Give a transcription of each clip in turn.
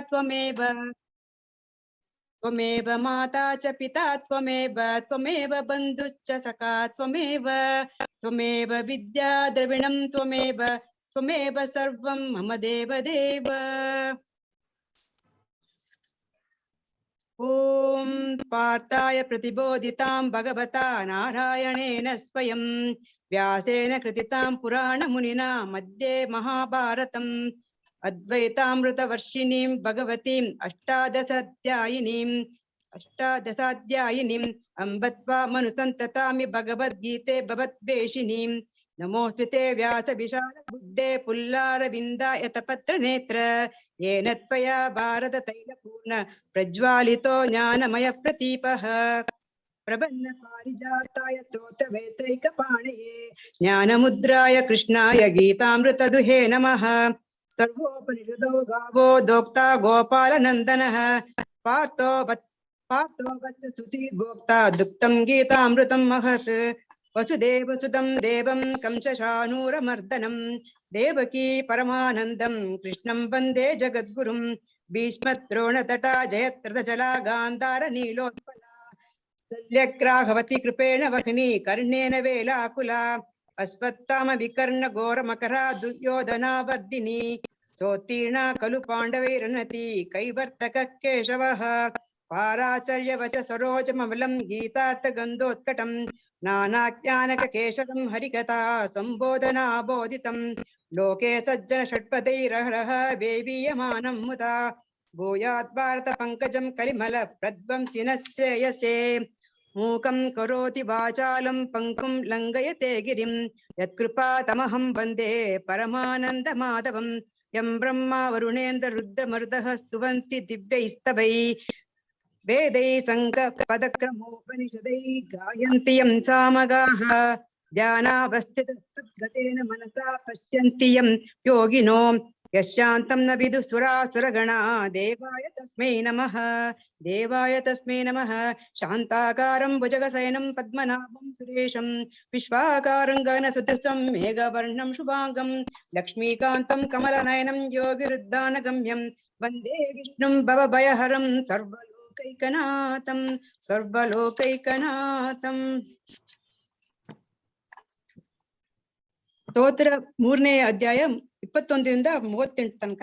त्वमेव त्वमेव माता च पिता त्वमेव त्वमेव बन्धुश्च सखा त्वमेव त्वमेव विद्या द्रविणं त्वमेव त्वमेव सर्वं मम देवदेव। ॐ पार्थाय प्रतिबोधितां भगवता नारायणेन स्वयं व्यासेन कृतितां पुराणमुनिना मध्ये महाभारतम् अद्वैतामृतवर्षिणीं भगवतीम् अष्टादशाध्यायिनीम् अम्ब त्वामनुसन्ततामि भगवद्गीते भवद्वेषिणीम्। नमोऽस्तु ते व्यास विशाल बुद्धे पुल्लारविन्दायतपत्रनेत्र येन त्वया भारत तैलपूर्ण प्रज्वालितो ज्ञानमय प्रदीपः प्रबन्न पारिजाताय स्तोत्रवेत्रैकपाणये ज्ञानमुद्राय कृष्णाय गीतामृतदुहे नमः। सर्वोपनिषदो गावो दोक्ता गोपालनन्दनः पार्थो वत्स स्तुतिर्भोक्ता दुक्तं गीतामृतं महत्। वसुदेवसुतं देवं कंसशानूरमर्दनं देवकी परमानन्दं कृष्णं वन्दे जगद्गुरुं। भीष्मद्रोणतटा जयत्रतजला गान्धार नीलोत्पला शल्यग्राहवती कृपेण वह्नि कर्णेन वेलाकुला अश्वत्थाम विकर्ण घोरमकरा दुर्योधनावर्दिनी सोत्तीर्णा खलु पाण्डवैरनति कैवर्तक केशवः पाराचर्यवच सरोजममलं गीतार्थगन्धोत्कटं नानाज्ञानक केशवं हरिकथा संबोधना बोधितं लोके सज्जन षट्पदैरहरः वेवीयमानं मुदा भूयात् भारत पंकजं कलिमल प्रध्वंसिनः श्रेयसे। मूकं करोति वाचालं पंकुं लंघयते गिरिं यत्कृपातमहं वन्दे परमानन्दमाधवं। यं ब्रह्मा वरुणेन्द्र रुद्रमरुतः स्तुवन्ति दिव्यैस्तवैः वेदैः सङ्गपदक्रमोपनिषदैः गायन्ति यं सामगाः ध्यानावस्थितगतेन मनसा पश्यन्ति यं योगिनो यशान्तं न विदुसुरासुरगणा देवाय तस्मै नमः देवाय तस्मै नमः। शान्ताकारं भुजगशयनं पद्मनाभं सुरेशं विश्वाकारं गगनसदृशं मेघवर्णं शुभांगं लक्ष्मीकान्तं कमलनयनं योगिरुद्धानगम्यं वन्दे विष्णुं भवभयहरं सर्वलोकैकनाथं। ಸ್ತೋತ್ರ 3ನೇ ಅಧ್ಯಾಯ 21ರಿಂದ 38 ತನಕ.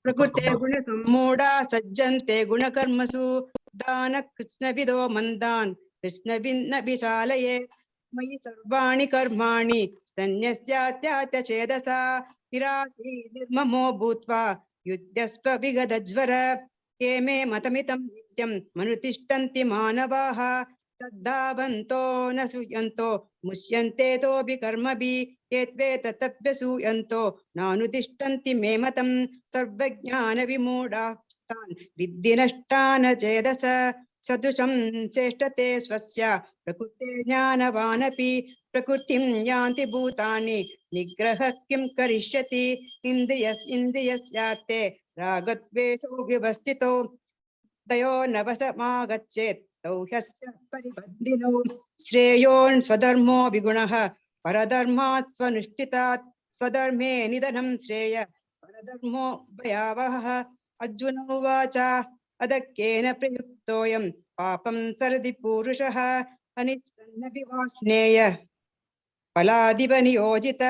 ಪ್ರಕೃತೆ ಗುಣ ಸಂಮೂಢ ಸಜ್ಜಂತೆ ಗುಣಕರ್ಮಸು ದಾನ ಕೃಷ್ಣವಿದೋ ಮಂದಾನ್ ಕೃಷ್ಣವಿನ್ನ ವಿಶಾಲಯೇ ಮಯಿ ಸರ್ವಾಣಿ ಕರ್ಮಾಣಿ ಸನ್ಯಸ್ಯಾತ್ಯಾತ್ಯ ಛೇದಸಾ ವಿರಾಸಿ ನಿರ್ಮಮೋ ಭೂತ್ವಾ ಯುದ್ಧಸ್ವ ವಿಗದಜ್ವರ ಕೇಮೇ ಮತಮಿತಂ ನಿತ್ಯಂ ಮನುತಿಷ್ಠಂತಿ ಮಾನವಾಃ श्रद्धावन्तो न सूयन्तो मुष्यन्ते तोऽपि कर्मभिः एत्वे ततप्यसूयन्तो नानुतिष्ठन्ति मे मतं सर्वज्ञानविमूढास्तान् विद्धि नष्टान् चेदस सदृशं चेष्टते स्वस्य प्रकृते ज्ञानवानपि प्रकृतिं यान्ति भूतानि निग्रहः किं करिष्यति इन्द्रियस्यार्थे रागद्वेषौ व्यवस्थितो तयो नवसमागच्छेत् तौह्यस्य परिबन्धिनो श्रेयोन् स्वधर्मो विगुणः परधर्मात् स्वनुष्ठितात् स्वधर्मे निधनं श्रेय परधर्मो भयावहः। अर्जुन उवाच अदक्केन प्रयुक्तोऽयं पापं सरति पूरुषः अनिच्छन्नपि वाष्णेय फलादिव नियोजित।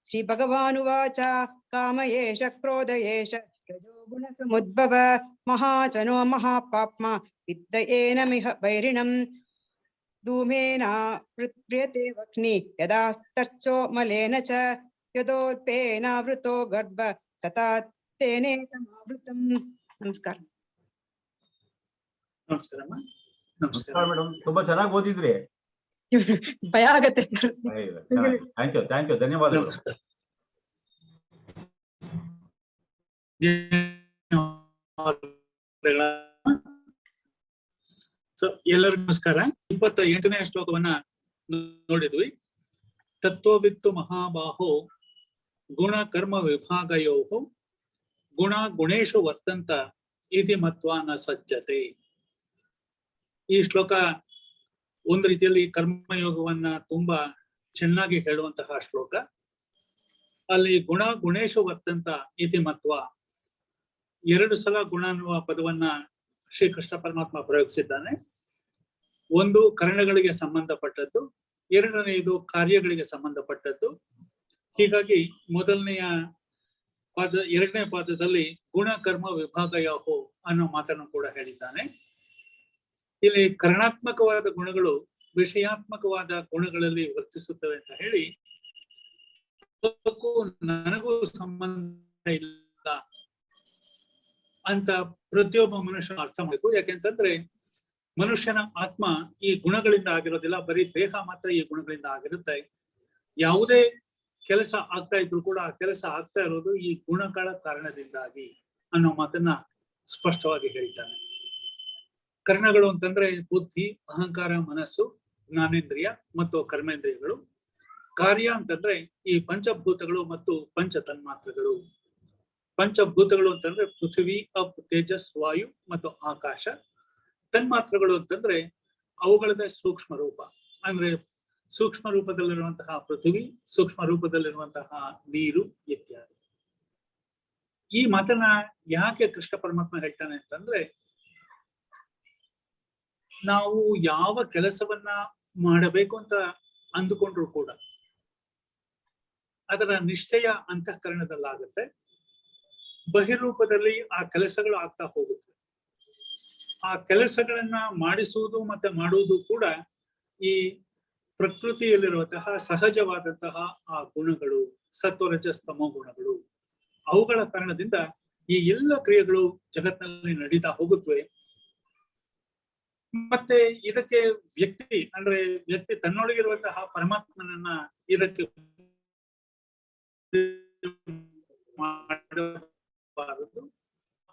श्रीभगवानुवाच काम एष क्रोध एष रजोगुणसमुद्भव महाचनो महापाप्मा विद्येन मिह वैरिणं धूमेन वृत्र्यते वह्नि यदा तर्चो मलेन च यदोल्पेनावृतो गर्भ तथा तेनेतमावृतं। नमस्कार. ನಮಸ್ಕಾರ ಮೇಡಮ್, ತುಂಬಾ ಚೆನ್ನಾಗಿ ಓದಿದ್ರಿ. ಭಯ ಆಗತ್ತೆ ಸರ್. ಥ್ಯಾಂಕ್ ಯು ಧನ್ಯವಾದಗಳು. ಎಲ್ಲರಿಗೂ ನಮಸ್ಕಾರ. 28ನೇ ಶ್ಲೋಕವನ್ನ ನೋಡಿದ್ವಿ. ತತ್ವವಿತ್ತು ಮಹಾಬಾಹೋ ಗುಣ ಕರ್ಮ ವಿಭಾಗಯೋ ಗುಣ ಗುಣೇಶು ವರ್ತಂತ ಇತಿ ಮತ್ವಾ ನ ಸಜ್ಜತೆ. ಈ ಶ್ಲೋಕ ಒಂದು ರೀತಿಯಲ್ಲಿ ಕರ್ಮಯೋಗವನ್ನ ತುಂಬಾ ಚೆನ್ನಾಗಿ ಹೇಳುವಂತಹ ಶ್ಲೋಕ. ಅಲ್ಲಿ ಗುಣ ಗುಣೇಶು ವರ್ತಂತ ಇತಿ ಮತ್ವ 2 ಸಲ ಗುಣ ಅನ್ನುವ ಪದವನ್ನ ಶ್ರೀಕೃಷ್ಣ ಪರಮಾತ್ಮ ಪ್ರಯೋಗಿಸಿದ್ದಾನೆ. ಒಂದು ಕರ್ಣಗಳಿಗೆ ಸಂಬಂಧಪಟ್ಟದ್ದು, ಎರಡನೆಯದು ಕಾರ್ಯಗಳಿಗೆ ಸಂಬಂಧಪಟ್ಟದ್ದು. ಹೀಗಾಗಿ ಮೊದಲನೆಯ ಪಾದ, ಎರಡನೇ ಪಾದದಲ್ಲಿ ಗುಣ ಕರ್ಮ ವಿಭಾಗಯೋಹೋ ಅನ್ನೋ ಮಾತನ್ನು ಕೂಡ ಹೇಳಿದ್ದಾನೆ. ಇಲ್ಲಿ ಕರ್ಣಾತ್ಮಕವಾದ ಗುಣಗಳು ವಿಷಯಾತ್ಮಕವಾದ ಗುಣಗಳಲ್ಲಿ ವರ್ತಿಸುತ್ತವೆ ಅಂತ ಹೇಳಿ, ನನಗೂ ಸಂಬಂಧ ಇಲ್ಲ ಅಂತ ಪ್ರತಿಯೊಬ್ಬ ಮನುಷ್ಯನ ಅರ್ಥ ಮಾಡಬೇಕು. ಯಾಕೆಂತಂದ್ರೆ ಮನುಷ್ಯನ ಆತ್ಮ ಈ ಗುಣಗಳಿಂದ ಆಗಿರೋದಿಲ್ಲ, ಬರೀ ದೇಹ ಮಾತ್ರ ಈ ಗುಣಗಳಿಂದ ಆಗಿರುತ್ತೆ. ಯಾವುದೇ ಕೆಲಸ ಆಗ್ತಾ ಇದ್ರು ಕೂಡ ಆ ಕೆಲಸ ಆಗ್ತಾ ಇರೋದು ಈ ಗುಣಗಳ ಕಾರಣದಿಂದಾಗಿ ಅನ್ನೋ ಮಾತನ್ನ ಸ್ಪಷ್ಟವಾಗಿ ಹೇಳ್ತಾನೆ. ಕರ್ಣಗಳು ಅಂತಂದ್ರೆ ಬುದ್ಧಿ, ಅಹಂಕಾರ, ಮನಸ್ಸು, ಜ್ಞಾನೇಂದ್ರಿಯ ಮತ್ತು ಕರ್ಮೇಂದ್ರಿಯಗಳು. ಕಾರ್ಯ ಅಂತಂದ್ರೆ ಈ ಪಂಚಭೂತಗಳು ಮತ್ತು ಪಂಚ ತನ್ಮಾತ್ರಗಳು. ಪಂಚಭೂತಗಳು ಅಂತಂದ್ರೆ ಪೃಥ್ವಿ, ಅಪ್, ತೇಜಸ್, ವಾಯು ಮತ್ತು ಆಕಾಶ. ತನ್ಮಾತ್ರಗಳು ಅಂತಂದ್ರೆ ಅವುಗಳದೇ ಸೂಕ್ಷ್ಮ ರೂಪ, ಅಂದ್ರೆ ಸೂಕ್ಷ್ಮ ರೂಪದಲ್ಲಿರುವಂತಹ ಪೃಥ್ವಿ, ಸೂಕ್ಷ್ಮ ರೂಪದಲ್ಲಿರುವಂತಹ ನೀರು ಇತ್ಯಾದಿ. ಈ ಮಾತನ್ನ ಯಾಕೆ ಕೃಷ್ಣ ಪರಮಾತ್ಮ ಹೇಳ್ತಾನೆ ಅಂತಂದ್ರೆ, ನಾವು ಯಾವ ಕೆಲಸವನ್ನ ಮಾಡಬೇಕು ಅಂತ ಅಂದುಕೊಂಡ್ರು ಕೂಡ ಅದರ ನಿಶ್ಚಯ ಅಂತಃಕರಣದಲ್ಲಾಗುತ್ತೆ. ಬಹಿರೂಪದಲ್ಲಿ ಆ ಕೆಲಸಗಳು ಆಗ್ತಾ ಹೋಗುತ್ತೆ. ಆ ಕೆಲಸಗಳನ್ನ ಮಾಡಿಸುವುದು ಮತ್ತೆ ಮಾಡುವುದು ಕೂಡ ಈ ಪ್ರಕೃತಿಯಲ್ಲಿರುವಂತಹ ಸಹಜವಾದಂತಹ ಆ ಗುಣಗಳು, ಸತ್ವರಜಸ್ತಮೋ ಗುಣಗಳು, ಅವುಗಳ ಕಾರಣದಿಂದ ಈ ಎಲ್ಲ ಕ್ರಿಯೆಗಳು ಜಗತ್ತಿನಲ್ಲಿ ನಡೀತಾ ಹೋಗುತ್ತವೆ. ಮತ್ತೆ ಇದಕ್ಕೆ ವ್ಯಕ್ತಿ ತನ್ನೊಳಗಿರುವಂತಹ ಪರಮಾತ್ಮನನ್ನ ಇದಕ್ಕೆ ಮಾಡಬಾರದು.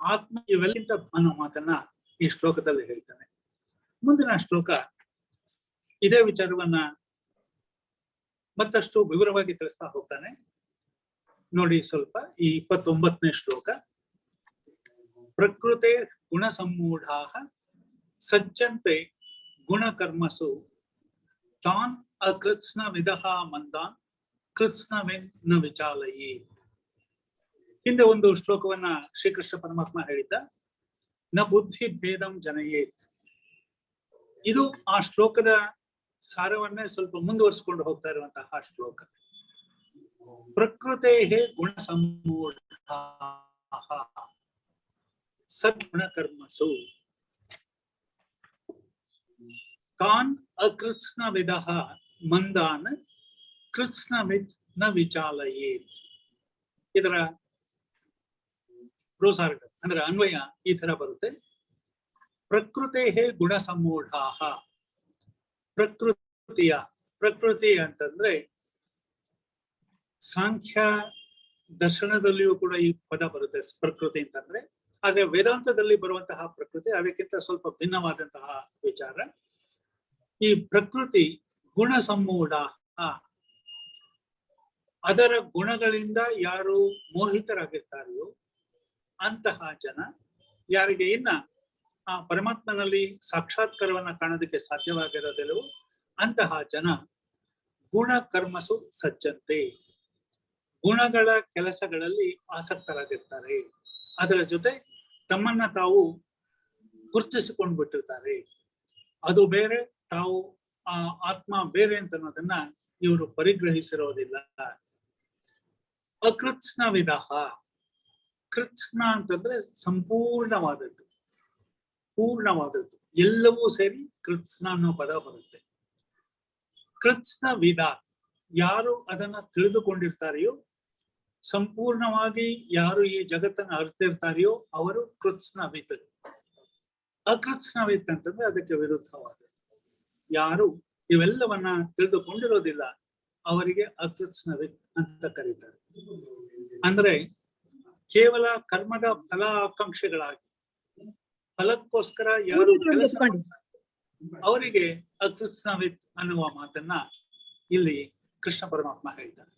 ಆತ್ಮ ಇವೆಲ್ಲಿಂದ ಅನ್ನೋ ಮಾತನ್ನ ಈ ಶ್ಲೋಕದಲ್ಲಿ ಹೇಳ್ತಾನೆ. ಮುಂದಿನ ಶ್ಲೋಕ ಇದೇ ವಿಚಾರವನ್ನ ಮತ್ತಷ್ಟು ವಿವರವಾಗಿ ತಿಳಿಸ್ತಾ ಹೋಗ್ತಾನೆ. ನೋಡಿ ಸ್ವಲ್ಪ ಈ 29ನೇ ಶ್ಲೋಕ. ಪ್ರಕೃತೆ ಗುಣ ಸಮ್ಮೂಢಾಃ ಸಜ್ಜಂತೆ ಗುಣಕರ್ಮಸು ತಾನ್ ಅಕೃತ್ಸ್ನ ವಿದಃ ಮಂದಾನ್ ಕೃತ್ಸ್ನವೆನ್ ನ ವಿಚಾಲಯೇ. ಹಿಂದೆ ಒಂದು ಶ್ಲೋಕವನ್ನ ಶ್ರೀಕೃಷ್ಣ ಪರಮಾತ್ಮ ಹೇಳಿದ್ದ, ನ ಬುದ್ಧಿ ಭೇದಂ ಜನಯೇತ್. ಇದು ಆ ಶ್ಲೋಕದ ಸಾರವನ್ನೇ ಸ್ವಲ್ಪ ಮುಂದುವರಿಸಿಕೊಂಡು ಹೋಗ್ತಾ ಇರುವಂತಹ ಶ್ಲೋಕ. ಪ್ರಕೃತೆ ಗುಣ ಸಮ್ಮೂಢಾಃ ಸದ್ಗುಣ ಕರ್ಮಸು ತಾನ್ ಅಕೃತ್ಸ್ನ ವಿದಃ ಮಂದಾನ್ ಕೃತ್ಸ್ನವಿತ್ ನ ವಿಚಾಲಯೇತ್. ಇದರ ಪ್ರೋಸಾರ್ಗ ಅಂದ್ರೆ ಅನ್ವಯ ಈ ತರ ಬರುತ್ತೆ. ಪ್ರಕೃತೆ ಗುಣ ಸಮ್ಮೂಢಾಃ. ಪ್ರಕೃತಿ ಅಂತಂದ್ರೆ ಸಾಂಖ್ಯ ದರ್ಶನದಲ್ಲಿಯೂ ಕೂಡ ಈ ಪದ ಬರುತ್ತೆ ಪ್ರಕೃತಿ ಅಂತಂದ್ರೆ. ಆದ್ರೆ ವೇದಾಂತದಲ್ಲಿ ಬರುವಂತಹ ಪ್ರಕೃತಿ ಅದಕ್ಕಿಂತ ಸ್ವಲ್ಪ ಭಿನ್ನವಾದಂತಹ ವಿಚಾರ. ಈ ಪ್ರಕೃತಿ ಗುಣ ಸಮ್ಮೂಢ, ಅದರ ಗುಣಗಳಿಂದ ಯಾರು ಮೋಹಿತರಾಗಿರ್ತಾರೆಯೋ ಅಂತಹ ಜನ, ಯಾರಿಗೆ ಇನ್ನ ಆ ಪರಮಾತ್ಮನಲ್ಲಿ ಸಾಕ್ಷಾತ್ಕಾರವನ್ನ ಕಾಣೋದಕ್ಕೆ ಸಾಧ್ಯವಾಗಿರೋದಿಲ್ಲವೋ ಅಂತಹ ಜನ ಗುಣ ಕರ್ಮಸು ಸಜ್ಜಂತೆ, ಗುಣಗಳ ಕೆಲಸಗಳಲ್ಲಿ ಆಸಕ್ತರಾಗಿರ್ತಾರೆ. ಅದರ ಜೊತೆ ತಮ್ಮನ್ನ ತಾವು ಗುರುತಿಸಿಕೊಂಡು ಬಿಟ್ಟಿರ್ತಾರೆ. ಅದು ಬೇರೆ, ತಾವು ಆ ಆತ್ಮ ಬೇರೆ ಅಂತ ಅನ್ನೋದನ್ನ ಇವರು ಪರಿಗ್ರಹಿಸಿರೋದಿಲ್ಲ. ಅಕೃತ್ಸ್ನ ವಿದಃ. ಕೃತ್ಸ್ನ ಅಂತಂದ್ರೆ ಸಂಪೂರ್ಣವಾದದ್ದು, ಪೂರ್ಣವಾದದ್ದು, ಎಲ್ಲವೂ ಸೇರಿ ಕೃತ್ಸ್ನ ಅನ್ನೋ ಪದ ಬರುತ್ತೆ. ಕೃತ್ಸ್ನ ವಿದ, ಯಾರು ಅದನ್ನ ತಿಳಿದುಕೊಂಡಿರ್ತಾರೆಯೋ, ಸಂಪೂರ್ಣವಾಗಿ ಯಾರು ಈ ಜಗತ್ತನ್ನು ಅರ್ತಿರ್ತಾರೆಯೋ ಅವರು ಕೃತ್ಸ್ನವಿತ್. ಅಕೃತ್ಸ್ನವಿತ್ ಅಂತಂದ್ರೆ ಅದಕ್ಕೆ ವಿರುದ್ಧವಾದದ್ದು. ಯಾರು ಇವೆಲ್ಲವನ್ನ ತಿಳಿದುಕೊಂಡಿರೋದಿಲ್ಲ ಅವರಿಗೆ ಅಕೃತ್ಸ್ನವಿತ್ ಅಂತ ಕರೀತಾರೆ. ಅಂದ್ರೆ ಕೇವಲ ಕರ್ಮದ ಫಲ ಆಕಾಂಕ್ಷೆಗಳಾಗಿ ಫಲಕ್ಕೋಸ್ಕರ ಯಾರು ಕೆಲಸ ಅವರಿಗೆ ಅಕೃತ್ಸ್ನವಿತ್ ಅನ್ನುವ ಮಾತನ್ನ ಇಲ್ಲಿ ಕೃಷ್ಣ ಪರಮಾತ್ಮ ಹೇಳ್ತಾರೆ.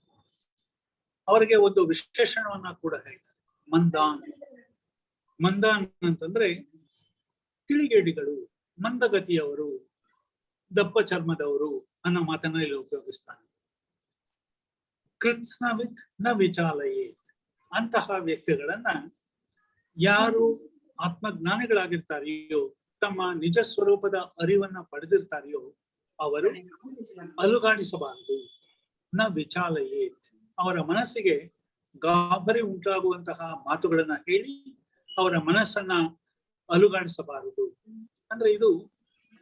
ಅವರಿಗೆ ಒಂದು ವಿಶೇಷಣವನ್ನ ಕೂಡ ಹೇಳ್ತಾರೆ, ಮಂದಾನ್. ಮಂದಾನ್ ಅಂತಂದ್ರೆ ತಿಳಿಗೇಡಿಗಳು, ಮಂದಗತಿಯವರು, ದಪ್ಪ ಚರ್ಮದವರು ಅನ್ನೋ ಮಾತನ್ನ ಇಲ್ಲಿ ಉಪಯೋಗಿಸ್ತಾನೆ. ಕೃತ್ಸ್ನವಿತ್ ನ ವಿಚಾಲಯೇತ್. ಅಂತಹ ವ್ಯಕ್ತಿಗಳನ್ನ ಯಾರು ಆತ್ಮಜ್ಞಾನಿಗಳಾಗಿರ್ತಾರೆಯೋ, ತಮ್ಮ ನಿಜ ಸ್ವರೂಪದ ಅರಿವನ್ನ ಪಡೆದಿರ್ತಾರೆಯೋ ಅವರು ಅಲುಗಾಡಿಸಬಾರದು. ನ ವಿಚಾಲಯೇತ್, ಅವರ ಮನಸ್ಸಿಗೆ ಗಾಬರಿ ಉಂಟಾಗುವಂತಹ ಮಾತುಗಳನ್ನ ಹೇಳಿ ಅವರ ಮನಸ್ಸನ್ನ ಅಲುಗಾಡಿಸಬಾರದು. ಅಂದ್ರೆ ಇದು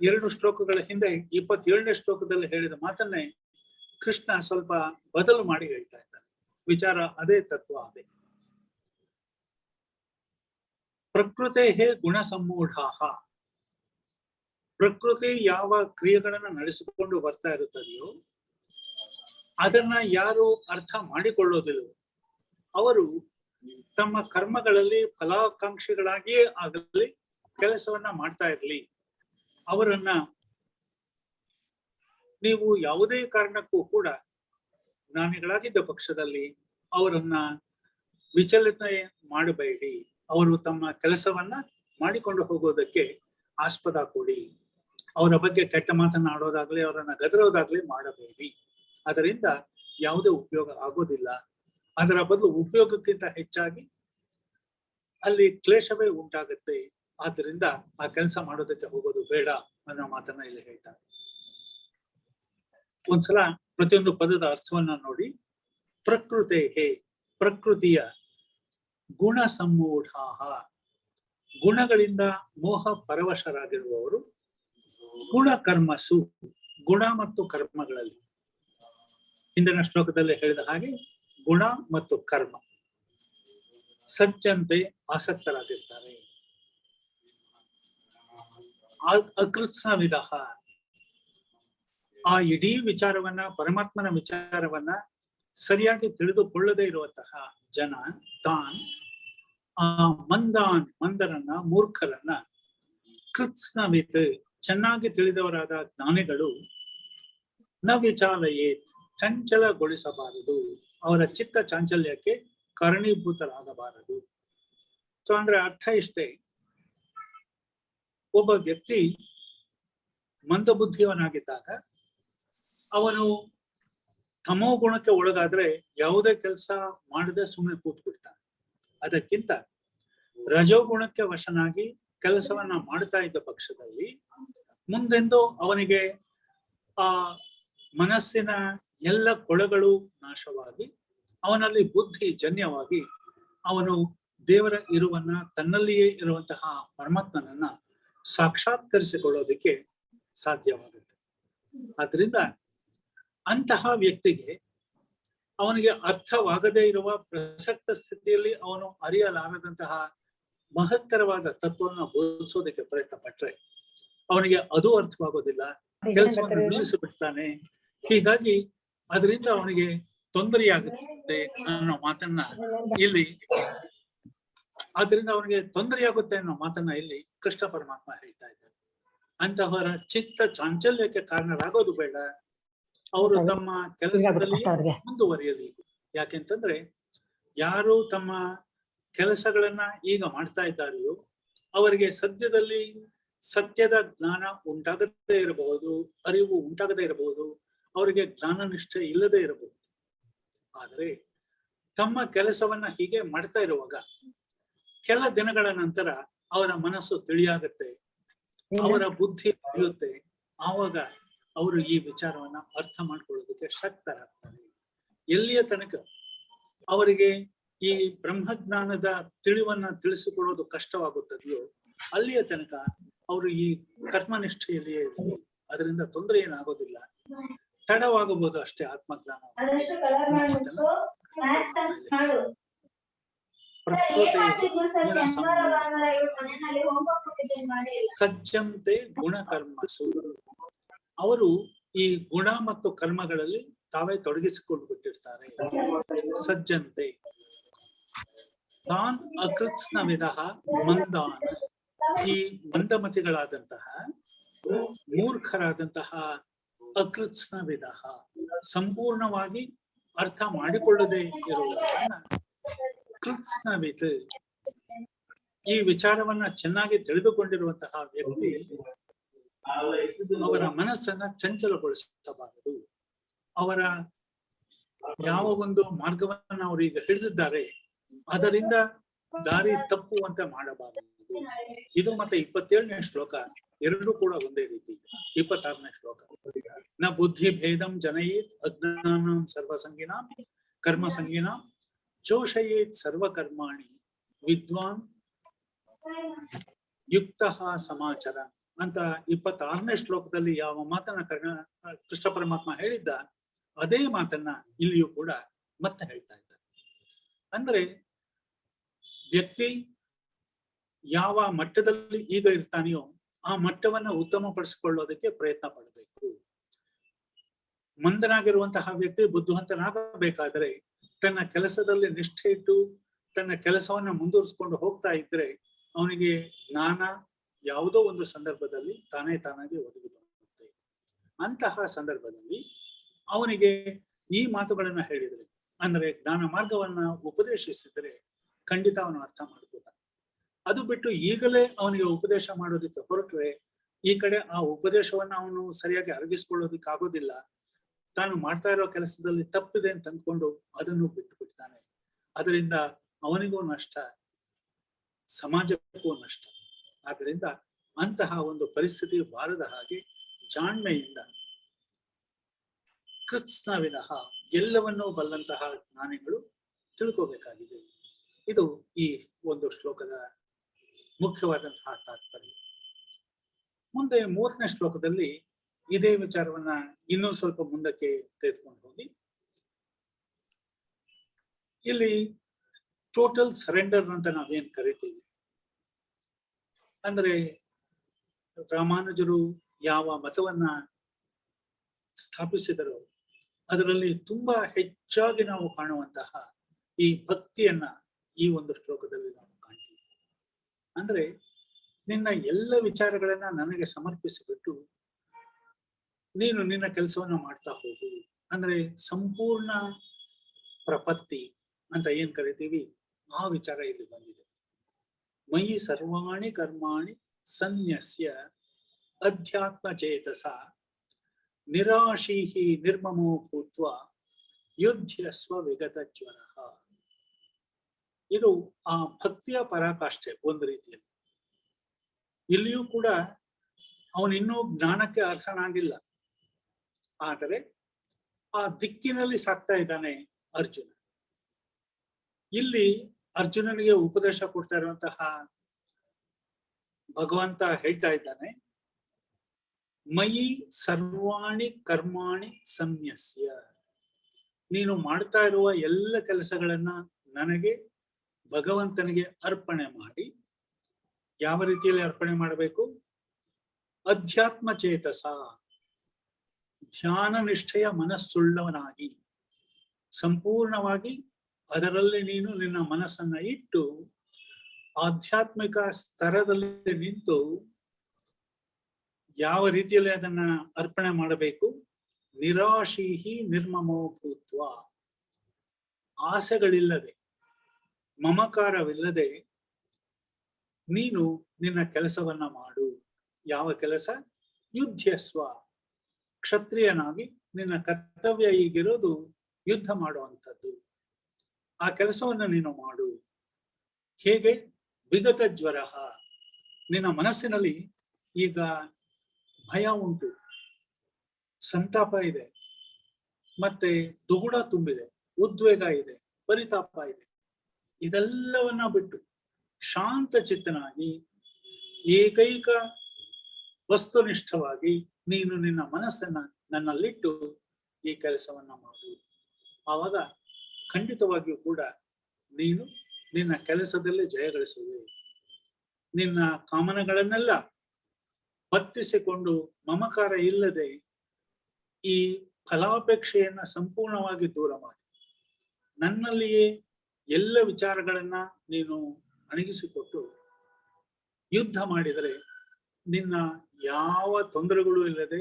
2 ಶ್ಲೋಕಗಳ ಹಿಂದೆ 27ನೇ ಶ್ಲೋಕದಲ್ಲಿ ಹೇಳಿದ ಮಾತನ್ನೇ ಕೃಷ್ಣ ಸ್ವಲ್ಪ ಬದಲು ಮಾಡಿ ಹೇಳ್ತಾ ಇದ್ದಾನೆ. ವಿಚಾರ ಅದೇ, ತತ್ವ ಅದೇ. ಪ್ರಕೃತೆ ಗುಣ ಸಮ್ಮೂಢಾಹ, ಪ್ರಕೃತಿ ಯಾವ ಕ್ರಿಯೆಗಳನ್ನ ನಡೆಸಿಕೊಂಡು ಬರ್ತಾ ಇರುತ್ತದೆಯೋ ಅದನ್ನ ಯಾರು ಅರ್ಥ ಮಾಡಿಕೊಳ್ಳೋದಿಲ್ಲವೋ ಅವರು ತಮ್ಮ ಕರ್ಮಗಳಲ್ಲಿ ಫಲಾಕಾಂಕ್ಷಿಗಳಾಗಿಯೇ ಆಗಲಿ ಕೆಲಸವನ್ನ ಮಾಡ್ತಾ ಇರಲಿ, ಅವರನ್ನ ನೀವು ಯಾವುದೇ ಕಾರಣಕ್ಕೂ ಕೂಡ ಜ್ಞಾನಿಗಳಾಗಿದ್ದ ಪಕ್ಷದಲ್ಲಿ ಅವರನ್ನ ವಿಚಲಿತ ಮಾಡಬೇಡಿ. ಅವರು ತಮ್ಮ ಕೆಲಸವನ್ನ ಮಾಡಿಕೊಂಡು ಹೋಗೋದಕ್ಕೆ ಆಸ್ಪದ ಕೊಡಿ. ಅವರ ಬಗ್ಗೆ ಕೆಟ್ಟ ಮಾತನಾಡೋದಾಗ್ಲಿ ಅವರನ್ನ ಗದರೋದಾಗ್ಲಿ ಮಾಡಬೇಡಿ. ಅದರಿಂದ ಯಾವುದೇ ಉಪಯೋಗ ಆಗೋದಿಲ್ಲ. ಅದರ ಬದಲು ಉಪಯೋಗಕ್ಕಿಂತ ಹೆಚ್ಚಾಗಿ ಅಲ್ಲಿ ಕ್ಲೇಶವೇ ಉಂಟಾಗುತ್ತೆ. ಆದ್ದರಿಂದ ಆ ಕೆಲಸ ಮಾಡೋದಕ್ಕೆ ಹೋಗೋದು ಬೇಡ ಅನ್ನೋ ಮಾತನ್ನ ಇಲ್ಲಿ ಹೇಳ್ತಾರೆ. ಒಂದ್ಸಲ ಪ್ರತಿಯೊಂದು ಪದದ ಅರ್ಥವನ್ನ ನೋಡಿ. ಪ್ರಕೃತೆ ಪ್ರಕೃತಿಯ ಗುಣ ಸಮ್ಮೂಢಾಹ, ಗುಣಗಳಿಂದ ಮೋಹ ಪರವಶರಾಗಿರುವವರು. ಗುಣ ಕರ್ಮಸು, ಗುಣ ಮತ್ತು ಕರ್ಮಗಳಲ್ಲಿ ಹಿಂದಿನ ಶ್ಲೋಕದಲ್ಲಿ ಹೇಳಿದ ಹಾಗೆ ಗುಣ ಮತ್ತು ಕರ್ಮ ಸಜ್ಜಂತೆ ಆಸಕ್ತರಾಗಿರ್ತಾರೆ. ಅಕೃತ್ಸ್ನವಿದ, ಆ ಇಡೀ ವಿಚಾರವನ್ನ, ಪರಮಾತ್ಮನ ವಿಚಾರವನ್ನ ಸರಿಯಾಗಿ ತಿಳಿದುಕೊಳ್ಳದೇ ಇರುವಂತಹ ಜನ ಆ ಮಂದರನ್ನ, ಮೂರ್ಖರನ್ನ ಕೃತ್ಸ್ನವಿತ್, ಚೆನ್ನಾಗಿ ತಿಳಿದವರಾದ ಜ್ಞಾನಿಗಳು ನ ವಿಚಾಲಯೇತ್, ಚಂಚಲಗೊಳಿಸಬಾರದು, ಅವರ ಚಿತ್ತ ಚಾಂಚಲ್ಯಕ್ಕೆ ಕಾರಣೀಭೂತರಾಗಬಾರದು. ಸೊ ಅಂದ್ರೆ ಅರ್ಥ ಇಷ್ಟೇ, ಒಬ್ಬ ವ್ಯಕ್ತಿ ಮಂದಬುದ್ಧಿಯವನಾಗಿದ್ದಾಗ ಅವನು ತಮೋ ಗುಣಕ್ಕೆ ಒಳಗಾದ್ರೆ ಯಾವುದೇ ಕೆಲಸ ಮಾಡದೆ ಸುಮ್ಮನೆ ಕೂತ್ಬಿಡ್ತಾನೆ. ಅದಕ್ಕಿಂತ ರಜೋಗುಣಕ್ಕೆ ವಶನಾಗಿ ಕೆಲಸವನ್ನ ಮಾಡ್ತಾ ಇದ್ದ ಪಕ್ಷದಲ್ಲಿ ಮುಂದೆಂದೋ ಅವನಿಗೆ ಆ ಮನಸ್ಸಿನ ಎಲ್ಲ ಕೊಳಗಳು ನಾಶವಾಗಿ ಅವನಲ್ಲಿ ಬುದ್ಧಿ ಜನ್ಯವಾಗಿ ಅವನು ದೇವರ ಇರುವನ್ನ, ತನ್ನಲ್ಲಿಯೇ ಇರುವಂತಹ ಪರಮಾತ್ಮನನ್ನ ಸಾಕ್ಷಾತ್ಕರಿಸಿಕೊಳ್ಳೋದಕ್ಕೆ ಸಾಧ್ಯವಾಗುತ್ತೆ. ಆದ್ರಿಂದ ಅಂತಹ ವ್ಯಕ್ತಿಗೆ ಅವನಿಗೆ ಅರ್ಥವಾಗದೇ ಇರುವ ಪ್ರಸಕ್ತ ಸ್ಥಿತಿಯಲ್ಲಿ ಅವನು ಅರಿಯಲಾರದಂತಹ ಮಹತ್ತರವಾದ ತತ್ವವನ್ನು ಬೋಧಿಸೋದಕ್ಕೆ ಪ್ರಯತ್ನ ಪಟ್ರೆ ಅವನಿಗೆ ಅದು ಅರ್ಥವಾಗೋದಿಲ್ಲ, ಕೆಲಸವನ್ನು ನಿಲ್ಲಿಸಿಬಿಡ್ತಾನೆ. ಹೀಗಾಗಿ ಅದರಿಂದ ಅವನಿಗೆ ತೊಂದರೆಯಾಗುತ್ತೆ ಅನ್ನೋ ಮಾತನ್ನ ಇಲ್ಲಿ ಕೃಷ್ಣ ಪರಮಾತ್ಮ ಹೇಳ್ತಾ ಇದ್ದಾರೆ. ಅಂತಹವರ ಚಿತ್ತ ಚಾಂಚಲ್ಯಕ್ಕೆ ಕಾರಣರಾಗೋದು ಬೇಡ. ಅವರು ತಮ್ಮ ಕೆಲಸದಲ್ಲಿ ಮುಂದುವರಿಯಲಿ. ಯಾಕೆಂತಂದ್ರೆ ಯಾರು ತಮ್ಮ ಕೆಲಸಗಳನ್ನ ಈಗ ಮಾಡ್ತಾ ಇದ್ದಾರೆಯೋ ಅವರಿಗೆ ಸದ್ಯದಲ್ಲಿ ಸತ್ಯದ ಜ್ಞಾನ ಉಂಟಾಗದೇ ಇರಬಹುದು, ಅರಿವು ಉಂಟಾಗದೇ ಇರಬಹುದು, ಅವರಿಗೆ ಜ್ಞಾನ ನಿಷ್ಠೆ ಇಲ್ಲದೆ ಇರಬಹುದು. ಆದರೆ ತಮ್ಮ ಕೆಲಸವನ್ನ ಹೀಗೆ ಮಾಡ್ತಾ ಇರುವಾಗ ಕೆಲ ದಿನಗಳ ನಂತರ ಅವರ ಮನಸ್ಸು ತಿಳಿಯಾಗುತ್ತೆ, ಅವರ ಬುದ್ಧಿ ತಿಳಿಯುತ್ತೆ. ಆವಾಗ ಅವರು ಈ ವಿಚಾರವನ್ನ ಅರ್ಥ ಮಾಡ್ಕೊಳ್ಳೋದಕ್ಕೆ ಶಕ್ತರಾಗ್ತಾರೆ. ಎಲ್ಲಿಯ ತನಕ ಅವರಿಗೆ ಈ ಬ್ರಹ್ಮಜ್ಞಾನದ ತಿಳಿವನ್ನ ತಿಳಿಸಿಕೊಡೋದು ಕಷ್ಟವಾಗುತ್ತದೆಯೋ ಅಲ್ಲಿಯ ತನಕ ಅವರು ಈ ಕರ್ಮನಿಷ್ಠೆಯಲ್ಲಿಯೇ ಇರಲಿ. ಅದರಿಂದ ತೊಂದರೆ ಏನಾಗೋದಿಲ್ಲ, ತಡವಾಗಬಹುದು ಅಷ್ಟೇ ಆತ್ಮಜ್ಞಾನ. ಸಜ್ಜಂತೆ ಗುಣ ಕರ್ಮಸು, ಅವರು ಈ ಗುಣ ಮತ್ತು ಕರ್ಮಗಳಲ್ಲಿ ತಾವೇ ತೊಡಗಿಸಿಕೊಂಡು ಬಿಟ್ಟಿರ್ತಾರೆ. ಸಜ್ಜಂತೆ ತಾನ್ ಅಕೃತ್ಸ್ನವಿದ ಮಂದಾನ, ಈ ಮಂದಮತಿಗಳಾದಂತಹ ಮೂರ್ಖರಾದಂತಹ ಅಕೃತ್ಸ್ನವಿದ, ಸಂಪೂರ್ಣವಾಗಿ ಅರ್ಥ ಮಾಡಿಕೊಳ್ಳದೆ ಇರುವುದನ್ನ ಕೃತ್ಸ್ನವಿತ್, ಈ ವಿಚಾರವನ್ನ ಚೆನ್ನಾಗಿ ತಿಳಿದುಕೊಂಡಿರುವಂತಹ ವ್ಯಕ್ತಿ ಅವರ ಮನಸ್ಸನ್ನ ಚಂಚಲಗೊಳಿಸಬಾರದು. ಅವರ ಯಾವ ಒಂದು ಮಾರ್ಗವನ್ನ ಅವರು ಈಗ ಹಿಡಿದಿದ್ದಾರೆ ಅದರಿಂದ ದಾರಿ ತಪ್ಪುವಂತೆ ಮಾಡಬಾರದು. ಇದು ಮತ್ತೆ 27ನೇ ಶ್ಲೋಕ ಎರಡೂ ಕೂಡ ಒಂದೇ ರೀತಿ. 26ನೇ ಶ್ಲೋಕ ನ ಬುದ್ಧಿ ಭೇದಂ ಜನಯೇತ್ ಅಜ್ಞಾನಂ ಸರ್ವಸಂಗಿನಾಂ ಕರ್ಮ ಸಂಗಿನಾಂ ಜೋಷಯೇತ್ ಸರ್ವಕರ್ಮಾಣಿ ವಿದ್ವಾನ್ ಯುಕ್ತ ಸಮಾಚಾರ ಅಂತ 26ನೇ ಶ್ಲೋಕದಲ್ಲಿ ಯಾವ ಮಾತನ್ನ ಕೃಷ್ಣ ಪರಮಾತ್ಮ ಹೇಳಿದ್ದ ಅದೇ ಮಾತನ್ನ ಇಲ್ಲಿಯೂ ಕೂಡ ಮತ್ತೆ ಹೇಳ್ತಾ ಇದ್ದಾರೆ. ಅಂದ್ರೆ ವ್ಯಕ್ತಿ ಯಾವ ಮಟ್ಟದಲ್ಲಿ ಈಗ ಇರ್ತಾನೆಯೋ ಆ ಮಟ್ಟವನ್ನ ಉತ್ತಮಪಡಿಸಿಕೊಳ್ಳೋದಕ್ಕೆ ಪ್ರಯತ್ನ ಪಡಬೇಕು. ಮಂದನಾಗಿರುವಂತಹ ವ್ಯಕ್ತಿ ಬುದ್ಧಿವಂತನಾಗಬೇಕಾದ್ರೆ ತನ್ನ ಕೆಲಸದಲ್ಲಿ ನಿಷ್ಠೆ ಇಟ್ಟು ತನ್ನ ಕೆಲಸವನ್ನ ಮುಂದುವರಿಸಿಕೊಂಡು ಹೋಗ್ತಾ ಇದ್ರೆ ಅವನಿಗೆ ಜ್ಞಾನ ಯಾವುದೋ ಒಂದು ಸಂದರ್ಭದಲ್ಲಿ ತಾನಾಗಿ ಒದಗಿ ಬರುತ್ತೆ. ಅಂತಹ ಸಂದರ್ಭದಲ್ಲಿ ಅವನಿಗೆ ಈ ಮಾತುಗಳನ್ನ ಹೇಳಿದ್ರೆ ಅಂದ್ರೆ ಜ್ಞಾನ ಮಾರ್ಗವನ್ನ ಉಪದೇಶಿಸಿದ್ರೆ ಖಂಡಿತ ಅವನು ಅರ್ಥ ಮಾಡ್ಕೋತಾನೆ. ಅದು ಬಿಟ್ಟು ಈಗಲೇ ಅವನಿಗೆ ಉಪದೇಶ ಮಾಡೋದಕ್ಕೆ ಹೊರಟ್ರೆ ಈ ಕಡೆ ಆ ಉಪದೇಶವನ್ನ ಅವನು ಸರಿಯಾಗಿ ಅರಗಿಸ್ಕೊಳ್ಳೋದಕ್ಕೆ ಆಗೋದಿಲ್ಲ. ತಾನು ಮಾಡ್ತಾ ಇರೋ ಕೆಲಸದಲ್ಲಿ ತಪ್ಪಿದೆ ಅಂತ ಅಂದ್ಕೊಂಡು ಅದನ್ನು ಬಿಟ್ಟು ಬಿಡ್ತಾನೆ. ಅದರಿಂದ ಅವನಿಗೂ ನಷ್ಟ, ಸಮಾಜಕ್ಕೂ ನಷ್ಟ. ಆದ್ರಿಂದ ಅಂತಹ ಒಂದು ಪರಿಸ್ಥಿತಿ ಬಾರದ ಹಾಗೆ ಜಾಣ್ಮೆಯಿಂದ ಕೃತ್ಸ್ನವಿನಃ ಎಲ್ಲವನ್ನೂ ಬಲ್ಲಂತಹ ಜ್ಞಾನಿಗಳು ತಿಳ್ಕೋಬೇಕಾಗಿದೆ. ಇದು ಈ ಒಂದು ಶ್ಲೋಕದ ಮುಖ್ಯವಾದಂತಹ ತಾತ್ಪರ್ಯ. ಮುಂದೆ 3ನೇ ಶ್ಲೋಕದಲ್ಲಿ ಇದೇ ವಿಚಾರವನ್ನ ಇನ್ನೂ ಸ್ವಲ್ಪ ಮುಂದಕ್ಕೆ ತೆಗೆದುಕೊಂಡು ಹೋಗಿ ಇಲ್ಲಿ ಟೋಟಲ್ ಸರೆಂಡರ್ ಅಂತ ನಾವೇನ್ ಕರಿತೀವಿ, ಅಂದ್ರೆ ರಾಮಾನುಜರು ಯಾವ ಮತವನ್ನ ಸ್ಥಾಪಿಸಿದರೋ ಅದರಲ್ಲಿ ತುಂಬಾ ಹೆಚ್ಚಾಗಿ ನಾವು ಕಾಣುವಂತಹ ಈ ಭಕ್ತಿಯನ್ನ ಈ ಒಂದು ಶ್ಲೋಕದಲ್ಲಿ ನಾವು ಕಾಣ್ತೀವಿ. ಅಂದ್ರೆ ನಿನ್ನ ಎಲ್ಲ ವಿಚಾರಗಳನ್ನ ನನಗೆ ಸಮರ್ಪಿಸಿಬಿಟ್ಟು ನೀನು ನಿನ್ನ ಕೆಲಸವನ್ನ ಮಾಡ್ತಾ ಹೋಗು. ಅಂದ್ರೆ ಸಂಪೂರ್ಣ ಪ್ರಪತ್ತಿ ಅಂತ ಏನ್ ಕರಿತೀವಿ ಆ ವಿಚಾರ ಇಲ್ಲಿ ಬಂದಿದೆ. ಮಯಿ ಸರ್ವಾಣಿ ಕರ್ಮಾಣಿ ಸನ್ಯಸ್ಯ ಅಧ್ಯಾತ್ಮ ಚೇತಸ ನಿರಾಶೀಹಿ ನಿರ್ಮಮೋ ಭೂತ್ವ ಯುದ್ಧಸ್ವ ವಿಗತ ಜ್ವರ. ಇದು ಆ ಭಕ್ತಿಯ ಪರಾಕಾಷ್ಠೆ ಒಂದು ರೀತಿಯಲ್ಲಿ. ಇಲ್ಲಿಯೂ ಕೂಡ ಅವನಿನ್ನೂ ಜ್ಞಾನಕ್ಕೆ ಅರ್ಹನಾಗಿಲ್ಲ, ಆದರೆ ಆ ದಿಕ್ಕಿನಲ್ಲಿ ಸಾಕ್ತಾ ಇದ್ದಾನೆ ಅರ್ಜುನ. ಇಲ್ಲಿ ಅರ್ಜುನನಿಗೆ ಉಪದೇಶ ಕೊಡ್ತಾ ಇರುವಂತಹ ಭಗವಂತ ಹೇಳ್ತಾ ಇದ್ದಾನೆ, ಮಯಿ ಸರ್ವಾಣಿ ಕರ್ಮಾಣಿ ಸನ್ಯಸ್ಯ. ನೀನು ಮಾಡ್ತಾ ಇರುವ ಎಲ್ಲ ಕೆಲಸಗಳನ್ನ ನನಗೆ ಭಗವಂತನಿಗೆ ಅರ್ಪಣೆ ಮಾಡಿ. ಯಾವ ರೀತಿಯಲ್ಲಿ ಅರ್ಪಣೆ ಮಾಡಬೇಕು? ಅಧ್ಯಾತ್ಮ ಚೇತಸ, ಧ್ಯಾನ ನಿಷ್ಠೆಯ ಮನಸ್ಸುಳ್ಳವನಾಗಿ ಸಂಪೂರ್ಣವಾಗಿ ಅದರಲ್ಲಿ ನೀನು ನಿನ್ನ ಮನಸ್ಸನ್ನ ಇಟ್ಟು ಆಧ್ಯಾತ್ಮಿಕ ಸ್ತರದಲ್ಲಿ ನಿಂತು ಯಾವ ರೀತಿಯಲ್ಲಿ ಅದನ್ನ ಅರ್ಪಣೆ ಮಾಡಬೇಕು? ನಿರಾಶೀಹಿ ನಿರ್ಮಮೋ ಭೂತ್ವ, ಆಸೆಗಳಿಲ್ಲದೆ ಮಮಕಾರವಿಲ್ಲದೆ ನೀನು ನಿನ್ನ ಕೆಲಸವನ್ನ ಮಾಡು. ಯಾವ ಕೆಲಸ? ಯುದ್ಧಸ್ವ, ಕ್ಷತ್ರಿಯನಾಗಿ ನಿನ್ನ ಕರ್ತವ್ಯ ಈಗಿರೋದು ಯುದ್ಧ ಮಾಡುವಂಥದ್ದು. ಆ ಕೆಲಸವನ್ನ ನೀನು ಮಾಡು. ಹೇಗೆ? ವಿಗತ ಜ್ವರ, ನಿನ್ನ ಮನಸ್ಸಿನಲ್ಲಿ ಈಗ ಭಯ ಉಂಟು, ಸಂತಾಪ ಇದೆ, ಮತ್ತೆ ದುಗುಡ ತುಂಬಿದೆ, ಉದ್ವೇಗ ಇದೆ, ಪರಿತಾಪ ಇದೆ. ಇದೆಲ್ಲವನ್ನ ಬಿಟ್ಟು ಶಾಂತ ಚಿತ್ತನಾಗಿ ಏಕೈಕ ವಸ್ತುನಿಷ್ಠವಾಗಿ ನೀನು ನಿನ್ನ ಮನಸ್ಸನ್ನ ನನ್ನಲ್ಲಿಟ್ಟು ಈ ಕೆಲಸವನ್ನ ಮಾಡು. ಆವಾಗ ಖಂಡಿತವಾಗಿಯೂ ಕೂಡ ನೀನು ನಿನ್ನ ಕೆಲಸದಲ್ಲಿ ಜಯಗಳಿಸುವೆ. ನಿನ್ನ ಕಾಮನೆಗಳನ್ನೆಲ್ಲ ಬತ್ತಿಸಿಕೊಂಡು ಮಮಕಾರ ಇಲ್ಲದೆ ಈ ಫಲಾಪೇಕ್ಷೆಯನ್ನ ಸಂಪೂರ್ಣವಾಗಿ ದೂರ ಮಾಡಿ ನನ್ನಲ್ಲಿಯೇ ಎಲ್ಲ ವಿಚಾರಗಳನ್ನ ನೀನು ಅಣಗಿಸಿಕೊಟ್ಟು ಯುದ್ಧ ಮಾಡಿದರೆ ನಿನ್ನ ಯಾವ ತೊಂದರೆಗಳು ಇಲ್ಲದೆ,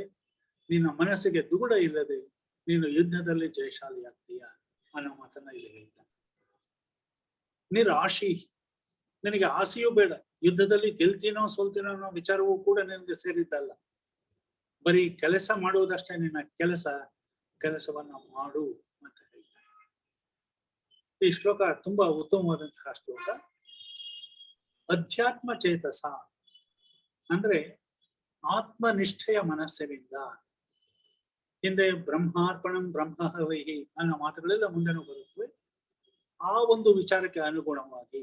ನಿನ್ನ ಮನಸ್ಸಿಗೆ ದುಗುಡ ಇಲ್ಲದೆ ನೀನು ಯುದ್ಧದಲ್ಲಿ ಜಯಶಾಲಿಯಾಗ್ತೀಯ ಅನ್ನೋ ಮಾತನ್ನ ಇಲ್ಲಿ ಹೇಳ್ತಾನೆ. ನಿರಾಶಿ, ನಿನಗೆ ಆಸೆಯೂ ಬೇಡ. ಯುದ್ಧದಲ್ಲಿ ಗೆಲ್ತೀನೋ ಸೋಲ್ತೀನೋ ಅನ್ನೋ ವಿಚಾರವೂ ಕೂಡ ನಿನಗೆ ಸೇರಿದ್ದಲ್ಲ. ಬರೀ ಕೆಲಸ ಮಾಡುವುದಷ್ಟೇ ನಿನ್ನ ಕೆಲಸವನ್ನ ಮಾಡು ಅಂತ ಹೇಳ್ತಾನೆ. ಈ ಶ್ಲೋಕ ತುಂಬಾ ಉತ್ತಮವಾದಂತಹ ಶ್ಲೋಕ. ಅಧ್ಯಾತ್ಮ ಚೇತಸ ಅಂದ್ರೆ ಆತ್ಮನಿಷ್ಠೆಯ ಮನಸ್ಸಿನಿಂದ, ಹಿಂದೆ ಬ್ರಹ್ಮಾರ್ಪಣಂ ಬ್ರಹ್ಮಹವೈಹಿ ಅನ್ನೋ ಮಾತುಗಳೆಲ್ಲ ಮುಂದೆನೂ ಬರುತ್ತವೆ. ಆ ಒಂದು ವಿಚಾರಕ್ಕೆ ಅನುಗುಣವಾಗಿ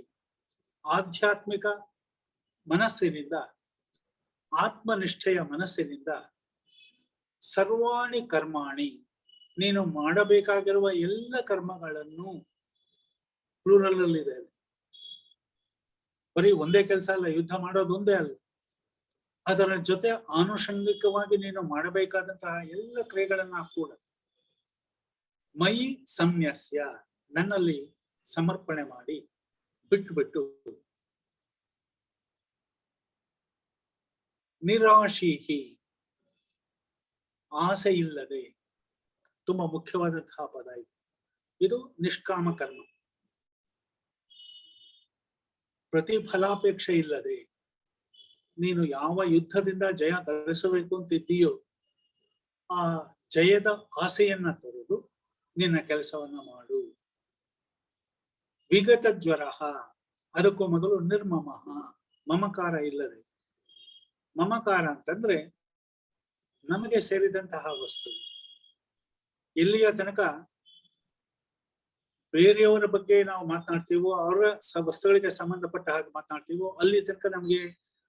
ಆಧ್ಯಾತ್ಮಿಕ ಮನಸ್ಸಿನಿಂದ, ಆತ್ಮನಿಷ್ಠೆಯ ಮನಸ್ಸಿನಿಂದ ಸರ್ವಾಣಿ ಕರ್ಮಾಣಿ, ನೀನು ಮಾಡಬೇಕಾಗಿರುವ ಎಲ್ಲ ಕರ್ಮಗಳನ್ನು, ಪ್ಲೂರಲ್ ಅಲ್ಲಿ ಇದೆ, ಬರೀ ಒಂದೇ ಕೆಲಸ ಅಲ್ಲ, ಯುದ್ಧ ಮಾಡೋದು ಒಂದೇ ಅಲ್ಲ, ಅದರ ಜೊತೆ ಆನುಷಂಗಿಕವಾಗಿ ನೀನು ಮಾಡಬೇಕಾದಂತಹ ಎಲ್ಲ ಕ್ರಿಯೆಗಳನ್ನ ಕೂಡ ಮೈ ಸಂನ್ಯಸ್ಯ, ನನ್ನಲ್ಲಿ ಸಮರ್ಪಣೆ ಮಾಡಿ ಬಿಟ್ಟು ನಿರಾಶೀಹಿ, ಆಸೆ ಇಲ್ಲದೆ, ತುಂಬಾ ಮುಖ್ಯವಾದಂತಹ ಪದ ಇದು. ಇದು ನಿಷ್ಕಾಮ ಕರ್ಮ, ಪ್ರತಿಫಲಾಪೇಕ್ಷೆ ಇಲ್ಲದೆ ನೀನು ಯಾವ ಯುದ್ಧದಿಂದ ಜಯ ಗಳಿಸಬೇಕು ಅಂತಿದ್ದೀಯೋ ಆ ಜಯದ ಆಸೆಯನ್ನ ತೊರೆದು ನಿನ್ನ ಕೆಲಸವನ್ನ ಮಾಡು. ವಿಗತ ಜ್ವರ, ಅದಕ್ಕೂ ಮೊದಲು ನಿರ್ಮಮ, ಮಮಕಾರ ಇಲ್ಲದೆ. ಮಮಕಾರ ಅಂತಂದ್ರೆ ನಮಗೆ ಸೇರಿದಂತಹ ವಸ್ತು. ಇಲ್ಲಿಯ ತನಕ ಬೇರೆಯವರ ಬಗ್ಗೆ ನಾವು ಮಾತನಾಡ್ತೀವೋ, ಅವರ ವಸ್ತುಗಳಿಗೆ ಸಂಬಂಧಪಟ್ಟ ಹಾಗೆ ಮಾತನಾಡ್ತೀವೋ, ಅಲ್ಲಿ ತನಕ ನಮ್ಗೆ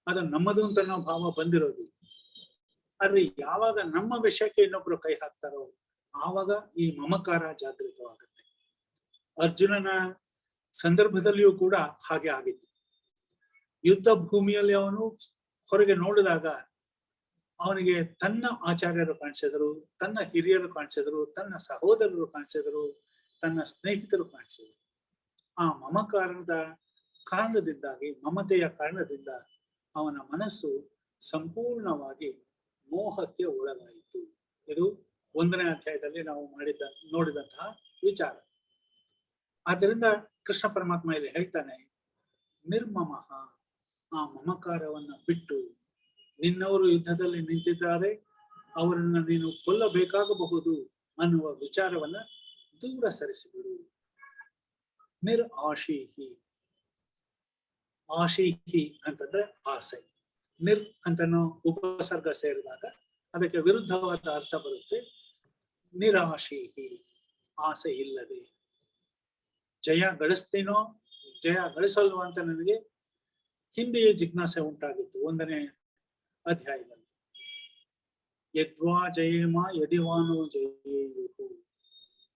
ಅದು ನಮ್ಮದು ಅಂತ ನಾವು ಭಾವ ಬಂದಿರೋದಿಲ್ಲ. ಆದ್ರೆ ಯಾವಾಗ ನಮ್ಮ ವಿಷಯಕ್ಕೆ ಇನ್ನೊಬ್ರು ಕೈ ಹಾಕ್ತಾರೋ ಆವಾಗ ಈ ಮಮಕಾರ ಜಾಗೃತವಾಗುತ್ತೆ. ಅರ್ಜುನನ ಸಂದರ್ಭದಲ್ಲಿಯೂ ಕೂಡ ಹಾಗೆ ಆಗಿತ್ತು. ಯುದ್ಧ ಭೂಮಿಯಲ್ಲಿ ಅವನು ಹೊರಗೆ ನೋಡಿದಾಗ ಅವನಿಗೆ ತನ್ನ ಆಚಾರ್ಯರು ಕಾಣಿಸಿದರು, ತನ್ನ ಹಿರಿಯರು ಕಾಣಿಸಿದರು, ತನ್ನ ಸಹೋದರರು ಕಾಣಿಸಿದರು, ತನ್ನ ಸ್ನೇಹಿತರು ಕಾಣಿಸಿದರು. ಆ ಮಮಕಾರದ ಕಾರಣದಿಂದಾಗಿ, ಮಮತೆಯ ಕಾರಣದಿಂದ ಅವನ ಮನಸ್ಸು ಸಂಪೂರ್ಣವಾಗಿ ಮೋಹಕ್ಕೆ ಒಳಗಾಯಿತು. ಇದು 1ನೇ ಅಧ್ಯಾಯದಲ್ಲಿ ನಾವು ನೋಡಿದಂತಹ ವಿಚಾರ. ಆದ್ದರಿಂದ ಕೃಷ್ಣ ಪರಮಾತ್ಮ ಇಲ್ಲಿ ಹೇಳ್ತಾನೆ, ನಿರ್ಮಮಃ, ಆ ಮಮಕಾರವನ್ನ ಬಿಟ್ಟು, ನಿನ್ನವರು ಯುದ್ಧದಲ್ಲಿ ನಿಂತಿದ್ದಾರೆ, ಅವರನ್ನ ನೀನು ಕೊಲ್ಲಬೇಕಾಗಬಹುದು ಅನ್ನುವ ವಿಚಾರವನ್ನ ದೂರ ಸರಿಸಿಬಿಡು. ಆಶೀಹಿ, ಆಶೀಹಿ ಅಂತಂದ್ರೆ ಆಸೆ. ನಿರ್ ಅಂತನೋ ಉಪಸರ್ಗ ಸೇರಿದಾಗ ಅದಕ್ಕೆ ವಿರುದ್ಧವಾದ ಅರ್ಥ ಬರುತ್ತೆ. ನಿರಾಶೀಹಿ, ಆಸೆ ಇಲ್ಲದೆ. ಜಯ ಗಳಿಸ್ತೀನೋ ಜಯ ಗಳಿಸಲ್ವ ಅಂತ ನನಗೆ ಹಿಂದೆಯೇ ಜಿಜ್ಞಾಸೆ ಉಂಟಾಗಿತ್ತು 1ನೇ ಅಧ್ಯಾಯದಲ್ಲಿ. ಯದ್ವಾ ಜಯೇಮ ಯದಿವಾನೋ ಜಯೇಯುಹು.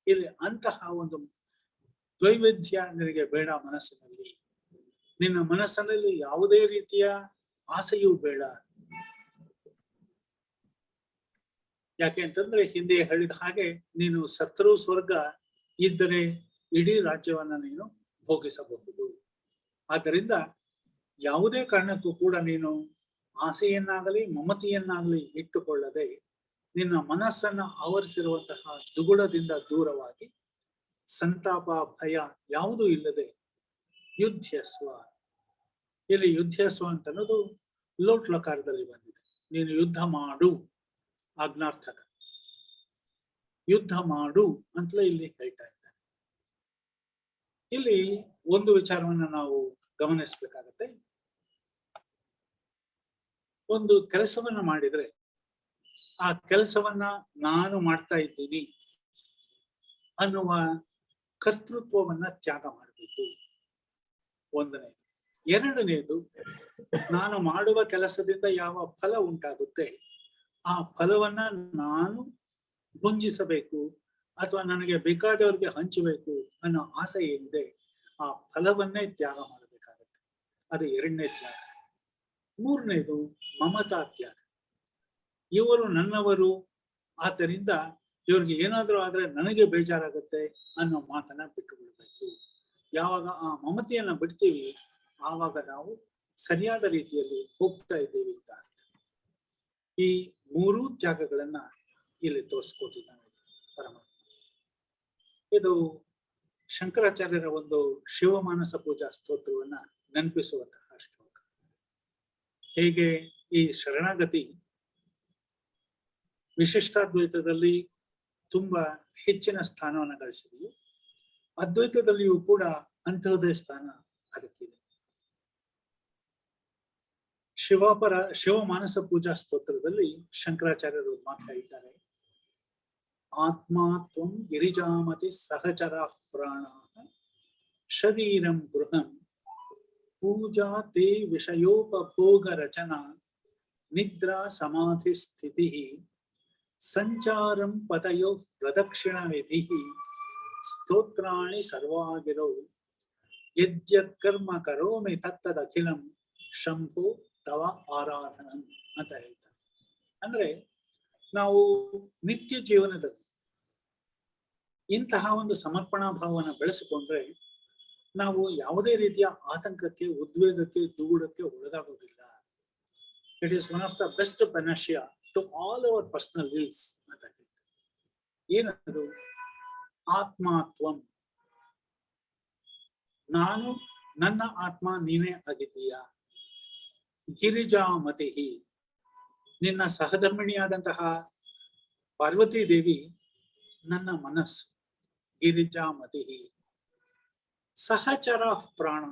ಇಲ್ಲಿ ಅಂತಹ ಒಂದು ದ್ವೈವಿಧ್ಯ ನಿನಗೆ ಬೇಡ ಮನಸ್ಸಿನಲ್ಲಿ. ನಿನ್ನ ಮನಸ್ಸಿನಲ್ಲಿ ಯಾವುದೇ ರೀತಿಯ ಆಸೆಯೂ ಬೇಡ. ಯಾಕೆ ಅಂತಂದ್ರೆ ಹಿಂದೆ ಹೇಳಿದ ಹಾಗೆ, ನೀನು ಸತ್ರು ಸ್ವರ್ಗ ಇದ್ದರೆ ಇಡೀ ರಾಜ್ಯವನ್ನ ನೀನು ಭೋಗಿಸಬಹುದು. ಆದ್ದರಿಂದ ಯಾವುದೇ ಕಾರಣಕ್ಕೂ ಕೂಡ ನೀನು ಆಸೆಯನ್ನಾಗಲಿ ಮಮತೆಯನ್ನಾಗಲಿ ಇಟ್ಟುಕೊಳ್ಳದೆ, ನಿನ್ನ ಮನಸ್ಸನ್ನ ಆವರಿಸಿರುವಂತಹ ದುಗುಡದಿಂದ ದೂರವಾಗಿ, ಸಂತಾಪ ಭಯ ಯಾವುದೂ ಇಲ್ಲದೆ ಯುದ್ಧಸ್ವ. ಇಲ್ಲಿ ಯುದ್ಧಸ್ವ ಅಂತ ಅನ್ನೋದು ಲೋಟ್ ಲಕಾರದಲ್ಲಿ ಬಂದಿದೆ. ನೀನು ಯುದ್ಧ ಮಾಡು, ಆಜ್ಞಾರ್ಥಕ. ಯುದ್ಧ ಮಾಡು ಅಂತಲೇ ಇಲ್ಲಿ ಹೇಳ್ತಾ ಇದ್ದಾನೆ. ಇಲ್ಲಿ ಒಂದು ವಿಚಾರವನ್ನ ನಾವು ಗಮನಿಸಬೇಕಾಗತ್ತೆ. ಒಂದು ಕೆಲಸವನ್ನ ಮಾಡಿದ್ರೆ ಆ ಕೆಲಸವನ್ನ ನಾನು ಮಾಡ್ತಾ ಇದ್ದೀನಿ ಅನ್ನುವ ಕರ್ತೃತ್ವವನ್ನ ತ್ಯಾಗ ಮಾಡಬೇಕು, 1ನೇದು. 2ನೇದು, ನಾನು ಮಾಡುವ ಕೆಲಸದಿಂದ ಯಾವ ಫಲ ಉಂಟಾಗುತ್ತೆ ಆ ಫಲವನ್ನ ನಾನು ಭುಂಜಿಸಬೇಕು ಅಥವಾ ನನಗೆ ಬೇಕಾದವರಿಗೆ ಹಂಚಬೇಕು ಅನ್ನೋ ಆಸೆ ಏನಿದೆ ಆ ಫಲವನ್ನೇ ತ್ಯಾಗ ಮಾಡಬೇಕಾಗತ್ತೆ. ಅದು 2ನೇ ತ್ಯಾಗ. 3ನೇದು ಮಮತಾ ತ್ಯಾಗ. ಇವರು ನನ್ನವರು, ಆದ್ದರಿಂದ ಇವ್ರಿಗೆ ಏನಾದ್ರೂ ಆದ್ರೆ ನನಗೆ ಬೇಜಾರಾಗುತ್ತೆ ಅನ್ನೋ ಮಾತನ್ನ ಬಿಟ್ಟು ಬಿಡಬೇಕು. ಯಾವಾಗ ಆ ಮಮತೆಯನ್ನ ಬಿಡ್ತೀವಿ ಆವಾಗ ನಾವು ಸರಿಯಾದ ರೀತಿಯಲ್ಲಿ ಹೋಗ್ತಾ ಇದ್ದೀವಿ ಅಂತ ಅರ್ಥ. ಈ 3 ತ್ಯಾಗಗಳನ್ನ ಇಲ್ಲಿ ತೋರಿಸ್ಕೊಟ್ಟಿದ್ದಾನೆ ಪರಮಾತ್ಮ. ಇದು ಶಂಕರಾಚಾರ್ಯರ ಒಂದು ಶಿವಮಾನಸ ಪೂಜಾ ಸ್ತೋತ್ರವನ್ನ ನೆನಪಿಸುವಂತಹ ಶ್ಲೋಕ. ಹೇಗೆ ಈ ಶರಣಾಗತಿ ವಿಶಿಷ್ಟಾದ್ವೈತದಲ್ಲಿ ತುಂಬಾ ಹೆಚ್ಚಿನ ಸ್ಥಾನವನ್ನು ಗಳಿಸಿದೆಯೋ, ಅದ್ವೈತದಲ್ಲಿಯೂ ಕೂಡ ಅಂತಹದೇ ಸ್ಥಾನ ಅದಕ್ಕಿದೆ. ಶಿವಮಾನಸ ಪೂಜಾ ಸ್ತೋತ್ರದಲ್ಲಿ ಶಂಕರಾಚಾರ್ಯರು ಮಾತು ಹೇಳಿದ್ದಾರೆ, ಆತ್ಮಾ ತ್ವಂ ಗಿರಿಜಾಮತಿ ಸಹಚರ ಪ್ರಾಣ ಶರೀರಂ ಗೃಹಂ ಪೂಜಾ ತೇ ವಿಷಯೋಪಭೋಗ ರಚನಾ ನಿದ್ರಾ ಸಮಾಧಿ ಸ್ಥಿತಿ ಸಂಚಾರಂ ಪತಯೋ ಪ್ರದಕ್ಷಿಣ ವಿಧಿ ಸ್ತೋತ್ರಾಣಿ ಸರ್ವಾಗಿರೋ ಯದ್ಯತ್ ಕರ್ಮ ಕರೋಮಿ ತತ್ತದಖಿಲಂ ಶಂಭೋ ತವ ಆರಾಧನಂ ಅಂತ ಹೇಳ್ತಾರೆ. ಅಂದ್ರೆ ನಾವು ನಿತ್ಯ ಜೀವನದಲ್ಲಿ ಇಂತಹ ಒಂದು ಸಮರ್ಪಣಾ ಭಾವನ ಬೆಳೆಸಿಕೊಂಡ್ರೆ ನಾವು ಯಾವುದೇ ರೀತಿಯ ಆತಂಕಕ್ಕೆ, ಉದ್ವೇಗಕ್ಕೆ, ದುಗುಡಕ್ಕೆ ಒಳಗಾಗೋದಿಲ್ಲ. It is one of the best panacea to all our personal ills ಅಂತ ಹೇಳ್ತಾರೆ. ಏನದು? ಆತ್ಮಾತ್ವಂ, ನಾನು ನನ್ನ ಆತ್ಮ ನೀನೇ ಆಗಿದ್ದೀಯಾ. ಗಿರಿಜಾಮತಿ, ನಿನ್ನ ಸಹಧರ್ಮಿಣಿಯಾದಂತಹ ಪಾರ್ವತಿ ದೇವಿ ನನ್ನ ಮನಸ್ಸು. ಗಿರಿಜಾಮತಿ ಸಹಚರ ಪ್ರಾಣ,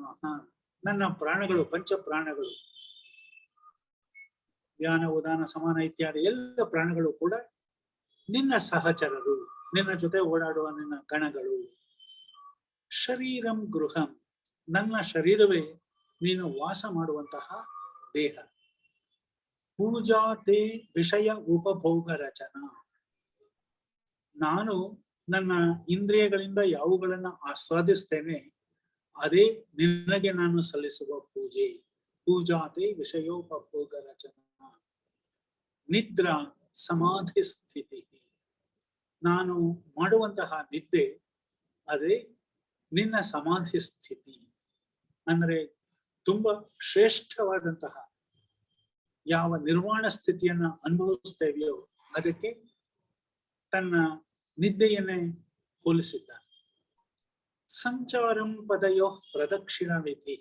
ನನ್ನ ಪ್ರಾಣಗಳು, ಪಂಚ ಪ್ರಾಣಗಳು, ವ್ಯಾನ ಉದಾನ ಸಮಾನ ಇತ್ಯಾದಿ ಎಲ್ಲ ಪ್ರಾಣಗಳು ಕೂಡ ನಿನ್ನ ಸಹಚರರು, ನಿನ್ನ ಜೊತೆ ಓಡಾಡುವ ನಿನ್ನ ಗಣಗಳು. ಶರೀರಂ ಗೃಹಂ, ನನ್ನ ಶರೀರವೇ ನೀನು ವಾಸ ಮಾಡುವಂತಹ ದೇಹ. ಪೂಜಾ ತೇ ವಿಷಯ ಉಪಭೋಗ ರಚನಾ, ನಾನು ನನ್ನ ಇಂದ್ರಿಯಗಳಿಂದ ಯಾವುಗಳನ್ನ ಆಸ್ವಾದಿಸ್ತೇನೆ ಅದೇ ನಿನಗೆ ನಾನು ಸಲ್ಲಿಸುವ ಪೂಜೆ. ಪೂಜಾತೆ ವಿಷಯೋಪಭೋಗ ರಚನಾ ನಿದ್ರಾ ಸಮಾಧಿ ಸ್ಥಿತಿ, ನಾನು ಮಾಡುವಂತಹ ನಿದ್ದೆ ಅದೇ ನಿನ್ನ ಸಮಾಧಿ ಸ್ಥಿತಿ. ಅಂದ್ರೆ ತುಂಬಾ ಶ್ರೇಷ್ಠವಾದಂತಹ ಯಾವ ನಿರ್ವಾಣ ಸ್ಥಿತಿಯನ್ನ ಅನುಭವಿಸ್ತೇವೆಯೋ ಅದಕ್ಕೆ ತನ್ನ ನಿದ್ದೆಯನ್ನೇ ಹೋಲಿಸಿದ್ದಾನೆ. ಸಂಚಾರಂ ಪದಯೋ ಪ್ರದಕ್ಷಿಣ ವಿಧಿ,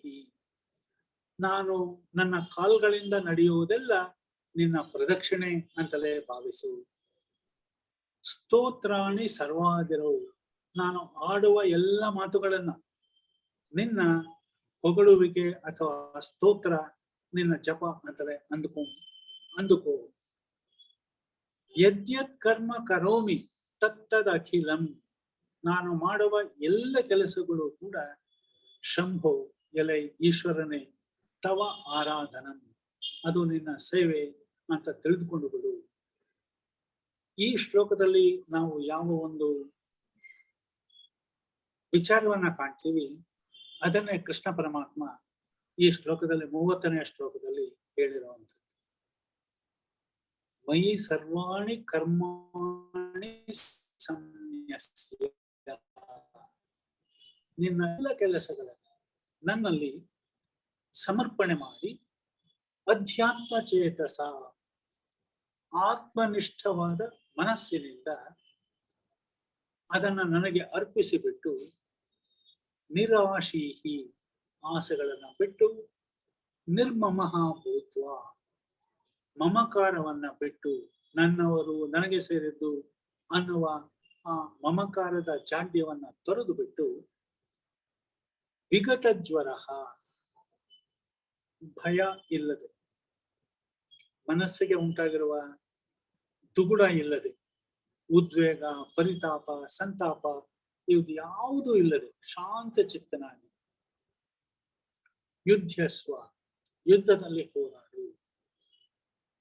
ನಾನು ನನ್ನ ಕಾಲ್ಗಳಿಂದ ನಡೆಯುವುದೆಲ್ಲ ನಿನ್ನ ಪ್ರದಕ್ಷಿಣೆ ಅಂತಲೇ ಭಾವಿಸು. ಸ್ತೋತ್ರಾಣಿ ಸರ್ವಾಗಿರವು, ನಾನು ಆಡುವ ಎಲ್ಲ ಮಾತುಗಳನ್ನ ನಿನ್ನ ಹೊಗಳುವಿಕೆ ಅಥವಾ ಸ್ತೋತ್ರ, ನಿನ್ನ ಜಪ ಅಂತಲೇ ಅಂದುಕೋ. ಯದ್ಯತ್ ಕರ್ಮ ಕರೋಮಿ ತತ್ತದ ಅಖಿಲಂ, ನಾನು ಮಾಡುವ ಎಲ್ಲ ಕೆಲಸಗಳು ಕೂಡ ಶಂಭೋ, ಎಲೆ ಈಶ್ವರನೇ, ತವ ಆರಾಧನಂ, ಅದು ನಿನ್ನ ಸೇವೆ ಅಂತ ತಿಳಿದುಕೊಂಡು ಬಿಡು. ಈ ಶ್ಲೋಕದಲ್ಲಿ ನಾವು ಯಾವ ಒಂದು ವಿಚಾರವನ್ನ ಕಾಣ್ತೀವಿ ಅದನ್ನೇ ಕೃಷ್ಣ ಪರಮಾತ್ಮ ಈ ಶ್ಲೋಕದಲ್ಲಿ 30ನೇ ಶ್ಲೋಕದಲ್ಲಿ ಹೇಳಿರುವಂಥದ್ದು. ಮಯಿ ಸರ್ವಾಣಿ ಕರ್ಮಾಣಿ ಸಂನ್ಯಸ್ಯ, ನಿನ್ನ ಎಲ್ಲ ಕೆಲಸಗಳನ್ನು ನನ್ನಲ್ಲಿ ಸಮರ್ಪಣೆ ಮಾಡಿ, ಅಧ್ಯಾತ್ಮ ಚೇತಸ, ಆತ್ಮನಿಷ್ಠವಾದ ಮನಸ್ಸಿನಿಂದ ಅದನ್ನ ನನಗೆ ಅರ್ಪಿಸಿಬಿಟ್ಟು, ನಿರಾಶೀಹಿ, ಆಸೆಗಳನ್ನ ಬಿಟ್ಟು, ನಿರ್ಮಮಃ ಭೂತ್ವ, ಮಮಕಾರವನ್ನ ಬಿಟ್ಟು, ನನ್ನವರು ನನಗೆ ಸೇರಿದ್ದು ಅನ್ನುವ ಆ ಮಮಕಾರದ ಜಾಡ್ಯವನ್ನ ತೊರೆದು ಬಿಟ್ಟು, ವಿಗತ ಜ್ವರ, ಭಯ ಇಲ್ಲದೆ, ಮನಸ್ಸಿಗೆ ಉಂಟಾಗಿರುವ ದುಗುಡ ಇಲ್ಲದೆ, ಉದ್ವೇಗ, ಪರಿತಾಪ, ಸಂತಾಪ ಇದು ಯಾವುದೂ ಇಲ್ಲದೆ ಶಾಂತ ಚಿತ್ತನಾಗಿ ಯುದ್ಧಸ್ವ, ಯುದ್ಧದಲ್ಲಿ ಹೋರಾಡು.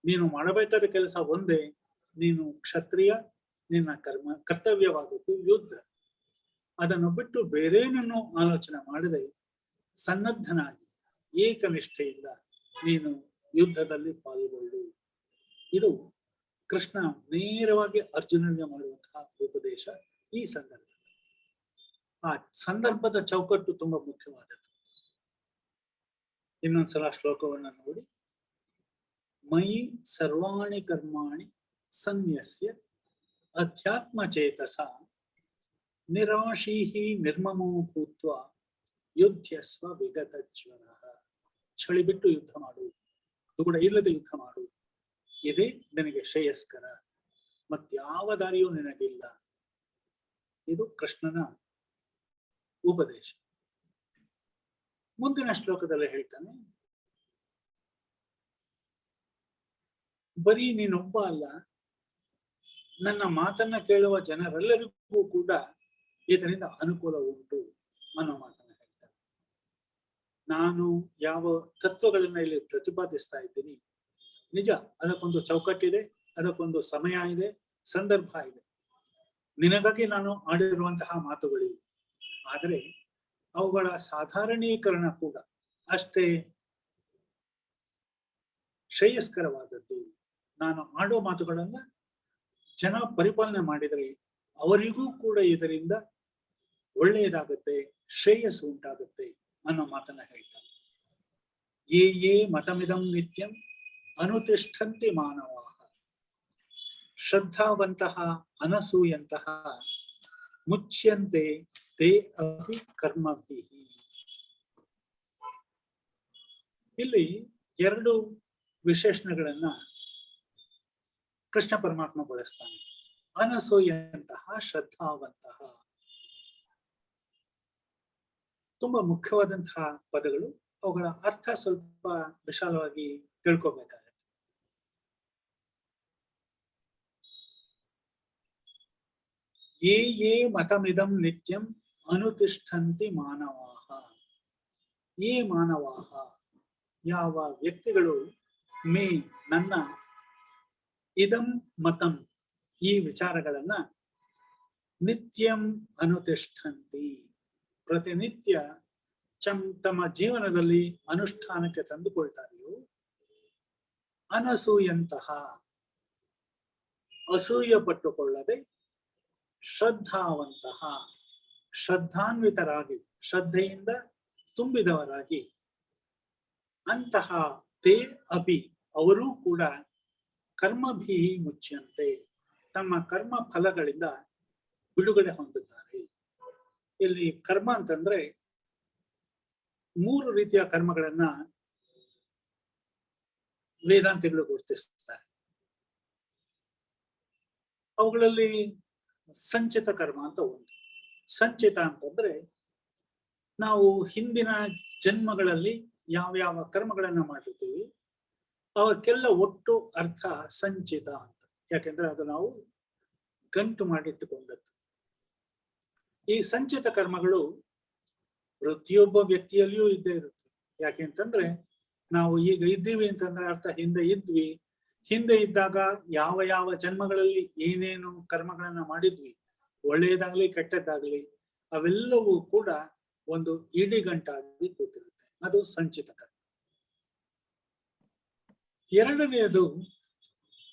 ನೀನು ಮಾಡಬೇಕಾದ ಕೆಲಸ ಒಂದೇ, ನೀನು ಕ್ಷತ್ರಿಯ, ನಿನ್ನ ಕರ್ತವ್ಯವಾದದ್ದು ಯುದ್ಧ. ಅದನ್ನು ಬಿಟ್ಟು ಬೇರೇನನ್ನು ಆಲೋಚನೆ ಮಾಡದೆ ಸನ್ನದ್ಧನಾಗಿ ಏಕನಿಷ್ಠೆಯಿಂದ ನೀನು ಯುದ್ಧದಲ್ಲಿ ಪಾಲ್ಗೊಳ್ಳು. ಇದು ಕೃಷ್ಣ ನೇರವಾಗಿ ಅರ್ಜುನನಿಗೆ ಮಾಡುವಂತಹ ಉಪದೇಶ. ಈ ಆ ಸಂದರ್ಭದ ಚೌಕಟ್ಟು ತುಂಬಾ ಮುಖ್ಯವಾದದ್ದು. ಇನ್ನೊಂದ್ಸಲ ಶ್ಲೋಕವನ್ನ ನೋಡಿ. ಮಯಿ ಸರ್ವಾಣಿ ಕರ್ಮಾಣಿ ಸನ್ಯಸ್ಯ ಅಧ್ಯಾತ್ಮ ಚೇತಸ ನಿರಾಶೀಹಿ ನಿರ್ಮಮೋ ಭೂತ್ವ ಯುದ್ಧಸ್ವ ವಿಗತ ಜ್ವರ. ಚಳಿ ಬಿಟ್ಟು ಯುದ್ಧ ಮಾಡು, ದುಗುಡ ಇಲ್ಲದೆ ಯುದ್ಧ ಮಾಡು, ಇದೇ ನಿನಗೆ ಶ್ರೇಯಸ್ಕರ, ಮತ್ಯಾವ ದಾರಿಯೂ ನಿನಗಿಲ್ಲ. ಇದು ಕೃಷ್ಣನ ಉಪದೇಶ. ಮುಂದಿನ ಶ್ಲೋಕದಲ್ಲಿ ಹೇಳ್ತಾನೆ, ಬರೀ ನೀನೊಬ್ಬ ಅಲ್ಲ, ನನ್ನ ಮಾತನ್ನ ಕೇಳುವ ಜನರೆಲ್ಲರಿಗೂ ಕೂಡ ಇದರಿಂದ ಅನುಕೂಲ ಉಂಟು ಅನ್ನೋ ಮಾತನ್ನ ಹೇಳ್ತಾನೆ. ನಾನು ಯಾವ ತತ್ವಗಳನ್ನ ಇಲ್ಲಿ ಪ್ರತಿಪಾದಿಸ್ತಾ ಇದ್ದೀನಿ, ನಿಜ ಅದಕ್ಕೊಂದು ಚೌಕಟ್ಟಿದೆ, ಅದಕ್ಕೊಂದು ಸಮಯ ಇದೆ, ಸಂದರ್ಭ ಇದೆ. ನಿನಗಾಗಿ ನಾನು ಆಡಿರುವಂತಹ ಮಾತುಗಳಿವೆ. ಆದರೆ ಅವುಗಳ ಸಾಧಾರಣೀಕರಣ ಕೂಡ ಅಷ್ಟೇ ಶ್ರೇಯಸ್ಕರವಾದದ್ದು. ನಾನು ಆಡೋ ಮಾತುಗಳನ್ನ ಜನ ಪರಿಪಾಲನೆ ಮಾಡಿದರೆ ಅವರಿಗೂ ಕೂಡ ಇದರಿಂದ ಒಳ್ಳೆಯದಾಗುತ್ತೆ, ಶ್ರೇಯಸ್ಸು ಉಂಟಾಗುತ್ತೆ ಅನ್ನೋ ಮಾತನ್ನ ಹೇಳ್ತಾರೆ. ಯೇ ಮತಮಿದಂ ನಿತ್ಯಂ ಅನುತಿಷ್ಠಂತಿ ಮಾನವಾಃ ಶ್ರದ್ಧಾವಂತಹ ಅನಸೂಯಂತಹ ಮುಚ್ಯಂತೆ ತೇ ಅಪಿ ಕರ್ಮಭಿಃ. ಇಲ್ಲಿ ಎರಡು ವಿಶೇಷಣಗಳನ್ನ ಕೃಷ್ಣ ಪರಮಾತ್ಮ ಬಳಸ್ತಾನೆ. ಅನಸೂಯಂತಹ, ಶ್ರದ್ಧಾವಂತಹ. ತುಂಬಾ ಮುಖ್ಯವಾದಂತಹ ಪದಗಳು. ಅವುಗಳ ಅರ್ಥ ಸ್ವಲ್ಪ ವಿಶಾಲವಾಗಿ ತಿಳ್ಕೊಬೇಕಾಗತ್ತೆ. ಯೇ ಮತಮಿದಂ ನಿತ್ಯಂ ಅನುತಿಷ್ಠಂತಿ ಮಾನವಾಃ. ಯೇ ಮಾನವಾಃ, ಯಾವ ವ್ಯಕ್ತಿಗಳು ಮೇ ನನ್ನ ಇದಂ ಮತಂ ಈ ವಿಚಾರಗಳನ್ನ ನಿತ್ಯಂ ಅನುತಿಷ್ಠಂತಿ ಪ್ರತಿನಿತ್ಯ ತಮ್ಮ ಜೀವನದಲ್ಲಿ ಅನುಷ್ಠಾನಕ್ಕೆ ತಂದುಕೊಳ್ತಾರೆಯೋ, ಅನಸೂಯಂತಹ ಅಸೂಯೆ ಪಟ್ಟುಕೊಳ್ಳದೆ, ಶ್ರದ್ಧಾವಂತಹ ಶ್ರದ್ಧಾನ್ವಿತರಾಗಿ ಶ್ರದ್ಧೆಯಿಂದ ತುಂಬಿದವರಾಗಿ, ಅಂತಹ ತೇ ಅಪಿ ಅವರೂ ಕೂಡ ಕರ್ಮಭಿ ಮುಚ್ಯಂತೆ ತಮ್ಮ ಕರ್ಮ ಫಲಗಳಿಂದ ಬಿಡುಗಡೆ ಹೊಂದುತ್ತಾರೆ. ಇಲ್ಲಿ ಕರ್ಮ ಅಂತಂದ್ರೆ 3 ರೀತಿಯ ಕರ್ಮಗಳನ್ನ ವೇದಾಂತಿಗಳು ಗುರುತಿಸ್ತಾರೆ. ಅವುಗಳಲ್ಲಿ ಸಂಚಿತ ಕರ್ಮ ಅಂತ ಒಂದು. ಸಂಚಿತ ಅಂತಂದ್ರೆ ನಾವು ಹಿಂದಿನ ಜನ್ಮಗಳಲ್ಲಿ ಯಾವ ಕರ್ಮಗಳನ್ನ ಮಾಡಿರ್ತೀವಿ ಅವಕ್ಕೆಲ್ಲ ಒಟ್ಟು ಅರ್ಥ ಸಂಚಿತ ಅಂತ. ಯಾಕೆಂದ್ರೆ ಅದು ನಾವು ಗಂಟು ಮಾಡಿಟ್ಟುಕೊಂಡದ್ದು. ಈ ಸಂಚಿತ ಕರ್ಮಗಳು ಪ್ರತಿಯೊಬ್ಬ ವ್ಯಕ್ತಿಯಲ್ಲಿಯೂ ಇದ್ದೇ ಇರುತ್ತೆ. ಯಾಕೆಂತಂದ್ರೆ ನಾವು ಈಗ ಇದ್ದೀವಿ ಅಂತಂದ್ರೆ ಅರ್ಥ ಹಿಂದೆ ಇದ್ವಿ. ಹಿಂದೆ ಇದ್ದಾಗ ಯಾವ ಜನ್ಮಗಳಲ್ಲಿ ಏನೇನು ಕರ್ಮಗಳನ್ನ ಮಾಡಿದ್ವಿ, ಒಳ್ಳೆಯದಾಗ್ಲಿ ಕೆಟ್ಟದ್ದಾಗ್ಲಿ, ಅವೆಲ್ಲವೂ ಕೂಡ ಒಂದು ಇಡಿಗಂಟಾಗಿ ಕೂತಿರುತ್ತೆ. ಅದು ಸಂಚಿತ ಕರ್ಮ. ಎರಡನೆಯದು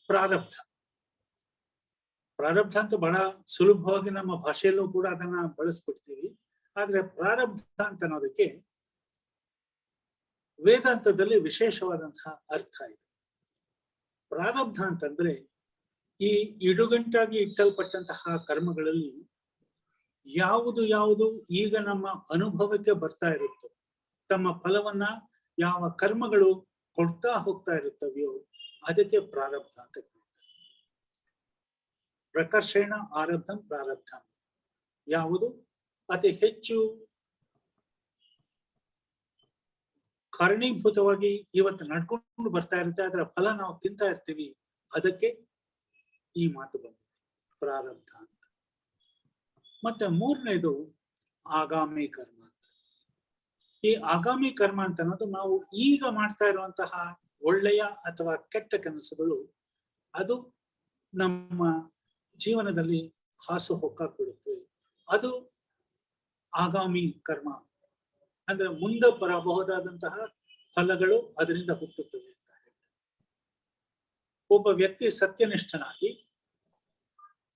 ಪ್ರಾರಬ್ಧ. ಪ್ರಾರಬ್ಧ ಅಂತ ಬಹಳ ಸುಲಭವಾಗಿ ನಮ್ಮ ಭಾಷೆಯಲ್ಲೂ ಕೂಡ ಅದನ್ನ ಬಳಸ್ಬಿಡ್ತೀವಿ. ಆದ್ರೆ ಪ್ರಾರಬ್ಧ ಅಂತ ಅನ್ನೋದಕ್ಕೆ ವೇದಾಂತದಲ್ಲಿ ವಿಶೇಷವಾದಂತಹ ಅರ್ಥ ಇದೆ. ಪ್ರಾರಬ್ಧ ಅಂತಂದ್ರೆ ಈ ಇಡುಗಂಟಾಗಿ ಇಟ್ಟಲ್ಪಟ್ಟಂತಹ ಕರ್ಮಗಳಲ್ಲಿ ಯಾವುದು ಈಗ ನಮ್ಮ ಅನುಭವಕ್ಕೆ ಬರ್ತಾ ಇರುತ್ತೋ, ತಮ್ಮ ಫಲವನ್ನ ಯಾವ ಕರ್ಮಗಳು ಕೊಡ್ತಾ ಹೋಗ್ತಾ ಇರುತ್ತವೆಯೋ ಅದಕ್ಕೆ ಪ್ರಾರಬ್ಧ ಅಂತ ಹೇಳ್ತಾರೆ. ಪ್ರಕರ್ಷೇಣ ಆರಬ್ಧಂ ಪ್ರಾರಬ್ಧಂ. ಯಾವುದು ಅತಿ ಹೆಚ್ಚು ಕಾರಣೀಭೂತವಾಗಿ ಇವತ್ತು ನಡ್ಕೊಂಡು ಬರ್ತಾ ಇರುತ್ತೆ, ಅದರ ಫಲ ನಾವು ತಿಂತಾ ಇರ್ತೀವಿ, ಅದಕ್ಕೆ ಈ ಮಾತು ಬಂದಿದೆ, ಪ್ರಾರಬ್ಧ ಅಂತ. ಮತ್ತೆ ಮೂರನೇದು ಆಗಾಮಿ ಕರ್ಮ ಅಂತ. ಈ ಆಗಾಮಿ ಕರ್ಮ ಅಂತ ಅನ್ನೋದು ನಾವು ಈಗ ಮಾಡ್ತಾ ಇರುವಂತಹ ಒಳ್ಳೆಯ ಅಥವಾ ಕೆಟ್ಟ ಕೆಲಸಗಳು, ಅದು ನಮ್ಮ ಜೀವನದಲ್ಲಿ ಹಾಸು ಹೊಕ್ಕಾಕ್ಬಿಡುತ್ತೆ. ಅದು ಆಗಾಮಿ ಕರ್ಮ. ಅಂದ್ರೆ ಮುಂದೆ ಬರಬಹುದಾದಂತಹ ಫಲಗಳು ಅದರಿಂದ ಹುಟ್ಟುತ್ತವೆ ಅಂತ ಹೇಳ್ತಾರೆ. ಒಬ್ಬ ವ್ಯಕ್ತಿ ಸತ್ಯನಿಷ್ಠನಾಗಿ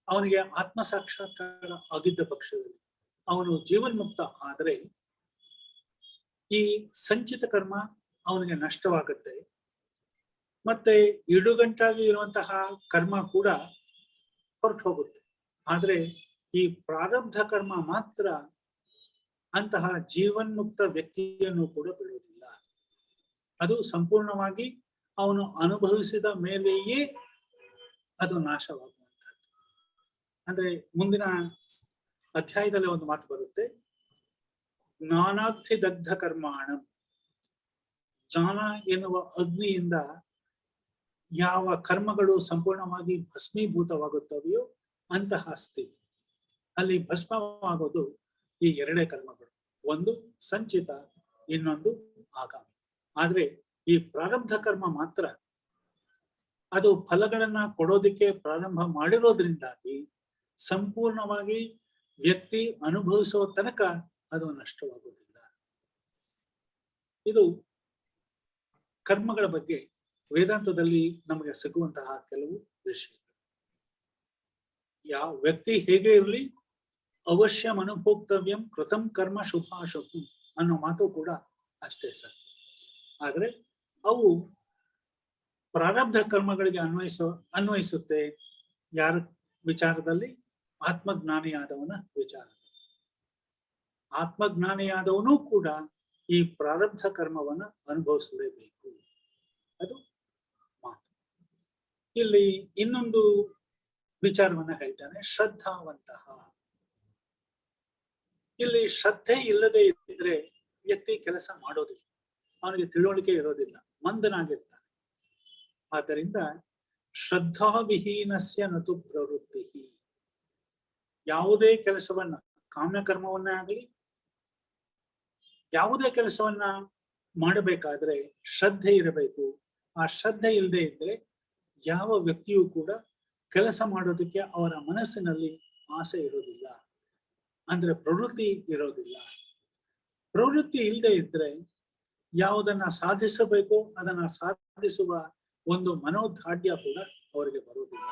ಅವನಿಗೆ ಆತ್ಮ ಸಾಕ್ಷಾತ್ಕಾರ ಆಗಿದ್ದ ಪಕ್ಷದಲ್ಲಿ ಅವನು ಜೀವನ್ಮುಕ್ತ ಆದರೆ ಈ ಸಂಚಿತ ಕರ್ಮ ಅವನಿಗೆ ನಷ್ಟವಾಗುತ್ತೆ. ಮತ್ತೆ ಇಡುಗಂಟಾಗಿ ಇರುವಂತಹ ಕರ್ಮ ಕೂಡ ಹೊರಟು ಹೋಗುತ್ತೆ. ಆದ್ರೆ ಈ ಪ್ರಾರಬ್ಧ ಕರ್ಮ ಮಾತ್ರ ಅಂತಹ ಜೀವನ್ಮುಕ್ತ ವ್ಯಕ್ತಿಯನ್ನು ಕೂಡ ಬಿಡುವುದಿಲ್ಲ. ಅದು ಸಂಪೂರ್ಣವಾಗಿ ಅವನು ಅನುಭವಿಸಿದ ಮೇಲೆಯೇ ಅದು ನಾಶವಾಗುವಂತಹದ್ದು. ಅಂದ್ರೆ ಮುಂದಿನ ಅಧ್ಯಾಯದಲ್ಲಿ ಒಂದು ಮಾತು ಬರುತ್ತೆ, ಜ್ಞಾನಾರ್ಥಿದಗ್ಧ ಕರ್ಮಾಣ, ಜ್ಞಾನ ಎನ್ನುವ ಅಗ್ನಿಯಿಂದ ಯಾವ ಕರ್ಮಗಳು ಸಂಪೂರ್ಣವಾಗಿ ಭಸ್ಮೀಭೂತವಾಗುತ್ತವೆಯೋ ಅಂತಹ ಸ್ಥಿತಿ. ಅಲ್ಲಿ ಭಸ್ಮವಾಗೋದು ಈ ಎರಡೇ ಕರ್ಮಗಳು, ಒಂದು ಸಂಚಿತ, ಇನ್ನೊಂದು ಆಗಾಮಿ. ಆದ್ರೆ ಈ ಪ್ರಾರಬ್ಧ ಕರ್ಮ ಮಾತ್ರ ಅದು ಫಲಗಳನ್ನ ಕೊಡೋದಿಕ್ಕೆ ಪ್ರಾರಂಭ ಮಾಡಿರೋದ್ರಿಂದಾಗಿ ಸಂಪೂರ್ಣವಾಗಿ ವ್ಯಕ್ತಿ ಅನುಭವಿಸುವ ತನಕ ಅದು ನಷ್ಟವಾಗುವುದಿಲ್ಲ. ಇದು ಕರ್ಮಗಳ ಬಗ್ಗೆ ವೇದಾಂತದಲ್ಲಿ ನಮಗೆ ಸಿಗುವಂತಹ ಕೆಲವು ವಿಷಯಗಳು. ಯಾವ ವ್ಯಕ್ತಿ ಹೇಗೆ ಇರಲಿ, ಅವಶ್ಯ ಅನುಭೋಕ್ತವ್ಯಂ ಕೃತಂ ಕರ್ಮ ಶುಭಾಶುಭಂ ಅನ್ನೋ ಮಾತು ಕೂಡ ಅಷ್ಟೇ ಸತ್ಯ. ಆದ್ರೆ ಅವು ಪ್ರಾರಬ್ಧ ಕರ್ಮಗಳಿಗೆ ಅನ್ವಯಿಸುತ್ತೆ. ಯಾರ ವಿಚಾರದಲ್ಲಿ? ಆತ್ಮಜ್ಞಾನಿಯಾದವನ ವಿಚಾರ. ಆತ್ಮಜ್ಞಾನಿಯಾದವನು ಕೂಡ ಈ ಪ್ರಾರಬ್ಧ ಕರ್ಮವನ್ನ ಅನುಭವಿಸಲೇಬೇಕು. ಅದು ಮಾತು. ಇಲ್ಲಿ ಇನ್ನೊಂದು ವಿಚಾರವನ್ನ ಹೇಳ್ತಾನೆ, ಶ್ರದ್ಧಾವಂತಹ. ಇಲ್ಲಿ ಶ್ರದ್ಧೆ ಇಲ್ಲದೆ ಇದ್ರೆ ವ್ಯಕ್ತಿ ಕೆಲಸ ಮಾಡೋದಿಲ್ಲ, ಅವನಿಗೆ ತಿಳುವಳಿಕೆ ಇರೋದಿಲ್ಲ, ಮಂದನಾಗಿರ್ತಾನೆ. ಆದ್ದರಿಂದ ಶ್ರದ್ಧಾವಿಹೀನಸ್ಯ ನತು ಪ್ರವೃತ್ತಿ. ಯಾವುದೇ ಕೆಲಸವನ್ನ, ಕಾಮ್ಯಕರ್ಮವನ್ನೇ ಆಗಲಿ, ಯಾವುದೇ ಕೆಲಸವನ್ನ ಮಾಡಬೇಕಾದ್ರೆ ಶ್ರದ್ಧೆ ಇರಬೇಕು. ಆ ಶ್ರದ್ಧೆ ಇಲ್ಲದೆ ಇದ್ರೆ ಯಾವ ವ್ಯಕ್ತಿಯೂ ಕೂಡ ಕೆಲಸ ಮಾಡೋದಕ್ಕೆ ಅವರ ಮನಸ್ಸಿನಲ್ಲಿ ಆಸೆ ಇರೋದಿಲ್ಲ, ಅಂದ್ರೆ ಪ್ರವೃತ್ತಿ ಇರೋದಿಲ್ಲ. ಪ್ರವೃತ್ತಿ ಇಲ್ಲದೆ ಇದ್ರೆ ಯಾವುದನ್ನ ಸಾಧಿಸಬೇಕು ಅದನ್ನ ಸಾಧಿಸುವ ಒಂದು ಮನೋದಾಢ್ಯ ಕೂಡ ಅವರಿಗೆ ಬರುವುದಿಲ್ಲ.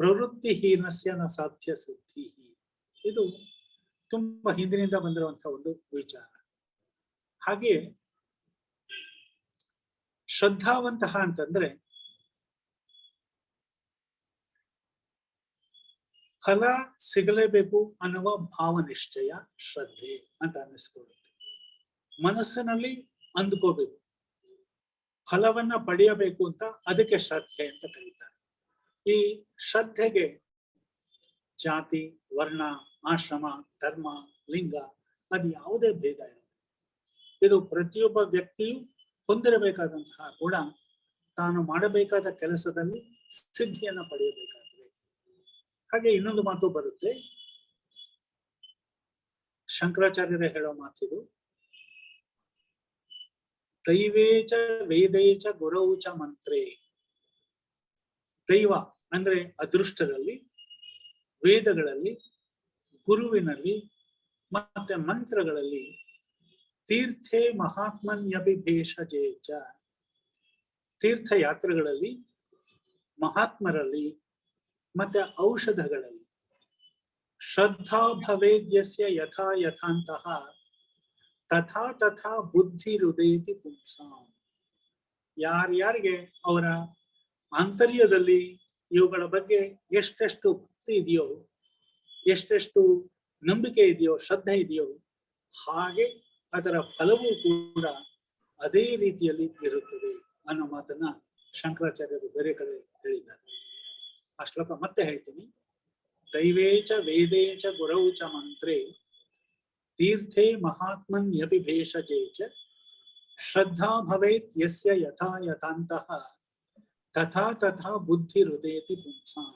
ಪ್ರವೃತ್ತಿಹೀನಸ್ಯ ನ ಸಾಧ್ಯ ಸಿದ್ಧಿ. ಇದು ತುಂಬಾ ಹಿಂದಿನಿಂದ ಬಂದಿರುವಂತಹ ಒಂದು ವಿಚಾರ. ಹಾಗೆ ಶ್ರದ್ಧಾವಂತಹ ಅಂತಂದ್ರೆ ಫಲ ಸಿಗಲೇಬೇಕು ಅನ್ನುವ ಭಾವನಿಶ್ಚಯ ಶ್ರದ್ಧೆ ಅಂತ ಅನ್ನಿಸ್ಕೊಳ್ಳುತ್ತೆ. ಮನಸ್ಸಿನಲ್ಲಿ ಅಂದ್ಕೋಬೇಕು, ಫಲವನ್ನ ಪಡೆಯಬೇಕು ಅಂತ, ಅದಕ್ಕೆ ಶ್ರದ್ಧೆ ಅಂತ ಕರೀತಾರೆ. ಈ ಶ್ರದ್ಧೆಗೆ ಜಾತಿ, ವರ್ಣ, ಆಶ್ರಮ, ಧರ್ಮ, ಲಿಂಗ ಅದು ಯಾವುದೇ ಭೇದ ಇರೋದು. ಇದು ಪ್ರತಿಯೊಬ್ಬ ವ್ಯಕ್ತಿಯು ಹೊಂದಿರಬೇಕಾದಂತಹ ಗುಣ. ತಾನು ಮಾಡಬೇಕಾದ ಕೆಲಸದಲ್ಲಿ ಸಿದ್ಧಿಯನ್ನ ಪಡೆಯಬೇಕಾದ್ರೆ. ಹಾಗೆ ಇನ್ನೊಂದು ಮಾತು ಬರುತ್ತೆ, ಶಂಕರಾಚಾರ್ಯರೇ ಹೇಳೋ ಮಾತಿದು, ದೈವೇಚ ವೇದೇಚ ಗುರೌಚ ಮಂತ್ರೇ. ದೈವ ಅಂದ್ರೆ ಅದೃಷ್ಟದಲ್ಲಿ, ವೇದಗಳಲ್ಲಿ, ಗುರುವಿನಲ್ಲಿ ಮತ್ತೆ ಮಂತ್ರಗಳಲ್ಲಿ, ತೀರ್ಥೆ ಮಹಾತ್ಮನ್ಯಭಿಭೇಷಜೇಚ, ತೀರ್ಥಯಾತ್ರೆಗಳಲ್ಲಿ, ಮಹಾತ್ಮರಲ್ಲಿ ಮತ್ತೆ ಔಷಧಗಳಲ್ಲಿ, ಶ್ರದ್ಧಾ ಭವೇದ್ಯಸ್ಯ ಯಥಾ ಯಥಾಂತಹ ತಥಾ ತಥಾ ಬುದ್ಧಿ ಹೃದಯತಿ ಪುಂಸಾಂ. ಯಾರ್ಯಾರಿಗೆ ಅವರ ಆಂತರ್ಯದಲ್ಲಿ ಇವುಗಳ ಬಗ್ಗೆ ಎಷ್ಟೆಷ್ಟು ಭಕ್ತಿ ಇದೆಯೋ, ಎಷ್ಟೆಷ್ಟು ನಂಬಿಕೆ ಇದೆಯೋ, ಶ್ರದ್ಧೆ ಇದೆಯೋ, ಹಾಗೆ ಅದರ ಫಲವೂ ಕೂಡ ಅದೇ ರೀತಿಯಲ್ಲಿ ಇರುತ್ತದೆ ಅನ್ನೋ ಮಾತನ್ನ ಶಂಕರಾಚಾರ್ಯರು ಬೇರೆ ಕಡೆ ಹೇಳಿದ್ದಾರೆ. ಆ ಶ್ಲೋಕ ಮತ್ತೆ ಹೇಳ್ತೀನಿ. ದೈವೇಚ ವೇದೇಚ ಗುರೌಚ ಮಂತ್ರೇ ತೀರ್ಥೆ ಮಹಾತ್ಮನ್ಯಭಿಭೇಷಜೇಚ ಶ್ರದ್ಧಾ ಭವೇತ್ ಯಸ್ಯ ಯಥಾ ಯಥಾಂತಹ ತಥಾ ತಥಾ ಬುದ್ಧಿ ಹೃದಯತಿ ಪುಂಸಾಂ.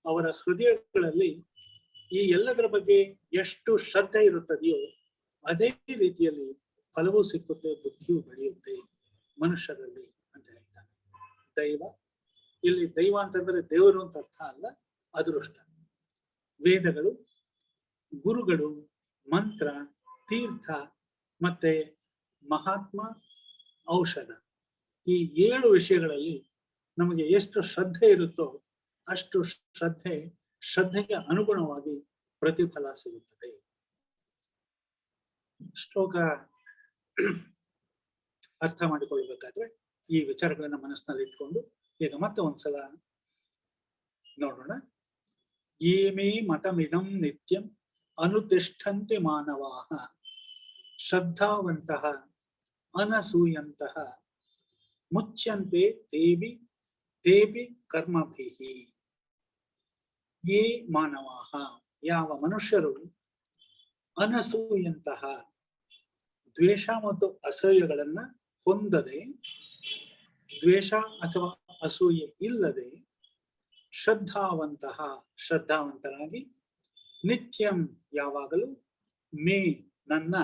ಅವರ ಹೃದಯಗಳಲ್ಲಿ ಈ ಎಲ್ಲದರ ಬಗ್ಗೆ ಎಷ್ಟು ಶ್ರದ್ಧೆ ಇರುತ್ತದೆಯೋ ಅದೇ ರೀತಿಯಲ್ಲಿ ಫಲವೂ ಸಿಕ್ಕುತ್ತೆ, ಬುದ್ಧಿಯೂ ಬೆಳೆಯುತ್ತೆ ಮನುಷ್ಯರಲ್ಲಿ ಅಂತ ಹೇಳ್ತಾನೆ. ದೈವ, ಇಲ್ಲಿ ದೈವ ಅಂತಂದ್ರೆ ದೇವರು ಅಂತ ಅರ್ಥ ಅಲ್ಲ, ಅದೃಷ್ಟ. ವೇದಗಳು, ಗುರುಗಳು, ಮಂತ್ರ, ತೀರ್ಥ ಮತ್ತೆ ಮಹಾತ್ಮ, ಔಷಧ, ಈ 7 ವಿಷಯಗಳಲ್ಲಿ ನಮಗೆ ಎಷ್ಟು ಶ್ರದ್ಧೆ ಇರುತ್ತೋ ಅಷ್ಟು ಶ್ರದ್ಧೆಗೆ ಅನುಗುಣವಾಗಿ ಪ್ರತಿಫಲ ಸಿಗುತ್ತದೆ. ಶ್ಲೋಕ ಅರ್ಥ ಮಾಡಿಕೊಳ್ಳಬೇಕಾದ್ರೆ ಈ ವಿಚಾರಗಳನ್ನ ಮನಸ್ಸಿನಲ್ಲಿ ಇಟ್ಕೊಂಡು ಈಗ ಮತ್ತೆ ಒಂದ್ಸಲ ನೋಡೋಣ. ಏಮೇ ಮತಮಿದಂ ನಿತ್ಯಂ ಅನುತಿಷ್ಠಂತೆ ಮಾನವಾಃ ಶ್ರದ್ಧಾವಂತಃ ಅನಸೂಯಂತಃ ಮುಚ್ಯಂತೆ ತೇಭಿ ಕರ್ಮಭಿಃ. ಯೇ ಮಾನವಾಃ, ಯಾವ ಮನುಷ್ಯರು ಅನಸೂಯಂತಹ ದ್ವೇಷ ಮತ್ತು ಅಸೂಯೆಗಳನ್ನ ಹೊಂದದೆ, ದ್ವೇಷ ಅಥವಾ ಅಸೂಯೆ ಇಲ್ಲದೆ, ಶ್ರದ್ಧಾವಂತರಾಗಿ, ನಿತ್ಯಂ ಯಾವಾಗಲೂ, ಮೇ ನನ್ನ,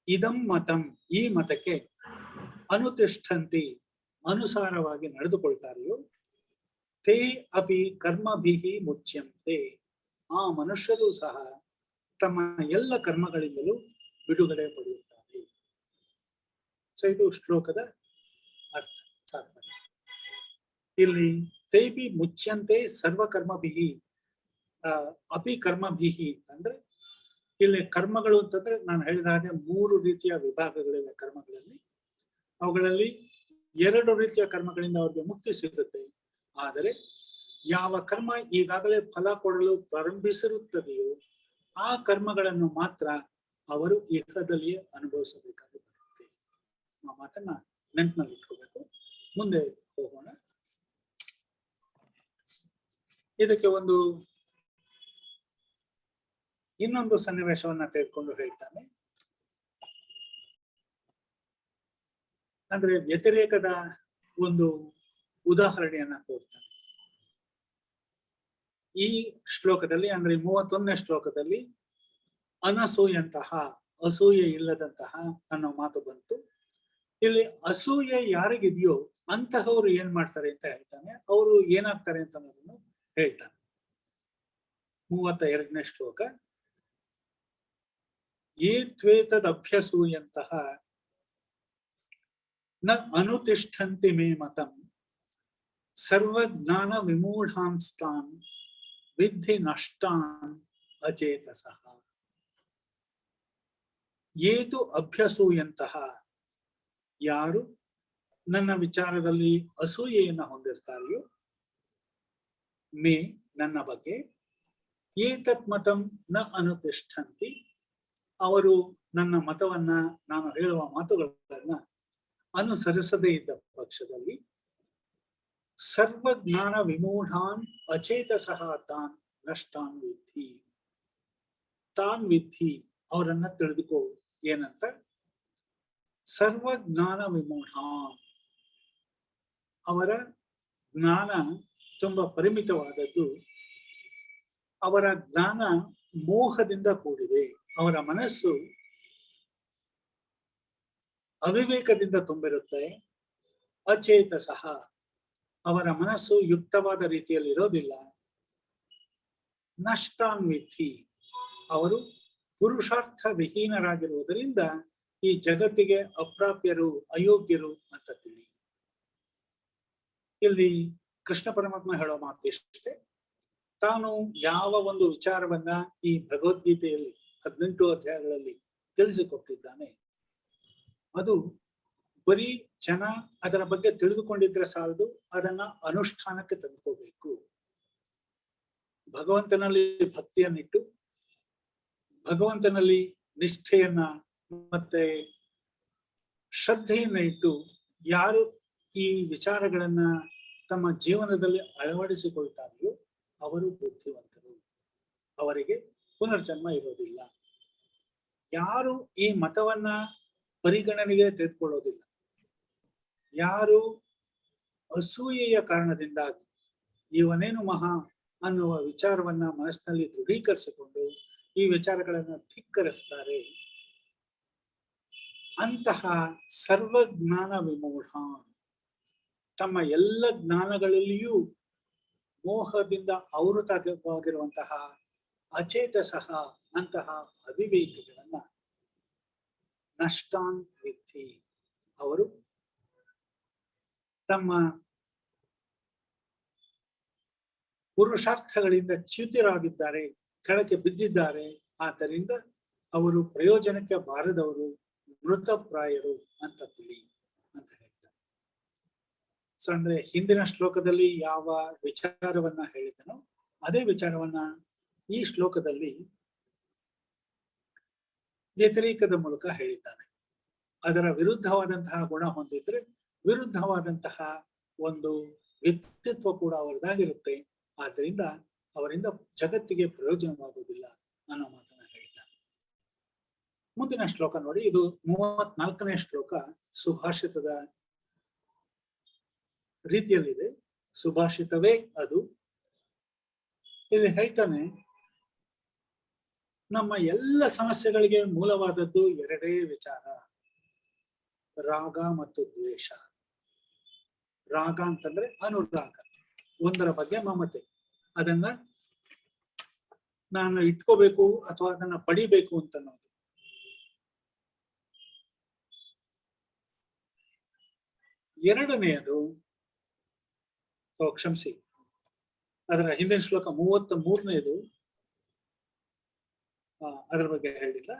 ಇದಂ ಮತಂ ಈ ಮತಕ್ಕೆ, ಅನುತಿಷ್ಠಂತಿ ಅನುಸಾರವಾಗಿ ನಡೆದುಕೊಳ್ತಾರೆಯೋ, ತೇ ಅಪಿ ಕರ್ಮಭಿಹಿ ಮುಚ್ಯಂತೆ ಆ ಮನುಷ್ಯರು ಸಹ ತಮ್ಮ ಎಲ್ಲ ಕರ್ಮಗಳಿಂದಲೂ ಬಿಡುಗಡೆ ಪಡೆಯುತ್ತಾರೆ. ಸೊ ಇದು ಶ್ಲೋಕದ ಅರ್ಥ ತಾತ್ಪರ್ಯ. ಇಲ್ಲಿ ತೇಪಿ ಮುಚ್ಯಂತೆ ಸರ್ವಕರ್ಮಭಿಹಿ ಅಪಿ ಕರ್ಮಭಿಹಿ ಅಂತಂದ್ರೆ, ಇಲ್ಲಿ ಕರ್ಮಗಳು ಅಂತಂದ್ರೆ ನಾನು ಹೇಳಿದ ಹಾಗೆ 3 ರೀತಿಯ ವಿಭಾಗಗಳಿವೆ ಕರ್ಮಗಳಲ್ಲಿ. ಅವುಗಳಲ್ಲಿ 2 ರೀತಿಯ ಕರ್ಮಗಳಿಂದ ಅವ್ರಿಗೆ ಮುಕ್ತಿ ಸಿಗುತ್ತೆ. ಆದರೆ ಯಾವ ಕರ್ಮ ಈಗಾಗಲೇ ಫಲ ಕೊಡಲು ಪ್ರಾರಂಭಿಸಿರುತ್ತದೆಯೋ ಆ ಕರ್ಮಗಳನ್ನು ಮಾತ್ರ ಅವರು ಇಹದಲ್ಲಿಯೇ ಅನುಭವಿಸಬೇಕಾಗಿ ಬರುತ್ತೆ. ಆ ಮಾತನ್ನ ನೆನಪಿನಲ್ಲಿ ಇಟ್ಕೋಬೇಕು. ಮುಂದೆ ಹೋಗೋಣ. ಇದಕ್ಕೆ ಇನ್ನೊಂದು ಸನ್ನಿವೇಶವನ್ನ ತೆಗೆದುಕೊಂಡು ಹೇಳ್ತಾನೆ. ಅಂದ್ರೆ ವ್ಯತಿರೇಕದ ಒಂದು ಉದಾಹರಣೆಯನ್ನ ಕೊಡ್ತಾನೆ. ಈ ಶ್ಲೋಕದಲ್ಲಿ ಅಂದ್ರೆ 31ನೇ ಶ್ಲೋಕದಲ್ಲಿ ಅನಸೂಯಂತಹ ಅಸೂಯೆ ಇಲ್ಲದಂತಹ ಅನ್ನೋ ಮಾತು ಬಂತು. ಇಲ್ಲಿ ಅಸೂಯೆ ಯಾರಿಗಿದೆಯೋ ಅಂತಹವ್ರು ಏನ್ ಮಾಡ್ತಾರೆ ಅಂತ ಹೇಳ್ತಾನೆ. ಅವರು ಏನಾಗ್ತಾರೆ ಅಂತ ಅನ್ನೋದನ್ನು ಹೇಳ್ತಾನೆ. 32ನೇ ಶ್ಲೋಕ. ಯೇ ತ್ವೇತದಭ್ಯಸೂಯಂತಹ ನ ಅನುತಿಷ್ಠಂತಿ ಮೇ ಮತಂ ಸರ್ವಜ್ಞಾನ ವಿಮೂಢಾಂಸ್ತಾನ್ ವಿದ್ಧಿ ನಷ್ಟಾನ್ ಅಚೇತಸಃ. ಏತು ಅಭ್ಯಸೂಯಂತಹ ಯಾರು ನನ್ನ ವಿಚಾರದಲ್ಲಿ ಅಸೂಯೆಯನ್ನ ಹೊಂದಿರ್ತಾರೆಯೋ, ಮೇ ನನ್ನ ಬಗ್ಗೆ, ಏತತ್ ಮತಂ ನ ಅನುತಿಷ್ಠಂತಿ ಅವರು ನನ್ನ ಮತವನ್ನ, ನಾನು ಹೇಳುವ ಮಾತುಗಳನ್ನ ಅನುಸರಿಸದೇ ಇದ್ದ ಪಕ್ಷದಲ್ಲಿ, ಸರ್ವಜ್ಞಾನ ವಿಮೂಢಾನ್ ಅಚೇತಸಃ ತಾನ್ ನಷ್ಟಾನ್ ವಿದ್ಧಿ. ತಾನ್ ವಿದ್ಧಿ ಅವರನ್ನ ತಿಳಿದುಕೋ. ಏನಂತ? ಸರ್ವಜ್ಞಾನ ವಿಮೂಢಾನ್, ಅವರ ಜ್ಞಾನ ತುಂಬಾ ಪರಿಮಿತವಾದದ್ದು. ಅವರ ಜ್ಞಾನ ಮೋಹದಿಂದ ಕೂಡಿದೆ. ಅವರ ಮನಸ್ಸು ಅವಿವೇಕದಿಂದ ತುಂಬಿರುತ್ತೆ. ಅಚೇತಸಃ, ಅವರ ಮನಸ್ಸು ಯುಕ್ತವಾದ ರೀತಿಯಲ್ಲಿ ಇರೋದಿಲ್ಲ. ನಷ್ಟಾನ್ ವಿಧಿ, ಅವರು ಪುರುಷಾರ್ಥ ವಿಹೀನರಾಗಿರುವುದರಿಂದ ಈ ಜಗತ್ತಿಗೆ ಅಪ್ರಾಪ್ಯರು, ಅಯೋಗ್ಯರು ಅಂತ ತಿಳಿ. ಇಲ್ಲಿ ಕೃಷ್ಣ ಪರಮಾತ್ಮ ಹೇಳೋ ಮಾತು ಇಷ್ಟೇ. ತಾನು ಯಾವ ಒಂದು ವಿಚಾರವನ್ನ ಈ ಭಗವದ್ಗೀತೆಯಲ್ಲಿ 18 ಅಧ್ಯಾಯಗಳಲ್ಲಿ ತಿಳಿಸಿಕೊಟ್ಟಿದ್ದಾನೆ, ಅದು ಬರೀ ಜನ ಅದರ ಬಗ್ಗೆ ತಿಳಿದುಕೊಂಡಿದ್ರೆ ಸಾಲದು, ಅದನ್ನ ಅನುಷ್ಠಾನಕ್ಕೆ ತಂದುಕೋಬೇಕು. ಭಗವಂತನಲ್ಲಿ ಭಕ್ತಿಯನ್ನಿಟ್ಟು, ಭಗವಂತನಲ್ಲಿ ನಿಷ್ಠೆಯನ್ನ ಮತ್ತೆ ಶ್ರದ್ಧೆಯನ್ನ ಇಟ್ಟು ಯಾರು ಈ ವಿಚಾರಗಳನ್ನ ತಮ್ಮ ಜೀವನದಲ್ಲಿ ಅಳವಡಿಸಿಕೊಳ್ತಾರೆಯೋ ಅವರು ಬುದ್ಧಿವಂತರು. ಅವರಿಗೆ ಪುನರ್ಜನ್ಮ ಇರೋದಿಲ್ಲ. ಯಾರು ಈ ಮತವನ್ನ ಪರಿಗಣನೆಗೆ ತೆಗೆದುಕೊಳ್ಳೋದಿಲ್ಲ, ಯಾರು ಅಸೂಯೆಯ ಕಾರಣದಿಂದಾಗಿ ಇವನೇನು ಮಹಾ ಅನ್ನುವ ವಿಚಾರವನ್ನ ಮನಸ್ಸಿನಲ್ಲಿ ದೃಢೀಕರಿಸಿಕೊಂಡು ಈ ವಿಚಾರಗಳನ್ನ ಧಿಕ್ಕರಿಸ್ತಾರೆ, ಅಂತಹ ಸರ್ವಜ್ಞಾನ ವಿಮೂಢ, ತಮ್ಮ ಎಲ್ಲ ಜ್ಞಾನಗಳಲ್ಲಿಯೂ ಮೋಹದಿಂದ ಆವೃತವಾಗಿರುವಂತಹ ಅಚೇತಸಃ ಅಂತಹ ಅವಿವೇಕಿಗಳನ್ನ ನಷ್ಟಾನ್ ವಿಧಿ, ಅವರು ತಮ್ಮ ಪುರುಷಾರ್ಥಗಳಿಂದ ಚ್ಯುತರಾಗಿದ್ದಾರೆ, ಕೆಳಗೆ ಬಿದ್ದಿದ್ದಾರೆ. ಆದ್ದರಿಂದ ಅವರು ಪ್ರಯೋಜನಕ್ಕೆ ಬಾರದವರು, ಮೃತಪ್ರಾಯರು ಅಂತ ತಿಳಿ ಅಂತ ಹೇಳ್ತಾರೆ. ಸೊ ಅಂದ್ರೆ ಹಿಂದಿನ ಶ್ಲೋಕದಲ್ಲಿ ಯಾವ ವಿಚಾರವನ್ನ ಹೇಳಿದನೋ ಅದೇ ವಿಚಾರವನ್ನ ಈ ಶ್ಲೋಕದಲ್ಲಿ ವ್ಯತಿರೇಕದ ಮೂಲಕ ಹೇಳಿದ್ದಾನೆ. ಅದರ ವಿರುದ್ಧವಾದಂತಹ ಗುಣ ಹೊಂದಿದ್ರೆ ವಿರುದ್ಧವಾದಂತಹ ಒಂದು ವ್ಯಕ್ತಿತ್ವ ಕೂಡ ಅವರದಾಗಿರುತ್ತೆ. ಆದ್ದರಿಂದ ಅವರಿಂದ ಜಗತ್ತಿಗೆ ಪ್ರಯೋಜನವಾಗುವುದಿಲ್ಲ. ಅನ್ನೋ ಮಾತನ್ನ ಹೇಳ್ತಾನೆ. ಮುಂದಿನ ಶ್ಲೋಕ ನೋಡಿ, ಇದು 34ನೇ ಶ್ಲೋಕ ಸುಭಾಷಿತದ ರೀತಿಯಲ್ಲಿದೆ, ಸುಭಾಷಿತವೇ ಅದು. ಇಲ್ಲಿ ಹೇಳ್ತಾನೆ, ನಮ್ಮ ಎಲ್ಲ ಸಮಸ್ಯೆಗಳಿಗೆ ಮೂಲವಾದದ್ದು ಎರಡೇ ವಿಚಾರ, ರಾಗ ಮತ್ತು ದ್ವೇಷ. ರಾಗ ಅಂತಂದ್ರೆ ಅನುರಾಗ, ಒಂದರ ಬಗ್ಗೆ ಮಮತೆ, ಅದನ್ನ ನಾನು ಇಟ್ಕೋಬೇಕು ಅಥವಾ ಅದನ್ನ ಪಡಿಬೇಕು ಅಂತ ಅನ್ನೋದು. ಎರಡನೆಯದು, ಕ್ಷಮಿಸಿ, ಅದರ ಹಿಂದಿನ ಶ್ಲೋಕ 33ನೇದು, ಅದರ ಬಗ್ಗೆ ಹೇಳಿಲ್ಲ,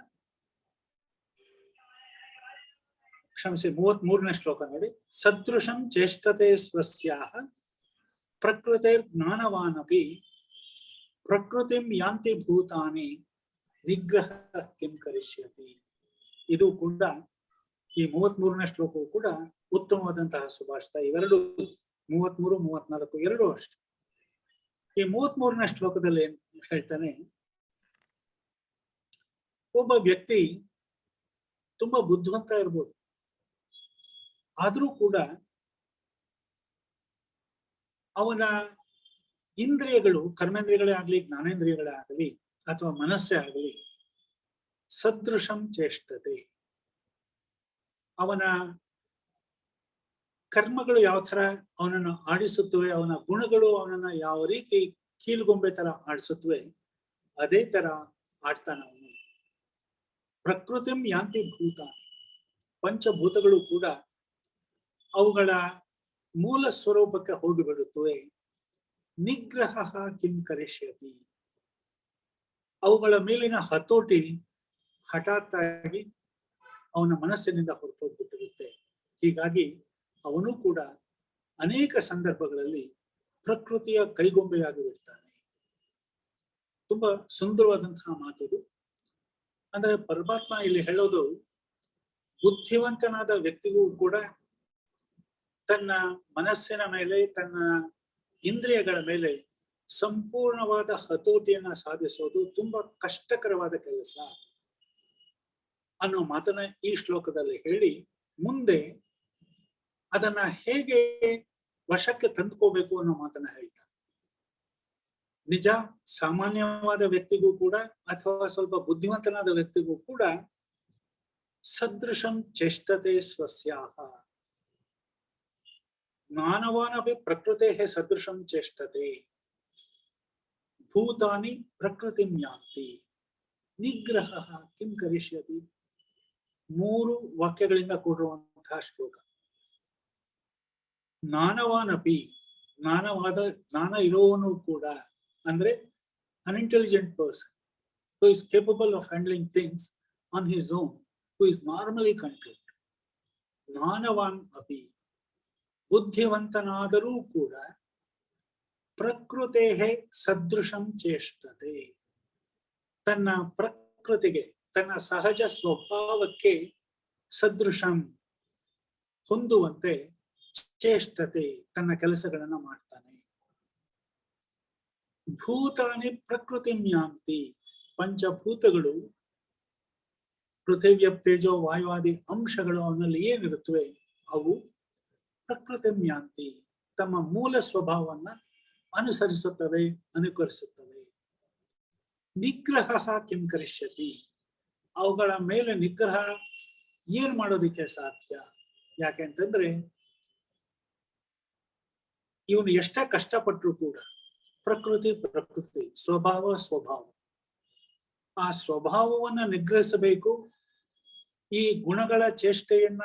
ಕ್ಷಮಿಸಿ, 33ನೇ ಶ್ಲೋಕ ನೋಡಿ. ಸದೃಶಂ ಚೇಷ್ಟತೆ ಸ್ವಸ್ಯಾಹ ಪ್ರಕೃತಿರ್ ಜ್ಞಾನವಾನಪಿ ಪ್ರಕೃತಿಂ ಯಾಂತಿ ಭೂತಾನಿ ನಿಗ್ರಹ ಕಿಂ ಕರಿಷ್ಯತಿ. ಇದು ಕೂಡ ಈ 33ನೇ ಶ್ಲೋಕವು ಕೂಡ ಉತ್ತಮವಾದಂತಹ ಸುಭಾಷಿತ. ಇವೆರಡು 33, 34 ಎರಡೂ ಅಷ್ಟೆ. ಈ 33ನೇ ಶ್ಲೋಕದಲ್ಲಿ ಏನ್ ಹೇಳ್ತಾನೆ, ಒಬ್ಬ ವ್ಯಕ್ತಿ ತುಂಬಾ ಬುದ್ಧಿವಂತ ಇರ್ಬೋದು, ಆದ್ರೂ ಕೂಡ ಅವನ ಇಂದ್ರಿಯಗಳು, ಕರ್ಮೇಂದ್ರಿಯಗಳೇ ಆಗ್ಲಿ ಜ್ಞಾನೇಂದ್ರಿಯಗಳೇ ಆಗಲಿ ಅಥವಾ ಮನಸ್ಸೇ ಆಗಲಿ, ಸದೃಶಂ ಚೇಷ್ಟತೆ, ಅವನ ಕರ್ಮಗಳು ಯಾವ ತರ ಅವನನ್ನು ಆಡಿಸುತ್ತವೆ, ಅವನ ಗುಣಗಳು ಅವನನ್ನ ಯಾವ ರೀತಿ ಕೀಲ್ಗೊಂಬೆ ತರ ಆಡಿಸುತ್ತವೆ, ಅದೇ ತರ ಆಡ್ತಾನ ಅವನು. ಪ್ರಕೃತಿಂ ಯಾಂತಿ ಭೂತ, ಪಂಚಭೂತಗಳು ಕೂಡ ಅವುಗಳ ಮೂಲ ಸ್ವರೂಪಕ್ಕೆ ಹೋಗಿಬಿಡುತ್ತವೆ. ನಿಗ್ರಹ ಕಿಂ ಕರಿಷ್ಯತಿ, ಅವುಗಳ ಮೇಲಿನ ಹತೋಟಿ ಹಠಾತ್ ಆಗಿ ಅವನ ಮನಸ್ಸಿನಿಂದ ಹೊರಟೋಗ್ಬಿಟ್ಟಿರುತ್ತೆ. ಹೀಗಾಗಿ ಅವನು ಕೂಡ ಅನೇಕ ಸಂದರ್ಭಗಳಲ್ಲಿ ಪ್ರಕೃತಿಯ ಕೈಗೊಂಬೆಯಾಗಿ ಬಿಡ್ತಾನೆ. ತುಂಬಾ ಸುಂದರವಾದಂತಹ ಮಾತಿದು. ಅಂದ್ರೆ ಪರಮಾತ್ಮ ಇಲ್ಲಿ ಹೇಳೋದು, ಬುದ್ಧಿವಂತನಾದ ವ್ಯಕ್ತಿಗೂ ಕೂಡ ತನ್ನ ಮನಸ್ಸಿನ ಮೇಲೆ, ತನ್ನ ಇಂದ್ರಿಯಗಳ ಮೇಲೆ ಸಂಪೂರ್ಣವಾದ ಹತೋಟಿಯನ್ನ ಸಾಧಿಸೋದು ತುಂಬಾ ಕಷ್ಟಕರವಾದ ಕೆಲಸ ಅನ್ನೋ ಮಾತನ್ನ ಈ ಶ್ಲೋಕದಲ್ಲಿ ಹೇಳಿ, ಮುಂದೆ ಅದನ್ನ ಹೇಗೆ ವಶಕ್ಕೆ ತಂದುಕೋಬೇಕು ಅನ್ನೋ ಮಾತನ್ನ ಹೇಳ್ತಾರೆ. ನಿಜ, ಸಾಮಾನ್ಯವಾದ ವ್ಯಕ್ತಿಗೂ ಕೂಡ ಅಥವಾ ಸ್ವಲ್ಪ ಬುದ್ಧಿವಂತನಾದ ವ್ಯಕ್ತಿಗೂ ಕೂಡ ಸದೃಶಂ ಚೇಷ್ಟತೆ ಸ್ವಸ್ಯಾಹ, ಜ್ಞಾನವಾನಪಿ ಪ್ರಕೃತೇಃ ಸದೃಶಂ ಚೇಷ್ಟತೆ ಭೂತಾನಿ ಪ್ರಕೃತಿಂ ಯಾಂತಿ ನಿಗ್ರಹ ಕಿಂ ಕರಿಷ್ಯತಿ. 3 ವಾಕ್ಯಗಳಿಂದ ಕೂಡಿರುವಂತಹ ಶ್ಲೋಕ. ಜ್ಞಾನವಾನಪಿ, ಜ್ಞಾನ ಇರುವವನು ಕೂಡ, ಅಂದ್ರೆ ಅನ್ಇಂಟೆಲಿಜೆಂಟ್ person who is capable of handling things on his own, who is normally controlled. ಜ್ಞಾನವಾನ್ ಅಪಿ, ಬುದ್ಧಿವಂತನಾದರೂ ಕೂಡ ಪ್ರಕೃತೇಃ ಸದೃಶಂ ಚೇಷ್ಟತೆ, ತನ್ನ ಪ್ರಕೃತಿಗೆ, ತನ್ನ ಸಹಜ ಸ್ವಭಾವಕ್ಕೆ ಸದೃಶಂ ಹೊಂದುವಂತೆ ಚೇಷ್ಟತೆ, ತನ್ನ ಕೆಲಸಗಳನ್ನ ಮಾಡ್ತಾನೆ. ಭೂತಾನಿ ಪ್ರಕೃತಿಂ ಯಾಂತಿ, ಪಂಚಭೂತಗಳು, ಪೃಥಿವ್ಯ ತೇಜೋ ವಾಯುವಾದಿ ಅಂಶಗಳು ಅವನಲ್ಲಿ ಏನಿರುತ್ತವೆ ಅವು ಪ್ರಕೃತಿಂ ಯಾಂತಿ, ತಮ್ಮ ಮೂಲ ಸ್ವಭಾವವನ್ನ ಅನುಸರಿಸುತ್ತವೆ, ಅನುಕರಿಸುತ್ತವೆ. ನಿಗ್ರಹ ಕಿಂ ಕರಿಷ್ಯತಿ, ಅವುಗಳ ಮೇಲೆ ನಿಗ್ರಹ ಏನ್ ಮಾಡೋದಿಕ್ಕೆ ಸಾಧ್ಯ? ಯಾಕೆಂತಂದ್ರೆ ಇವನು ಎಷ್ಟ ಕಷ್ಟಪಟ್ಟರು ಕೂಡ ಪ್ರಕೃತಿ ಸ್ವಭಾವ, ಆ ಸ್ವಭಾವವನ್ನ ನಿಗ್ರಹಿಸಬೇಕು. ಈ ಗುಣಗಳ ಚೇಷ್ಟೆಯನ್ನ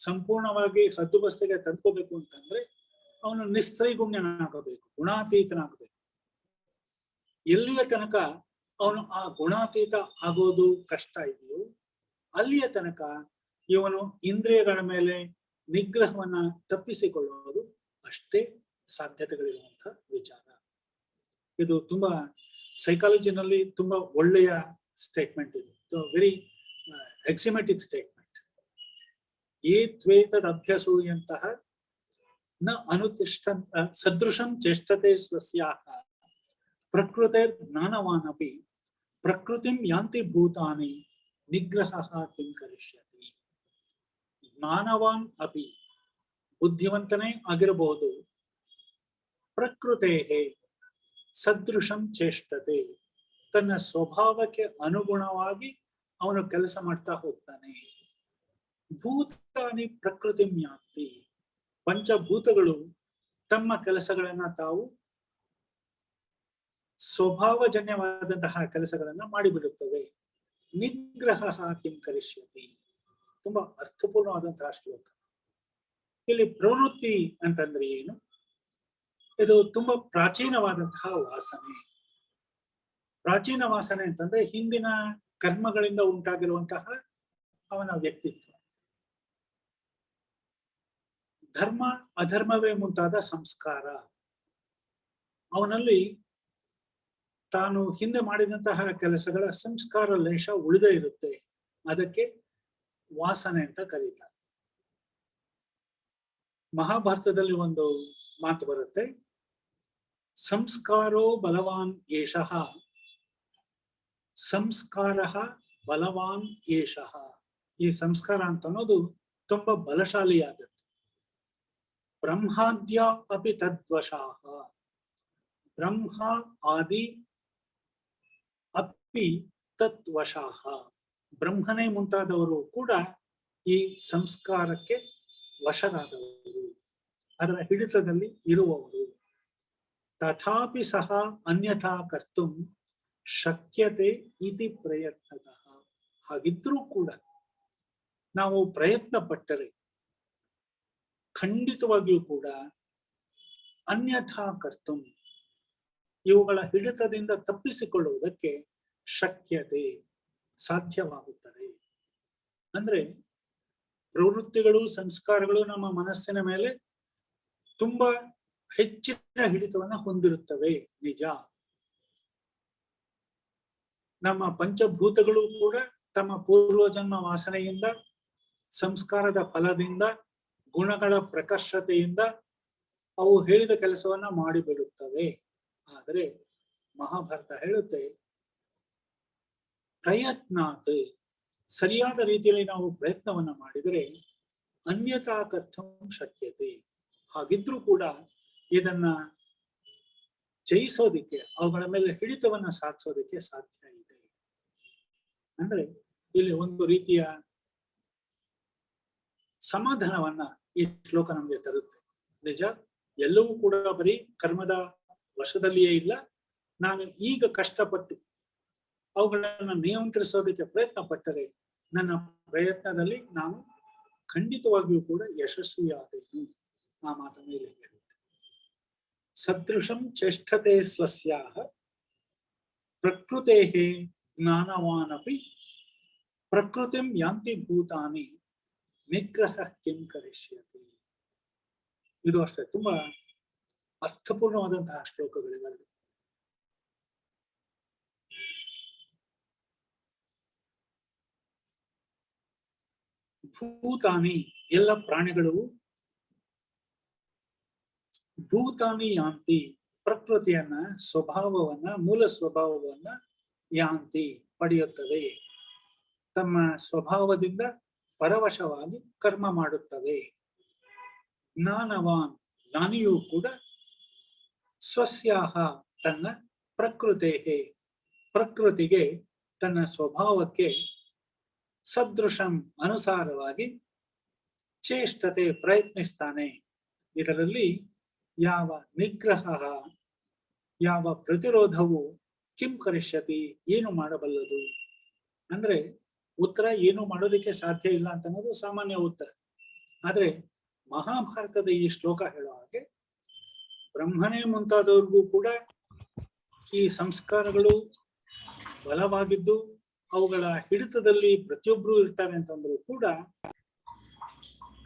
ಸಂಪೂರ್ಣವಾಗಿ ಹದ್ದುಬಸ್ತಿಗೆ ತಂದ್ಕೋಬೇಕು ಅಂತಂದ್ರೆ ಅವನು ನಿಸ್ತ್ರೈಗುಣ್ಯನಾಗಬೇಕು, ಗುಣಾತೀತನಾಗಬೇಕು. ಎಲ್ಲಿಯ ತನಕ ಅವನು ಆ ಗುಣಾತೀತ ಆಗೋದು ಕಷ್ಟ ಇದೆಯೋ ಅಲ್ಲಿಯ ತನಕ ಇವನು ಇಂದ್ರಿಯಗಳ ಮೇಲೆ ನಿಗ್ರಹವನ್ನ ತಪ್ಪಿಸಿಕೊಳ್ಳುವುದು ಅಷ್ಟೇ ಸಾಧ್ಯತೆಗಳಿರುವಂತ ವಿಚಾರ. ಇದು ತುಂಬಾ ಸೈಕಾಲಜಿನಲ್ಲಿ ತುಂಬಾ ಒಳ್ಳೆಯ ಸ್ಟೇಟ್ಮೆಂಟ್. ಇದು ವೆರಿ ಎಕ್ಸಿಮೆಟಿಕ್ ಸ್ಟೇಟ್ಮೆಂಟ್. ಏ ತ್ವೇತದ್ ಅಭ್ಯಸೂಯಂತಹ ನ ಅನುತಿಷ್ಠ ಸದೃಶಂ ಚೇಷ್ಟತೆ ಸ್ವಸ್ಯಾಹ ಪ್ರಕೃತಿರ್ ಜ್ಞಾನವಾನಪಿ ಪ್ರಕೃತಿಂ ಯಾಂತಿ ಭೂತಾನಿ ನಿಗ್ರಹ ಕಿಂ ಕರಿಷ್ಯತಿ. ಜ್ಞಾನವಾನ್ ಅಪಿ, ಬುದ್ಧಿವಂತನೇ ಆಗಿರಬಹುದು, ಪ್ರಕೃತೆ ಸದೃಶಂ ಚೇಷ್ಟತೆ, ತನ್ನ ಸ್ವಭಾವಕ್ಕೆ ಅನುಗುಣವಾಗಿ ಅವನು ಕೆಲಸ ಮಾಡ್ತಾ ಹೋಗ್ತಾನೆ. ಭೂತಾನಿ ಪ್ರಕೃತಿಂ ಯಾಂತಿ, ಪಂಚಭೂತಗಳು ತಮ್ಮ ಕೆಲಸಗಳನ್ನ ತಾವು ಸ್ವಭಾವಜನ್ಯವಾದಂತಹ ಕೆಲಸಗಳನ್ನ ಮಾಡಿಬಿಡುತ್ತವೆ. ನಿಗ್ರಹ ಕಿಂ ಕರಿಷ್ಯತಿ, ತುಂಬಾ ಅರ್ಥಪೂರ್ಣವಾದಂತಹ ಶ್ಲೋಕ. ಇಲ್ಲಿ ಪ್ರವೃತ್ತಿ ಅಂತಂದ್ರೆ ಏನು? ಇದು ತುಂಬಾ ಪ್ರಾಚೀನವಾದಂತಹ ವಾಸನೆ. ಪ್ರಾಚೀನ ವಾಸನೆ ಅಂತಂದ್ರೆ ಹಿಂದಿನ ಕರ್ಮಗಳಿಂದ ಉಂಟಾಗಿರುವಂತಹ ಅವನ ವ್ಯಕ್ತಿತ್ವ. ಧರ್ಮ ಅಧರ್ಮವೇ ಮುಂತಾದ ಸಂಸ್ಕಾರ ಅವನಲ್ಲಿ ತಾನು ಹಿಂದೆ ಮಾಡಿದಂತಹ ಕೆಲಸಗಳ ಸಂಸ್ಕಾರ ಲೇಷ ಉಳಿದೇ ಇರುತ್ತೆ. ಅದಕ್ಕೆ ವಾಸನೆ ಅಂತ ಕರೀತಾರೆ. ಮಹಾಭಾರತದಲ್ಲಿ ಒಂದು ಮಾತು ಬರುತ್ತೆ, ಸಂಸ್ಕಾರೋ ಬಲವಾನ್ ಏಷಃ, ಸಂಸ್ಕಾರ ಬಲವಾನ್ ಏಷಃ. ಈ ಸಂಸ್ಕಾರ ಅಂತ ಅನ್ನೋದು ತುಂಬಾ ಬಲಶಾಲಿಯಾದದ್ದು. ಬ್ರಹ್ಮಾದ್ಯ ಅಪಿ ತದ್ವಶಾಃ, ಬ್ರಹ್ಮ ಆದಿ ಅಪಿ ತತ್ವಶಾಃ, ಬ್ರಹ್ಮನೇ ಮುಂತಾದವರು ಕೂಡ ಈ ಸಂಸ್ಕಾರಕ್ಕೆ ವಶರಾದವರು, ಅದರ ಹಿಡಿತದಲ್ಲಿ ಇರುವವರು. ತಥಾಪಿ ಸಹ ಅನ್ಯಥಾ ಕರ್ತುಂ ಶಕ್ಯತೆ ಇತಿ ಪ್ರಯತ್ನತಃ. ಹಾಗಿದ್ರೂ ಕೂಡ ನಾವು ಪ್ರಯತ್ನ ಪಟ್ಟರೆ ಖಂಡಿತವಾಗಿಯೂ ಕೂಡ ಅನ್ಯಥಾ ಕರ್ತುಂ, ಇವುಗಳ ಹಿಡಿತದಿಂದ ತಪ್ಪಿಸಿಕೊಳ್ಳುವುದಕ್ಕೆ ಶಕ್ಯತೆ, ಸಾಧ್ಯವಾಗುತ್ತದೆ. ಅಂದ್ರೆ ಪ್ರವೃತ್ತಿಗಳು, ಸಂಸ್ಕಾರಗಳು ನಮ್ಮ ಮನಸ್ಸಿನ ಮೇಲೆ ತುಂಬಾ ಹೆಚ್ಚಿನ ಹಿಡಿತವನ್ನ ಹೊಂದಿರುತ್ತವೆ, ನಿಜ. ನಮ್ಮ ಪಂಚಭೂತಗಳು ಕೂಡ ತಮ್ಮ ಪೂರ್ವಜನ್ಮ ವಾಸನೆಯಿಂದ, ಸಂಸ್ಕಾರದ ಫಲದಿಂದ, ಗುಣಗಳ ಪ್ರಕರ್ಷತೆಯಿಂದ ಅವು ಹೇಳಿದ ಕೆಲಸವನ್ನ ಮಾಡಿಬಿಡುತ್ತವೆ. ಆದರೆ ಮಹಾಭಾರತ ಹೇಳುತ್ತೆ, ಪ್ರಯತ್ನಾತ್, ಸರಿಯಾದ ರೀತಿಯಲ್ಲಿ ನಾವು ಪ್ರಯತ್ನವನ್ನ ಮಾಡಿದರೆ ಅನ್ಯಥಾ ಕರ್ತುಂ ಶಕ್ಯತೆ. ಹಾಗಿದ್ರೂ ಕೂಡ ಇದನ್ನ ಜಯಿಸೋದಿಕ್ಕೆ, ಅವುಗಳ ಮೇಲೆ ಹಿಡಿತವನ್ನ ಸಾಧಿಸೋದಿಕ್ಕೆ ಸಾಧ್ಯ ಇದೆ. ಅಂದ್ರೆ ಇಲ್ಲಿ ಒಂದು ರೀತಿಯ ಸಮಾಧಾನವನ್ನ ಈ ಶ್ಲೋಕ ನಮಗೆ ತರುತ್ತೆ. ನಿಜ, ಎಲ್ಲವೂ ಕೂಡ ಬರೀ ಕರ್ಮದ ವಶದಲ್ಲಿಯೇ ಇಲ್ಲ. ನಾನು ಈಗ ಕಷ್ಟಪಟ್ಟು ಅವುಗಳನ್ನ ನಿಯಂತ್ರಿಸೋದಕ್ಕೆ ಪ್ರಯತ್ನ ಪಟ್ಟರೆ ನನ್ನ ಪ್ರಯತ್ನದಲ್ಲಿ ನಾನು ಖಂಡಿತವಾಗಿಯೂ ಕೂಡ ಯಶಸ್ವಿಯಾದೆನು. ಆ ಮಾತ ಮೇಲೆ ಹೇಳುತ್ತೆ, ಸದೃಶಂ ಚೇಷ್ಟತೆ ಸ್ವಸ್ಯಾಹ ಪ್ರಕೃತೇಃ ಜ್ಞಾನವಾನಪಿ ಪ್ರಕೃತಿಂ ಯಾಂತಿ ಭೂತಾನಿ ನಿಗ್ರಹ ಕಿಂ ಕರಿಷ್ಯತಿ. ಇದು ಅಷ್ಟೇ ತುಂಬಾ ಅರ್ಥಪೂರ್ಣವಾದಂತಹ ಶ್ಲೋಕಗಳಿವೆ. ಭೂತಾನಿ, ಎಲ್ಲ ಪ್ರಾಣಿಗಳು, ಭೂತಾನಿ ಯಾಂತಿ, ಪ್ರಕೃತಿಯನ್ನ, ಸ್ವಭಾವವನ್ನ, ಮೂಲ ಸ್ವಭಾವವನ್ನ ಯಾಂತಿ, ಪಡೆಯುತ್ತವೆ. ತಮ್ಮ ಸ್ವಭಾವದಿಂದ ಪರವಶವಾಗಿ ಕರ್ಮ ಮಾಡುತ್ತವೆ. ಜ್ಞಾನವಾನ್, ಜ್ಞಾನಿಯೂ ಕೂಡ ಸ್ವಸ್ಯಾಹ, ತನ್ನ ಪ್ರಕೃತೇಹೇ, ಪ್ರಕೃತಿಗೆ, ತನ್ನ ಸ್ವಭಾವಕ್ಕೆ ಸದೃಶಂ, ಅನುಸಾರವಾಗಿ ಚೇಷ್ಟತೆ, ಪ್ರಯತ್ನಿಸ್ತಾನೆ. ಇದರಲ್ಲಿ ಯಾವ ನಿಗ್ರಹ, ಯಾವ ಪ್ರತಿರೋಧವು ಕಿಂ ಕರಿಷ್ಯತಿ, ಏನು ಮಾಡಬಲ್ಲದು? ಅಂದ್ರೆ ಉತ್ತರ ಏನು ಮಾಡೋದಕ್ಕೆ ಸಾಧ್ಯ ಇಲ್ಲ ಅಂತ ಅನ್ನೋದು ಸಾಮಾನ್ಯ ಉತ್ತರ. ಆದ್ರೆ ಮಹಾಭಾರತದ ಈ ಶ್ಲೋಕ ಹೇಳೋ ಹಾಗೆ ಬ್ರಹ್ಮನೇ ಮುಂತಾದವ್ರಿಗೂ ಕೂಡ ಈ ಸಂಸ್ಕಾರಗಳು ಬಲವಾಗಿದ್ದು ಅವುಗಳ ಹಿಡಿತದಲ್ಲಿ ಪ್ರತಿಯೊಬ್ಬರು ಇರ್ತಾರೆ ಅಂತಂದ್ರೂ ಕೂಡ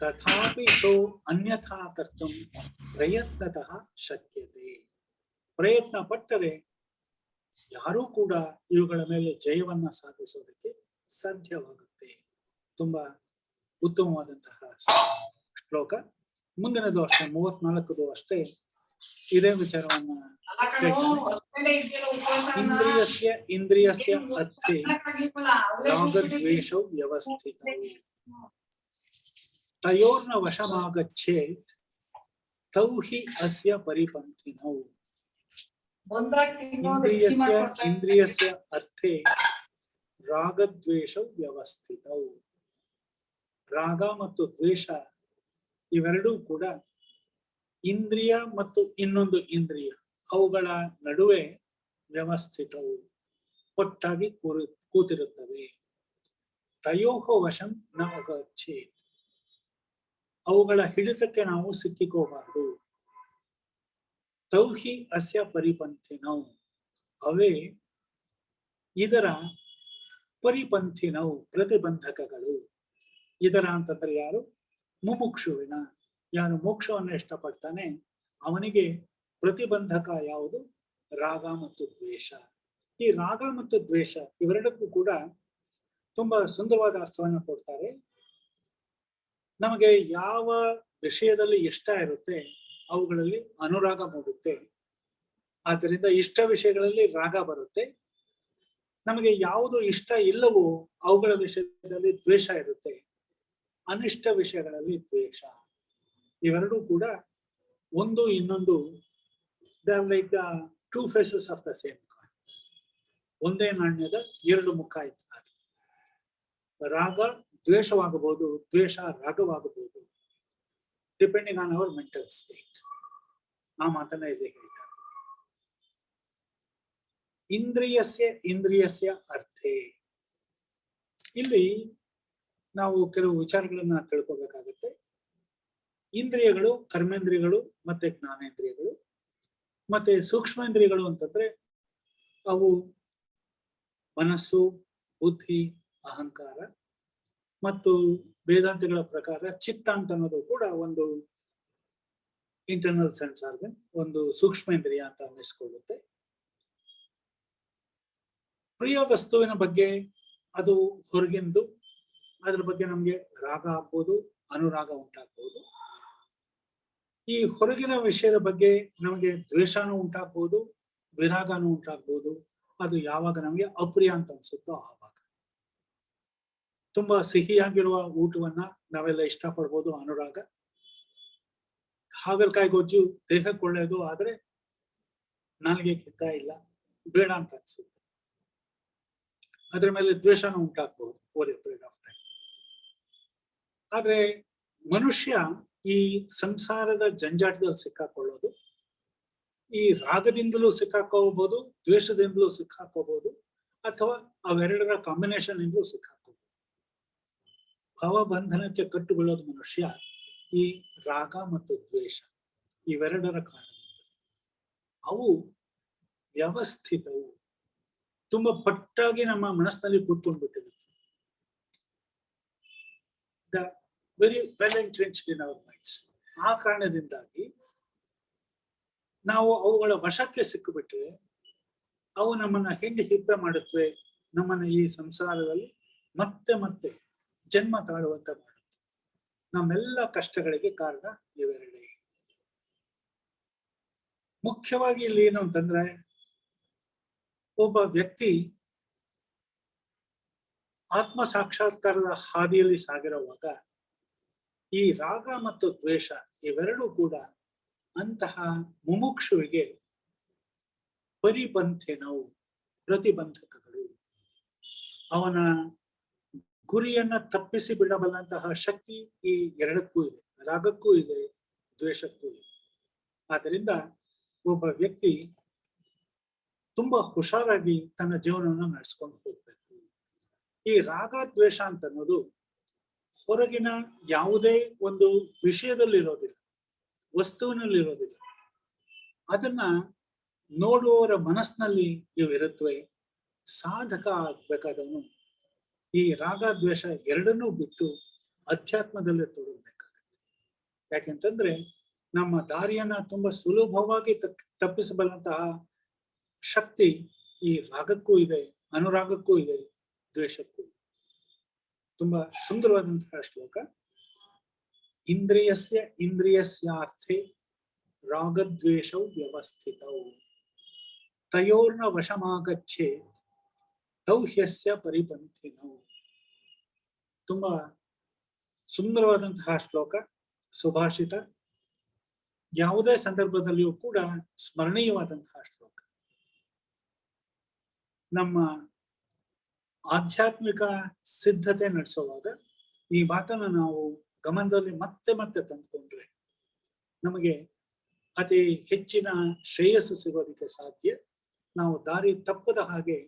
ತಥಾಪಿ ಸೋ ಅನ್ಯಥಾ ಕರ್ತುಂ ಪ್ರಯತ್ನತಃ ಶಕ್ಯತೆ. ಪ್ರಯತ್ನ ಪಟ್ಟರೆ ಯಾರೂ ಕೂಡ ಇವುಗಳ ಮೇಲೆ ಜಯವನ್ನ ಸಾಧಿಸೋದಕ್ಕೆ ಸಾಧ್ಯವಾಗುತ್ತೆ. ತುಂಬಾ ಉತ್ತಮವಾದಂತಹ ಶ್ಲೋಕ. ಮುಂದಿನದು ಅಷ್ಟೇ, 34 ಅಷ್ಟೇ ಇದೇ ವಿಚಾರವನ್ನ ಹೇಳ್ತಾನೆ. ಇಂದ್ರಿಯಸ್ಯ ಅರ್ಥೆ ರಾಗದ್ವೇಷೌ ವ್ಯವಸ್ಥಿತೌ ತಯೋರ್ನ ವಶಮಾಗಚ್ಚೇತ್ ತೌ ಹಿ ಅಸ್ಯ ಪರಿಪಂಥಿನೌ. ಇಂದ್ರಿಯಸ್ಯ ಅರ್ಥೆ ರಾಗದ್ವೇಷೌ ವ್ಯವಸ್ಥಿತೌ. ರಾಗ ಮತ್ತು ದ್ವೇಷ ಇವೆರಡೂ ಕೂಡ ಇಂದ್ರಿಯ ಮತ್ತು ಇನ್ನೊಂದು ಇಂದ್ರಿಯ ಅವುಗಳ ನಡುವೆ ವ್ಯವಸ್ಥಿತವು ಒಟ್ಟಾಗಿ ಕೂತಿರುತ್ತವೆ. ತಯೋಹ ವಶಂ ನ ಅಗಚ್ಚೇತ್. ಅವುಗಳ ಹಿಡಿತಕ್ಕೆ ನಾವು ಸಿಕ್ಕಿಕೋಬಾರದು. ತೌಹಿ ಅಸ್ಯ ಪರಿಪಂಥಿನೌ. ಅವೇ ಇದರ ಪರಿಪಂಥಿನೌ ಪ್ರತಿಬಂಧಕಗಳು. ಇದರ ಅಂತಂದ್ರೆ ಯಾರು? ಮುಮುಕ್ಷುವಿನ, ಯಾರು ಮೋಕ್ಷವನ್ನು ಇಷ್ಟಪಡ್ತಾನೆ ಅವನಿಗೆ ಪ್ರತಿಬಂಧಕ ಯಾವುದು? ರಾಗ ಮತ್ತು ದ್ವೇಷ. ಈ ರಾಗ ಮತ್ತು ದ್ವೇಷ ಇವೆರಡಕ್ಕೂ ಕೂಡ ತುಂಬಾ ಸುಂದರವಾದ ಅರ್ಥವನ್ನು ಕೊಡ್ತಾರೆ. ನಮಗೆ ಯಾವ ವಿಷಯದಲ್ಲಿ ಇಷ್ಟ ಇರುತ್ತೆ ಅವುಗಳಲ್ಲಿ ಅನುರಾಗ ಮೂಡುತ್ತೆ. ಆದ್ದರಿಂದ ಇಷ್ಟ ವಿಷಯಗಳಲ್ಲಿ ರಾಗ ಬರುತ್ತೆ. ನಮಗೆ ಯಾವುದು ಇಷ್ಟ ಇಲ್ಲವೋ ಅವುಗಳ ವಿಷಯದಲ್ಲಿ ದ್ವೇಷ ಇರುತ್ತೆ. ಅನಿಷ್ಟ ವಿಷಯಗಳಲ್ಲಿ ದ್ವೇಷ. ಇವೆರಡೂ ಕೂಡ ಒಂದು ಇನ್ನೊಂದು like two faces of the same coin. ಒಂದೇ ನಾಣ್ಯದ ಎರಡು ಮುಖ ಇದ್ದಾರೆ. ರಾಗ ದ್ವೇಷವಾಗಬಹುದು, ದ್ವೇಷ ರಾಗವಾಗಬಹುದು, depending on our mental state. ಆ ಮಾತನ್ನ ಇಲ್ಲಿ ಹೇಳ್ತಾರೆ. ಇಂದ್ರಿಯಸ್ಯ ಅರ್ಥೆ. ಇಲ್ಲಿ ನಾವು ಕೆಲವು ವಿಚಾರಗಳನ್ನ ತಿಳ್ಕೊಬೇಕಾಗುತ್ತೆ. ಇಂದ್ರಿಯಗಳು ಕರ್ಮೇಂದ್ರಿಯಗಳು ಮತ್ತೆ ಜ್ಞಾನೇಂದ್ರಿಯಗಳು. ಮತ್ತೆ ಸೂಕ್ಷ್ಮೇಂದ್ರಿಯಗಳು ಅಂತಂದ್ರೆ ಅವು ಮನಸ್ಸು, ಬುದ್ಧಿ, ಅಹಂಕಾರ. ಮತ್ತು ವೇದಾಂತಗಳ ಪ್ರಕಾರ ಚಿತ್ತ ಅಂತ ಅನ್ನೋದು ಕೂಡ ಒಂದು ಇಂಟರ್ನಲ್ ಸೆನ್ಸ್ ಆರ್ಗನ್, ಒಂದು ಸೂಕ್ಷ್ಮೇಂದ್ರಿಯ ಅಂತ ಅನ್ನಿಸ್ಕೊಳ್ಳುತ್ತೆ. ಪ್ರಿಯ ವಸ್ತುವಿನ ಬಗ್ಗೆ ಅದು ಹೊರಗಿಂದು, ಅದ್ರ ಬಗ್ಗೆ ನಮ್ಗೆ ರಾಗ ಆಗ್ಬೋದು, ಅನುರಾಗ ಉಂಟಾಗ್ಬೋದು. ಈ ಹೊರಗಿನ ವಿಷಯದ ಬಗ್ಗೆ ನಮಗೆ ದ್ವೇಷನೂ ಉಂಟಾಗ್ಬೋದು, ವಿರಾಗನೂ ಉಂಟಾಗ್ಬೋದು. ಅದು ಯಾವಾಗ ನಮ್ಗೆ ಅಪ್ರಿಯ ಅಂತ ಅನ್ಸುತ್ತೋ ಆವಾಗ. ತುಂಬಾ ಸಿಹಿಯಾಗಿರುವ ಊಟವನ್ನ ನಾವೆಲ್ಲ ಇಷ್ಟಪಡ್ಬೋದು, ಅನುರಾಗ. ಹಾಗಲಕಾಯಿ ಗೊಜ್ಜು ದೇಹಕ್ಕೆ ಒಳ್ಳೆಯದು, ಆದ್ರೆ ನನಗೆ ಹಿತ ಇಲ್ಲ, ಬೇಡ ಅಂತ ಅನ್ಸುತ್ತೆ. ಅದ್ರ ಮೇಲೆ ದ್ವೇಷನೂ ಉಂಟಾಗ್ಬೋದು over a period of time. ಆದ್ರೆ ಮನುಷ್ಯ ಈ ಸಂಸಾರದ ಜಂಜಾಟದಲ್ಲಿ ಸಿಕ್ಕಾಕೊಳ್ಳೋದು ಈ ರಾಗದಿಂದಲೂ ಸಿಕ್ಕಾಕೋಬಹುದು, ದ್ವೇಷದಿಂದಲೂ ಸಿಕ್ಕಾಕೋಬಹುದು, ಅಥವಾ ಅವೆರಡರ ಕಾಂಬಿನೇಷನ್ ಇಂದಲೂ ಸಿಕ್ಕಾಕೋಬಹುದು. ಭವಬಂಧನಕ್ಕೆ ಕಟ್ಟುಕೊಳ್ಳೋದು ಮನುಷ್ಯ ಈ ರಾಗ ಮತ್ತು ದ್ವೇಷ ಇವೆರಡರ ಕಾರಣದಿಂದ. ಅವು ವ್ಯವಸ್ಥಿತವು, ತುಂಬಾ ಪಟ್ಟಾಗಿ ನಮ್ಮ ಮನಸ್ಸಿನಲ್ಲಿ ಕೂತ್ಕೊಂಡ್ಬಿಟ್ಟಿರುತ್ತೆ. The very well entrenched in our minds. ಆ ಕಾರಣದಿಂದಾಗಿ ನಾವು ಅವುಗಳ ವಶಕ್ಕೆ ಸಿಕ್ಕಿಬಿಟ್ರೆ ಅವು ನಮ್ಮನ್ನ ಹಿಂಡಿ ಹಿಪ್ಪೆ ಮಾಡುತ್ತವೆ, ನಮ್ಮನ್ನ ಈ ಸಂಸಾರದಲ್ಲಿ ಮತ್ತೆ ಮತ್ತೆ ಜನ್ಮ ತಾಳುವಂತ ಮಾಡುತ್ತೆ. ನಮ್ಮೆಲ್ಲ ಕಷ್ಟಗಳಿಗೆ ಕಾರಣ ಇವೆರಡೇ. ಮುಖ್ಯವಾಗಿ ಇಲ್ಲಿ ಏನು ಅಂತಂದ್ರೆ, ಒಬ್ಬ ವ್ಯಕ್ತಿ ಆತ್ಮ ಸಾಕ್ಷಾತ್ಕಾರದ ಹಾದಿಯಲ್ಲಿ ಸಾಗಿರುವಾಗ ಈ ರಾಗ ಮತ್ತು ದ್ವೇಷ ಇವೆರಡೂ ಕೂಡ ಅಂತಹ ಮುಮುಕ್ಷುವಿಗೆ ಪರಿಪಂಥಿನವು, ಪ್ರತಿಬಂಧಕಗಳು. ಅವನ ಗುರಿಯನ್ನ ತಪ್ಪಿಸಿ ಬಿಡಬಲ್ಲಂತಹ ಶಕ್ತಿ ಈ ಎರಡಕ್ಕೂ ಇದೆ, ರಾಗಕ್ಕೂ ಇದೆ, ದ್ವೇಷಕ್ಕೂ ಇದೆ. ಆದ್ದರಿಂದ ಒಬ್ಬ ವ್ಯಕ್ತಿ ತುಂಬಾ ಹುಷಾರಾಗಿ ತನ್ನ ಜೀವನವನ್ನು ನಡೆಸ್ಕೊಂಡು ಹೋಗ್ಬೇಕು. ಈ ರಾಗ ದ್ವೇಷ ಅಂತ ಅನ್ನೋದು ಹೊರಗಿನ ಯಾವುದೇ ಒಂದು ವಿಷಯದಲ್ಲಿರೋದಿಲ್ಲ, ವಸ್ತುವಿನಲ್ಲಿರೋದಿಲ್ಲ. ಅದನ್ನ ನೋಡುವವರ ಮನಸ್ಸಿನಲ್ಲಿ ಇವಿರುತ್ತವೆ. ಸಾಧಕ ಆಗ್ಬೇಕಾದವನು ಈ ರಾಗ ದ್ವೇಷ ಎರಡನ್ನೂ ಬಿಟ್ಟು ಅಧ್ಯಾತ್ಮದಲ್ಲೇ ತೊಡಗಬೇಕಾಗತ್ತೆ. ಯಾಕೆಂತಂದ್ರೆ ನಮ್ಮ ದಾರಿಯನ್ನ ತುಂಬಾ ಸುಲಭವಾಗಿ ತಪ್ಪಿಸಬಲ್ಲಂತಹ ಶಕ್ತಿ ಈ ರಾಗಕ್ಕೂ ಇದೆ, ಅನುರಾಗಕ್ಕೂ ಇದೆ, ದ್ವೇಷಕ್ಕೂ ಇದೆ. ತುಂಬಾ ಸುಂದರವಾದಂತಹ ಶ್ಲೋಕ. ಇಂದ್ರಿಯಸ್ಯಾರ್ಥೆ ರಾಗದ್ವೇಷೌ ವ್ಯವಸ್ಥಿತೌ ತಯೋರ್ನ ವಶಮಾಗಚ್ಚೆ ತೌ ಹ್ಯಸ್ಯ ಪರಿಪಂಥಿನೌ. ತುಂಬಾ ಸುಂದರವಾದಂತಹ ಶ್ಲೋಕ, ಸುಭಾಷಿತ, ಯಾವುದೇ ಸಂದರ್ಭದಲ್ಲಿಯೂ ಕೂಡ ಸ್ಮರಣೀಯವಾದಂತಹ ಶ್ಲೋಕ. ನಮ್ಮ ಆಧ್ಯಾತ್ಮಿಕ ಸಿದ್ಧತೆ ನಡೆಸುವಾಗ ಈ ಮಾತನ್ನು ನಾವು ಗಮನದಲ್ಲಿ ಮತ್ತೆ ಮತ್ತೆ ತಂದುಕೊಂಡ್ರೆ ನಮಗೆ ಅತಿ ಹೆಚ್ಚಿನ ಶ್ರೇಯಸ್ಸು ಸಿಗೋದಕ್ಕೆ ಸಾಧ್ಯ. ನಾವು ದಾರಿ ತಪ್ಪದ ಹಾಗೆ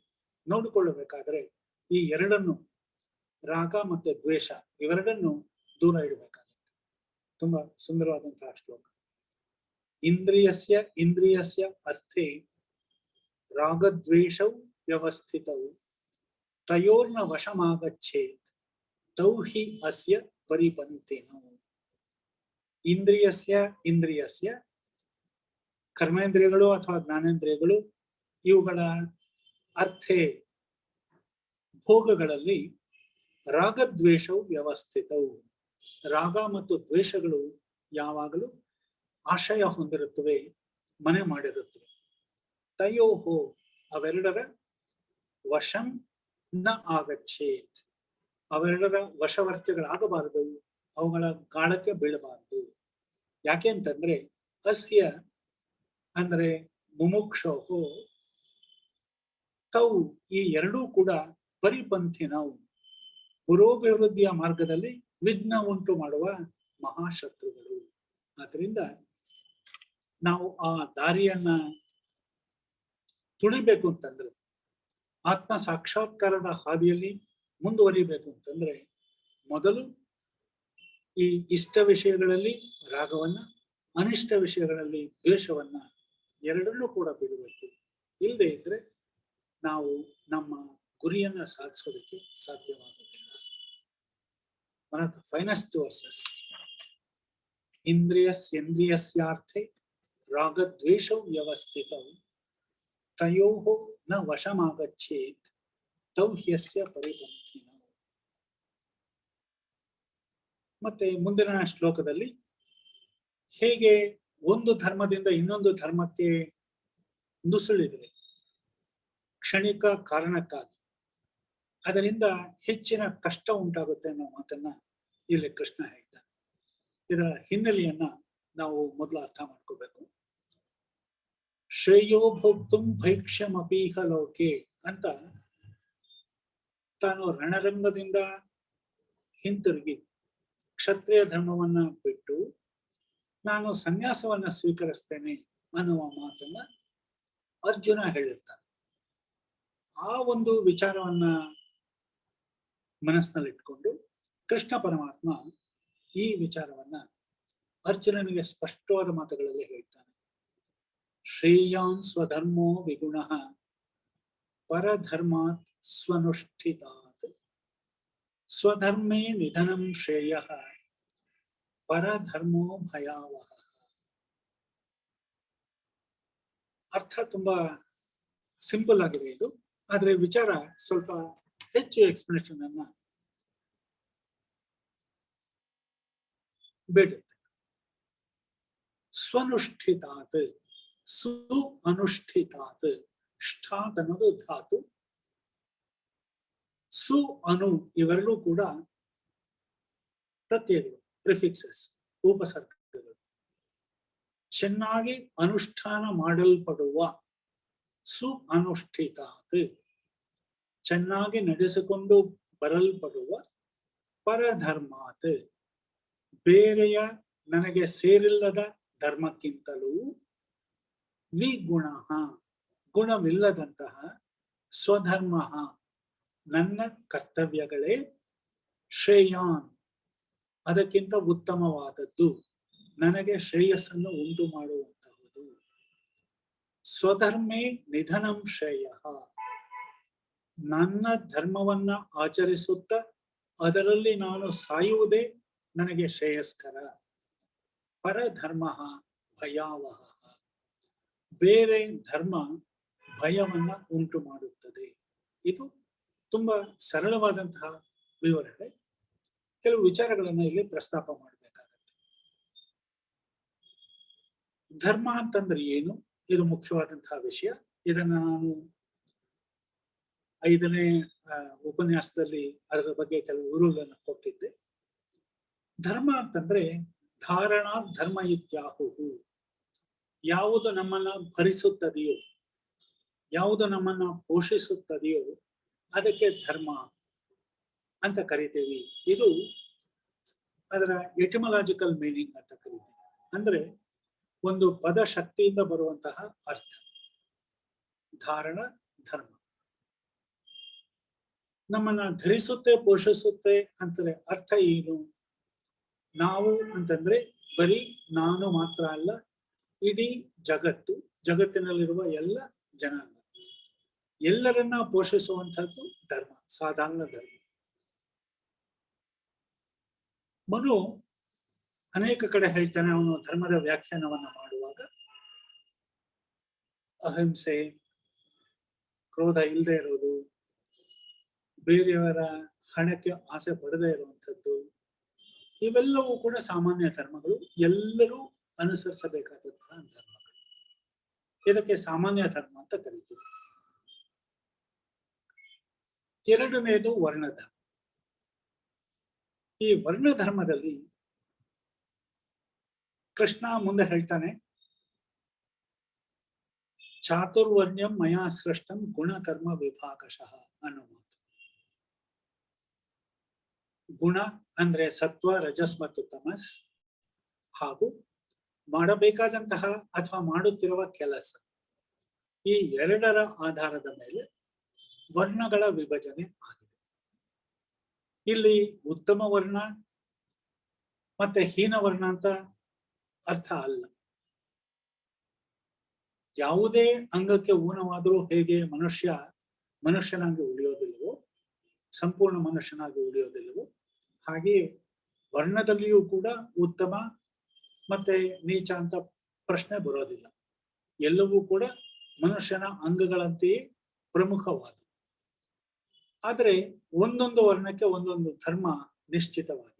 ನೋಡಿಕೊಳ್ಳಬೇಕಾದ್ರೆ ಈ ಎರಡನ್ನು, ರಾಗ ಮತ್ತೆ ದ್ವೇಷ, ಇವೆರಡನ್ನು ದೂರ ಇಡಬೇಕಾಗುತ್ತೆ. ತುಂಬಾ ಸುಂದರವಾದಂತಹ ಶ್ಲೋಕ. ಇಂದ್ರಿಯಸ್ಯ ಅರ್ಥೇ ರಾಗದ್ವೇಷೌ ವ್ಯವಸ್ಥಿತೌ ತಯೋರ್ನ ವಶಮಾಗಚ್ಚೇತ್ ತೌ ಹಿ ಅಸ್ಯ ಪರಿಪಂಥಿನೌ. ಇಂದ್ರಿಯಸ್ಯ ಕರ್ಮೇಂದ್ರಿಯಗಳು ಅಥವಾ ಜ್ಞಾನೇಂದ್ರಿಯಗಳು, ಇವುಗಳ ಅರ್ಥೇ ಭೋಗಗಳಲ್ಲಿ ರಾಗದ್ವೇಷವು ವ್ಯವಸ್ಥಿತವು. ರಾಗ ಮತ್ತು ದ್ವೇಷಗಳು ಯಾವಾಗಲೂ ಆಶಯ ಹೊಂದಿರುತ್ತವೆ, ಮನೆ ಮಾಡಿರುತ್ತವೆ. ತಯೋಹೋ, ಅವೆರಡರ ವಶಂ ನ ಆಗಚ್ಚೇತ್, ಅವೆರಡರ ವಶವರ್ತಿಗಳಾಗಬಾರದು, ಅವುಗಳ ಗಾಳಕ್ಕೆ ಬೀಳಬಾರದು. ಯಾಕೆ ಅಂತಂದ್ರೆ ಅಸ್ಯ ಅಂದ್ರೆ ಮುಮುಕ್ಷೋಹೋ, ತೌ ಈ ಎರಡೂ ಕೂಡ ಪರಿಪಂಥಿನವು, ಪುರೋಭಿವೃದ್ಧಿಯ ಮಾರ್ಗದಲ್ಲಿ ವಿಘ್ನ ಉಂಟು ಮಾಡುವ ಮಹಾಶತ್ರುಗಳು. ಆದ್ರಿಂದ ನಾವು ಆ ದಾರಿಯನ್ನ ತುಳಿಬೇಕು ಅಂತಂದ್ರೆ, ಆತ್ಮ ಸಾಕ್ಷಾತ್ಕಾರದ ಹಾದಿಯಲ್ಲಿ ಮುಂದುವರಿಬೇಕು ಅಂತಂದ್ರೆ, ಮೊದಲು ಈ ಇಷ್ಟ ವಿಷಯಗಳಲ್ಲಿ ರಾಗವನ್ನ, ಅನಿಷ್ಟ ವಿಷಯಗಳಲ್ಲಿ ದ್ವೇಷವನ್ನ ಎರಡನ್ನೂ ಕೂಡ ಬಿಡಬೇಕು. ಇಲ್ಲದೆ ಇದ್ರೆ ನಾವು ನಮ್ಮ ಗುರಿಯನ್ನ ಸಾಧಿಸೋದಕ್ಕೆ ಸಾಧ್ಯವಾಗುವುದಿಲ್ಲ. One of the finest verses. ಇಂದ್ರಿಯಸ್ಯಾರ್ಥೆ ರಾಗದ್ವೇಷೌ ವ್ಯವಸ್ಥಿತೌ ತಯೋಃ ನ ವಶಮಾಗಚ್ಚೇತ್ ತೌ ಹ್ಯಸ್ಯ ಪರಿಪಂಥಿನೌ. ಮತ್ತೆ ಮುಂದಿನ ಶ್ಲೋಕದಲ್ಲಿ ಹೇಗೆ ಒಂದು ಧರ್ಮದಿಂದ ಇನ್ನೊಂದು ಧರ್ಮಕ್ಕೆ ನುಸುಳಿದರೆ ಕ್ಷಣಿಕ ಕಾರಣಕ್ಕಾಗಿ ಅದರಿಂದ ಹೆಚ್ಚಿನ ಕಷ್ಟ ಉಂಟಾಗುತ್ತೆ ಅನ್ನೋ ಮಾತನ್ನ ಇಲ್ಲಿ ಕೃಷ್ಣ ಹೇಳ್ತಾನೆ. ಇದರ ಹಿನ್ನೆಲೆಯನ್ನ ನಾವು ಮೊದಲು ಅರ್ಥ ಮಾಡ್ಕೋಬೇಕು. ಶ್ರೇಯೋ ಭೋಕ್ತುಂ ಭೈಕ್ಷ್ಯಮಪೀಹ ಲೋಕೆ ಅಂತ ತಾನು ರಣರಂಗದಿಂದ ಹಿಂತಿರುಗಿ ಕ್ಷತ್ರಿಯ ಧರ್ಮವನ್ನ ಬಿಟ್ಟು ನಾನು ಸನ್ಯಾಸವನ್ನ ಸ್ವೀಕರಿಸ್ತೇನೆ ಅನ್ನುವ ಮಾತನ್ನ ಅರ್ಜುನ ಹೇಳಿರ್ತಾನೆ. ಆ ಒಂದು ವಿಚಾರವನ್ನ ಮನಸ್ಸಿನಲ್ಲಿಟ್ಕೊಂಡು ಕೃಷ್ಣ ಪರಮಾತ್ಮ ಈ ವಿಚಾರವನ್ನ ಅರ್ಜುನನಿಗೆ ಸ್ಪಷ್ಟವಾದ ಮಾತುಗಳಲ್ಲಿ ಹೇಳ್ತಾನೆ. ಶ್ರೇಯಾನ್ ಸ್ವಧರ್ಮೋ ವಿಗುಣಃ ಪರಧರ್ಮಾತ್ ಸ್ವನುಷ್ಠಿತಾತ್ ಸ್ವಧರ್ಮೇ ನಿಧನಂ ಶ್ರೇಯಃ ಪರಧರ್ಮೋ ಭಯಾವಹ. ಅರ್ಥ ತುಂಬಾ ಸಿಂಪಲ್ ಆಗಿದೆ ಇದು, ಆದ್ರೆ ವಿಚಾರ ಸ್ವಲ್ಪ ಹೆಚ್ಚು ಎಕ್ಸ್ಪ್ಲನೇಷನ್ ಅನ್ನ ಬೇಡುತ್ತೆ. ಸ್ವನುಷ್ಠಿತಾತ್, ಸು ಅನುಷ್ಠಿತಾತ್, ಷ್ಠಾತ್ ಅನ್ನೋದು ಧಾತು, ಸು ಅನು ಇವೆರಡೂ ಕೂಡ ಪ್ರತ್ಯಯಗಳು, ಪ್ರಿಫಿಕ್ಸಸ್, ಉಪಸರ್ಗಗಳು. ಚೆನ್ನಾಗಿ ಅನುಷ್ಠಾನ ಮಾಡಲ್ಪಡುವ, ಸು ಅನುಷ್ಠಿತಾತ್, ಚೆನ್ನಾಗಿ ನಡೆಸಿಕೊಂಡು ಬರಲ್ಪಡುವ, ಪರಧರ್ಮಾತ್, ಬೇರೆಯ ನನಗೆ ಸೇರಿಲ್ಲದ ಧರ್ಮಕ್ಕಿಂತಲೂ, ವಿಗುಣ ಗುಣವಿಲ್ಲದಂತಹ, ಸ್ವಧರ್ಮ ನನ್ನ ಕರ್ತವ್ಯಗಳೇ, ಶ್ರೇಯಾನ್ ಅದಕ್ಕಿಂತ ಉತ್ತಮವಾದದ್ದು, ನನಗೆ ಶ್ರೇಯಸ್ಸನ್ನು ಉಂಟು ಮಾಡುವಂತಹುದು. ಸ್ವಧರ್ಮೇ ನಿಧನಂ ಶ್ರೇಯ, ನನ್ನ ಧರ್ಮವನ್ನ ಆಚರಿಸುತ್ತಾ ಅದರಲ್ಲಿ ನಾನು ಸಾಯುವುದೇ ನನಗೆ ಶ್ರೇಯಸ್ಕರ. ಪರಧರ್ಮ ಭಯಾವಹ, ಬೇರೆ ಧರ್ಮ ಭಯವನ್ನ ಉಂಟು ಮಾಡುತ್ತದೆ. ಇದು ತುಂಬಾ ಸರಳವಾದಂತಹ ವಿವರಣೆ. ಕೆಲವು ವಿಚಾರಗಳನ್ನ ಇಲ್ಲಿ ಪ್ರಸ್ತಾಪ ಮಾಡಬೇಕಾಗತ್ತೆ. ಧರ್ಮ ಅಂತಂದ್ರೆ ಏನು? ಇದು ಮುಖ್ಯವಾದಂತಹ ವಿಷಯ. ಇದನ್ನ ನಾನು 5ನೇ ಉಪನ್ಯಾಸದಲ್ಲಿ ಅದರ ಬಗ್ಗೆ ಕೆಲವು ಉರುಳನ್ನು ಕೊಟ್ಟಿದ್ದೆ. ಧರ್ಮ ಅಂತಂದ್ರೆ ಧಾರಣಾ ಧರ್ಮ ಇತ್ಯಾಹುಹು. ಯಾವುದು ನಮ್ಮನ್ನ ಭರಿಸುತ್ತದೆಯೋ, ಯಾವುದು ನಮ್ಮನ್ನ ಪೋಷಿಸುತ್ತದೆಯೋ ಅದಕ್ಕೆ ಧರ್ಮ ಅಂತ ಕರಿತೀವಿ. ಇದು ಅದರ ಎಟಿಮಲಾಜಿಕಲ್ ಮೀನಿಂಗ್ ಅಂತ ಕರಿತೀವಿ. ಅಂದ್ರೆ ಒಂದು ಪದ ಶಕ್ತಿಯಿಂದ ಬರುವಂತಹ ಅರ್ಥ ಧಾರಣ ಧರ್ಮ. ನಮ್ಮನ್ನ ಧರಿಸುತ್ತೆ ಪೋಷಿಸುತ್ತೆ ಅಂತಾರೆ. ಅರ್ಥ ಏನು? ನಾವು ಅಂತಂದ್ರೆ ಬರೀ ನಾನು ಮಾತ್ರ ಅಲ್ಲ, ಇಡೀ ಜಗತ್ತು, ಜಗತ್ತಿನಲ್ಲಿರುವ ಎಲ್ಲ ಜನಾಂಗ, ಎಲ್ಲರನ್ನ ಪೋಷಿಸುವಂತಹದ್ದು ಧರ್ಮ, ಸಾಧಾರಣ ಧರ್ಮ. ಮನು ಅನೇಕ ಕಡೆ ಹೇಳ್ತಾನೆ, ಅವನು ಧರ್ಮದ ವ್ಯಾಖ್ಯಾನವನ್ನ ಮಾಡುವಾಗ ಅಹಿಂಸೆ, ಕ್ರೋಧ ಇಲ್ಲದೆ ಇರೋದು, ಬೇರೆಯವರ ಹಣಕ್ಕೆ ಆಸೆ ಪಡದೇ ಇರುವಂಥದ್ದು, ಇವೆಲ್ಲವೂ ಕೂಡ ಸಾಮಾನ್ಯ ಧರ್ಮಗಳು, ಎಲ್ಲರೂ ಅನುಸರಿಸಬೇಕಾದಂತಹ ಧರ್ಮಗಳು. ಇದಕ್ಕೆ ಸಾಮಾನ್ಯ ಧರ್ಮ ಅಂತ ಕರೀತೀವಿ. ಎರಡನೆಯದು ವರ್ಣಧರ್ಮ. ಈ ವರ್ಣಧರ್ಮದಲ್ಲಿ ಕೃಷ್ಣ ಮುಂದೆ ಹೇಳ್ತಾನೆ, ಚಾತುರ್ವರ್ಣ್ಯಂ ಮಯಾ ಸೃಷ್ಟಂ ಗುಣಕರ್ಮ ವಿಭಾಗಶಃ ಅನ್ನೋ ಮಾತು. ಗುಣ ಅಂದ್ರೆ ಸತ್ವ, ರಜಸ್ ಮತ್ತು ತಮಸ್, ಹಾಗೂ ಮಾಡಬೇಕಾದಂತಹ ಅಥವಾ ಮಾಡುತ್ತಿರುವ ಕೆಲಸ, ಈ ಎರಡರ ಆಧಾರದ ಮೇಲೆ ವರ್ಣಗಳ ವಿಭಜನೆ ಆಗಿದೆ. ಇಲ್ಲಿ ಉತ್ತಮ ವರ್ಣ ಮತ್ತೆ ಹೀನ ವರ್ಣ ಅಂತ ಅರ್ಥ ಅಲ್ಲ. ಯಾವುದೇ ಅಂಗಕ್ಕೆ ಊನವಾದರೂ ಹೇಗೆ ಮನುಷ್ಯನಾಗಿ ಉಳಿಯೋದಿಲ್ಲವೋ, ಸಂಪೂರ್ಣ ಮನುಷ್ಯನಾಗಿ ಉಳಿಯೋದಿಲ್ಲವೋ, ಹಾಗೆಯೇ ವರ್ಣದಲ್ಲಿಯೂ ಕೂಡ ಉತ್ತಮ ಮತ್ತೆ ನೀಚ ಅಂತ ಪ್ರಶ್ನೆ ಬರೋದಿಲ್ಲ. ಎಲ್ಲವೂ ಕೂಡ ಮನುಷ್ಯನ ಅಂಗಗಳಂತೆಯೇ ಪ್ರಮುಖವಾದ. ಆದರೆ ಒಂದೊಂದು ವರ್ಣಕ್ಕೆ ಒಂದೊಂದು ಧರ್ಮ ನಿಶ್ಚಿತವಾಗಿದೆ.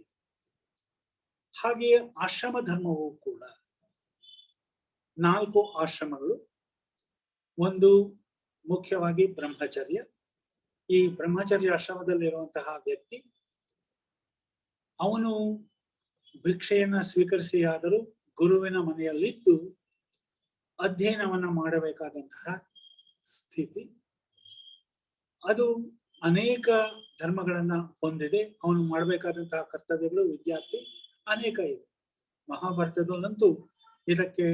ಹಾಗೆಯೇ ಆಶ್ರಮ ಧರ್ಮವೂ ಕೂಡ 4 ಆಶ್ರಮಗಳು. ಒಂದು ಮುಖ್ಯವಾಗಿ ಬ್ರಹ್ಮಚರ್ಯ. ಈ ಬ್ರಹ್ಮಚರ್ಯ ಆಶ್ರಮದಲ್ಲಿರುವಂತಹ ವ್ಯಕ್ತಿ ಅವನು ಭಿಕ್ಷೆಯನ್ನ ಸ್ವೀಕರಿಸಿ ಆದರೂ ಗುರುವಿನ ಮನೆಯಲ್ಲಿದ್ದು ಅಧ್ಯಯನವನ್ನ ಮಾಡಬೇಕಾದಂತಹ ಸ್ಥಿತಿ. ಅದು ಅನೇಕ ಧರ್ಮಗಳನ್ನ ಹೊಂದಿದೆ. ಅವನು ಮಾಡಬೇಕಾದಂತಹ ಕರ್ತವ್ಯಗಳು ವಿದ್ಯಾರ್ಥಿ ಅನೇಕ ಇವೆ. ಮಹಾಭಾರತದಲ್ಲಂತೂ ಇದಕ್ಕೆ